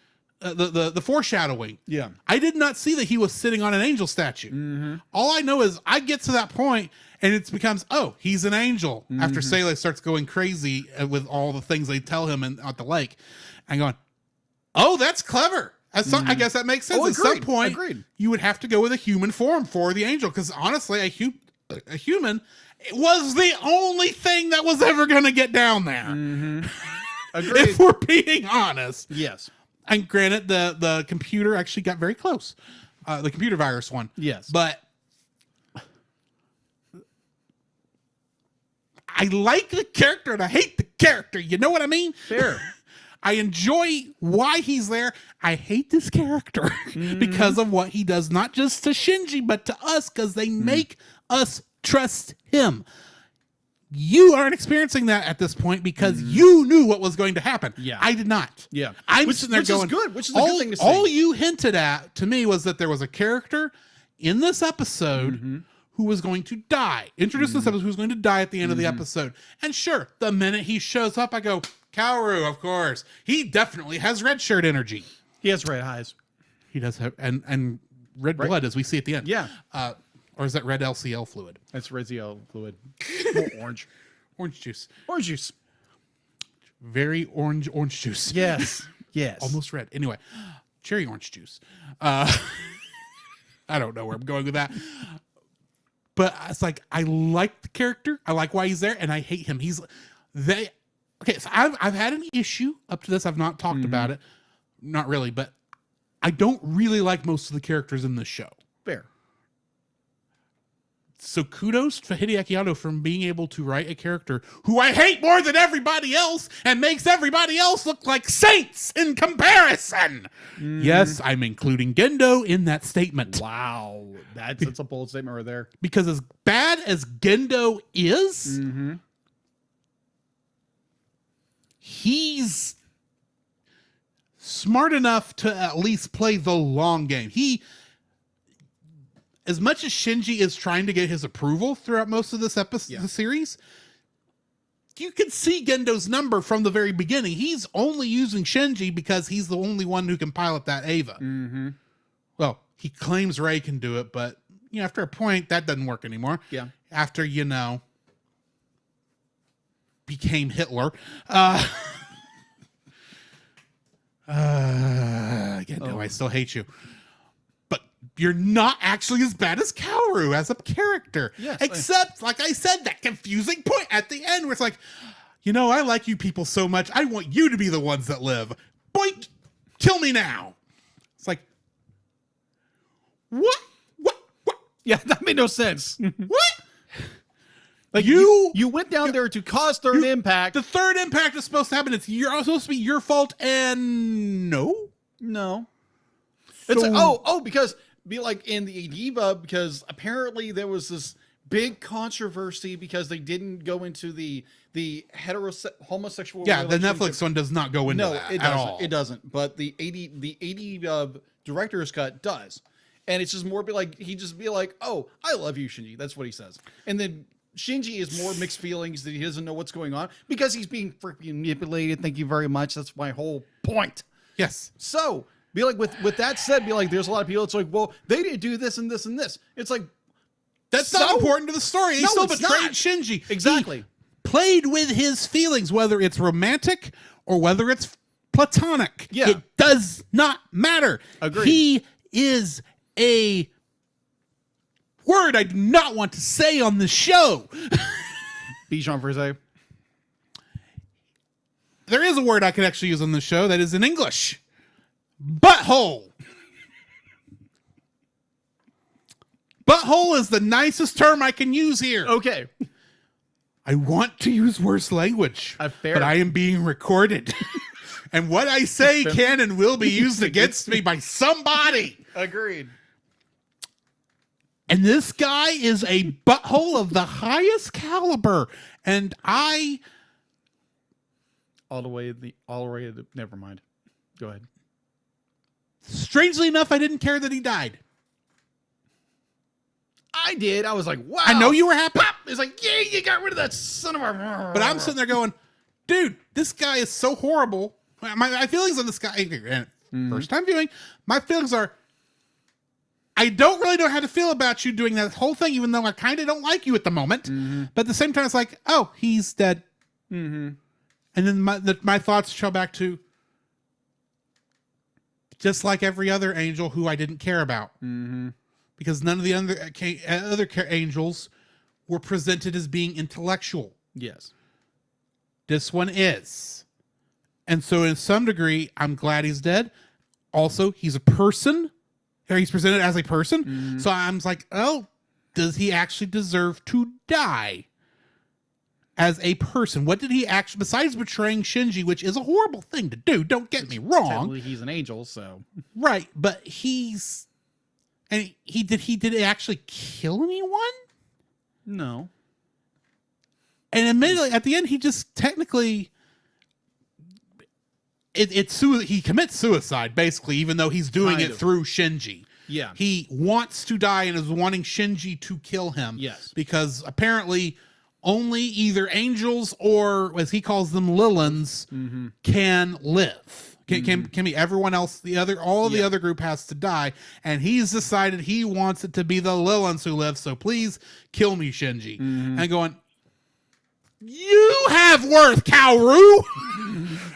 the foreshadowing. Yeah. I did not see that he was sitting on an angel statue. All I know is I get to that point and it becomes, oh, he's an angel. After CEL starts going crazy with all the things they tell him at the lake. And going, oh, that's clever. I guess that makes sense. Oh, at some point, you would have to go with a human form for the angel. Because honestly, a human was the only thing that was ever going to get down there. Agreed. If we're being honest. Yes. And granted, the computer actually got very close. The computer virus one. Yes. But I like the character and I hate the character. You know what I mean? Fair. I enjoy why he's there. I hate this character because of what he does, not just to Shinji, but to us, because they make us trust him. You aren't experiencing that at this point because you knew what was going to happen. Yeah. I did not. Yeah. I'm sitting there going, which is a good thing to see. All you hinted at to me was that there was a character in this episode who was going to die. Introduced this episode who's going to die at the end of the episode. And sure, the minute he shows up, I go, Kaoru, of course. He definitely has red shirt energy. He has red eyes. He does have, and red blood, as we see at the end. Yeah. Or is that red LCL fluid? That's red CL fluid. Orange. Orange juice. Orange juice. Very orange juice. Yes. Yes. Almost red. Anyway, cherry orange juice. I don't know where I'm going with that. But it's like, I like the character. I like why he's there, and I hate him. Okay, so I've had an issue up to this. I've not talked about it. Not really, but I don't really like most of the characters in this show. Fair. So kudos to Hideaki Anno from being able to write a character who I hate more than everybody else and makes everybody else look like saints in comparison. Yes, I'm including Gendo in that statement. Wow. That's a bold statement right there. Because as bad as Gendo is, he's smart enough to at least play the long game. As much as Shinji is trying to get his approval throughout most of this episode, the series, you can see Gendo's number from the very beginning. He's only using Shinji because he's the only one who can pilot that Ava. Well, he claims Rei can do it, but after a point, that doesn't work anymore. Yeah. After, became Hitler. Gendo, I still hate you. But you're not actually as bad as Kaoru as a character. Yes, Except, like I said, that confusing point at the end where it's like, I like you people so much. I want you to be the ones that live. Boink! Kill me now. It's like, what? Yeah, that made no sense. What? Like you went down there to cause third impact. The third impact is supposed to happen. It's supposed to be your fault, and no. It's like, because be like in the Adiva, because apparently there was this big controversy because they didn't go into the homosexual. Yeah, the Netflix one does not go into that at all. It doesn't. But the 80 director's cut does, and it's just more he just be like, "Oh, I love you, Shinji." That's what he says, and then Shinji is more mixed feelings that he doesn't know what's going on because he's being freaking manipulated. Thank you very much. That's my whole point. Yes. So be like, with that said, be like, there's a lot of people. It's like, well, they didn't do this and this and this. It's like, that's not important to the story. He still betrayed Shinji. Exactly. He played with his feelings, whether it's romantic or whether it's platonic. Yeah. It does not matter. Agreed. He is a word I do not want to say on the show. Bichon Frise. There is a word I could actually use on the show that is in English. Butthole. Butthole is the nicest term I can use here. Okay. I want to use worse language, but I am being recorded. And what I say can and will be used against me by somebody. Agreed. And this guy is a butthole of the highest caliber. And all the way never mind. Go ahead. Strangely enough, I didn't care that he died. I did. I was like, wow. I know you were happy. Pop! It's like, yeah, you got rid of that son of a... But I'm sitting there going, dude, this guy is so horrible. My feelings on this guy, first time viewing, my feelings are, I don't really know how to feel about you doing that whole thing, even though I kind of don't like you at the moment. But at the same time, it's like, oh, he's dead. And then my thoughts trail back to, just like every other angel who I didn't care about. Because none of the other angels were presented as being intellectual. Yes. This one is. And so in some degree, I'm glad he's dead. Also, he's a person. Or he's presented as a person. So I'm like, oh, does he actually deserve to die as a person? What did he actually, besides betraying Shinji, which is a horrible thing to do, don't get me wrong. Technically, he's an angel, so. Right, but he's, and did he actually kill anyone? No. And admittedly, at the end, he just technically, he commits suicide, basically, even though he's doing it through Shinji. Yeah. He wants to die and is wanting Shinji to kill him. Yes. Because apparently only either angels or, as he calls them, Lilans, can live. Can be everyone else, all of the other group has to die. And he's decided he wants it to be the Lilans who live, so please kill me, Shinji. And going, you have worth, Kaoru!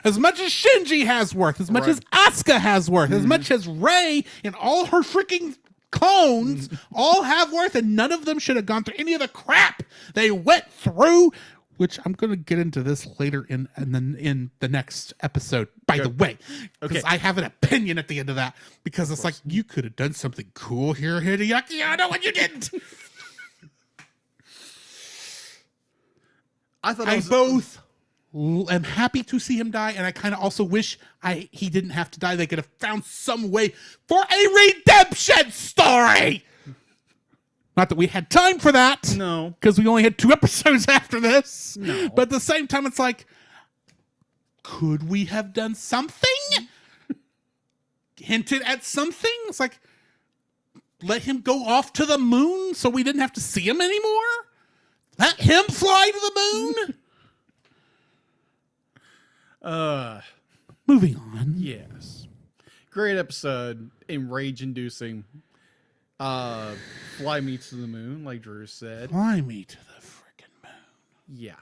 As much as Shinji has worth, as much as Asuka has worth, as much as Rei and all her freaking clones all have worth, and none of them should have gone through any of the crap they went through, which I'm going to get into this later in the next episode, by the way. Because I have an opinion at the end of that, because it's like, you could have done something cool here, Hideaki Anno, and you didn't! I'm happy to see him die, and I kind of also wish he didn't have to die. They could have found some way for a redemption story. Not that we had time for that. No. Because we only had 2 episodes after this. No. But at the same time, it's like, could we have done something? Hinted at something? It's like, let him go off to the moon so we didn't have to see him anymore? Let him fly to the moon? Moving on. Yes. Great episode. Enrage-inducing. Fly me to the moon, like Drew said. Fly me to the freaking moon. Yeah.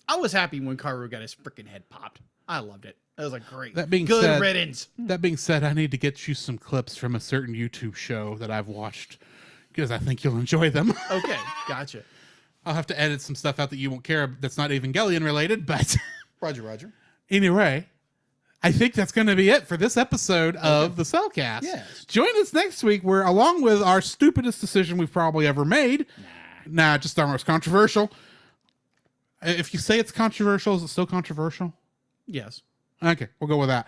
I was happy when Kaoru got his freaking head popped. I loved it. It was like, great. Good riddance. That being said, I need to get you some clips from a certain YouTube show that I've watched, because I think you'll enjoy them. Okay, gotcha. I'll have to edit some stuff out that you won't care, that's not Evangelion related, but... Roger. Anyway, I think that's going to be it for this episode of the Cellcast. Yes. Join us next week where, along with our stupidest decision we've probably ever made, just our most controversial. If you say it's controversial, is it still controversial? Yes. Okay, we'll go with that.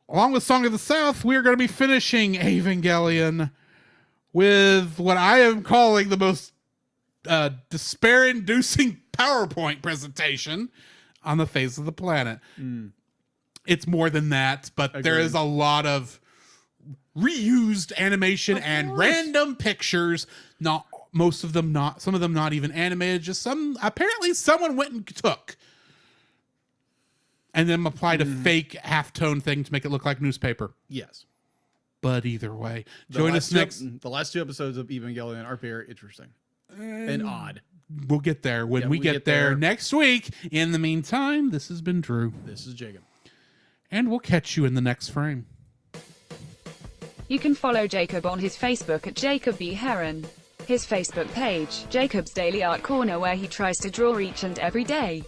Along with Song of the South, we are going to be finishing Evangelion with what I am calling the most despair-inducing PowerPoint presentation on the face of the planet. It's more than that, but there is a lot of reused animation and random pictures. Not most of them, some of them not even animated. Just some. Apparently, someone went and took and then applied a fake halftone thing to make it look like newspaper. Yes. But either way, join us next. The last 2 episodes of Evangelion are very interesting and odd. We'll get there when we get there next week. In the meantime, this has been Drew. This is Jacob. And we'll catch you in the next frame. You can follow Jacob on his Facebook at Jacob B. Heron. His Facebook page, Jacob's Daily Art Corner, where he tries to draw each and every day.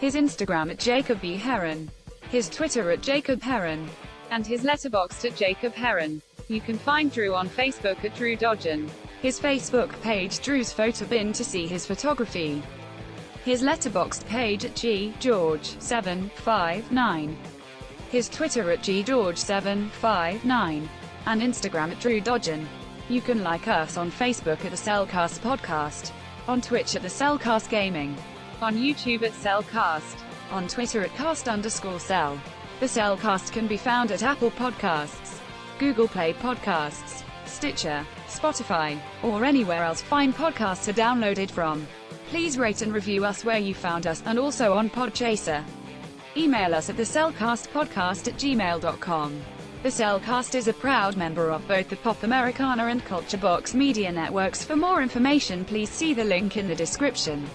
His Instagram at Jacob B. Heron. His Twitter at Jacob Heron. And his Letterboxd at Jacob Heron. You can find Drew on Facebook at Drew Dodgen. His Facebook page, Drew's Photo Bin, to see his photography. His Letterboxd page at GGeorge759. His Twitter at GGeorge759. And Instagram at Drew Dodgen. You can like us on Facebook at the Cellcast Podcast. On Twitch at the Cellcast Gaming. On YouTube at Cellcast. On Twitter at cast_cell. The Cellcast can be found at Apple Podcasts, Google Play Podcasts, Stitcher, Spotify, or anywhere else fine podcasts are downloaded from. Please rate and review us where you found us, and also on Podchaser. Email us at thecellcastpodcast@gmail.com. The Cellcast is a proud member of both the Pop Americana and Culture Box media networks. For more information, please see the link in the description.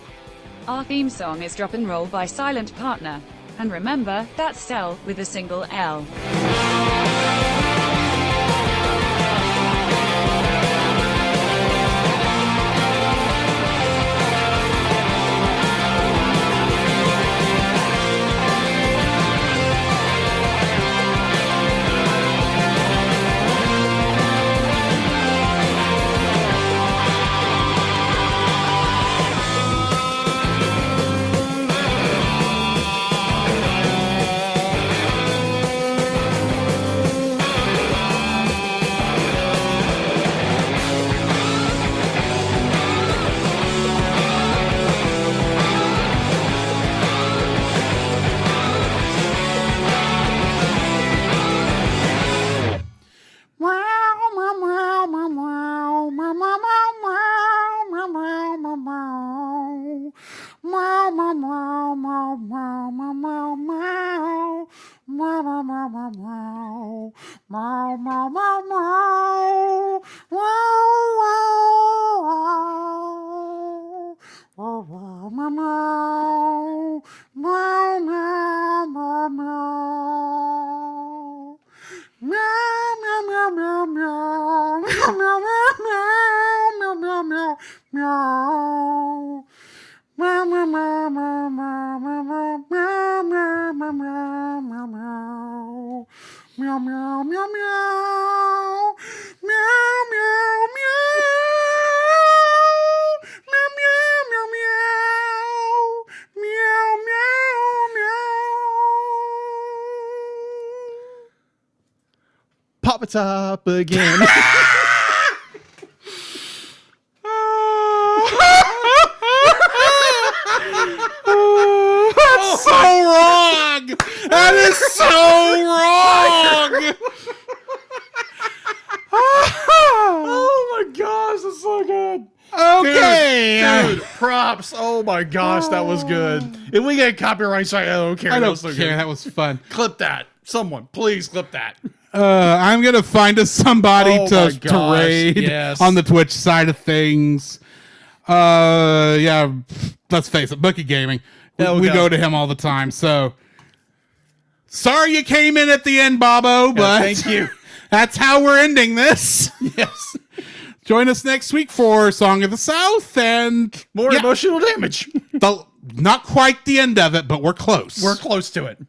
Our theme song is Drop and Roll by Silent Partner. And remember, that's Cell with a single L. Pop it up again. That's so wrong. That is so wrong. Oh my gosh, that's so good. Okay, dude, props. Oh my gosh, that was good. If we get copyright strike, I don't care. I don't was so care. Good. That was fun. Clip that. Someone, please clip that. I'm gonna find us somebody to raid on the Twitch side of things. Yeah, let's face it, Bookie Gaming. We go to him all the time. So sorry you came in at the end, Bobo, but thank you. That's how we're ending this. Yes. Join us next week for Song of the South and more emotional damage. Not quite the end of it, but we're close. We're close to it.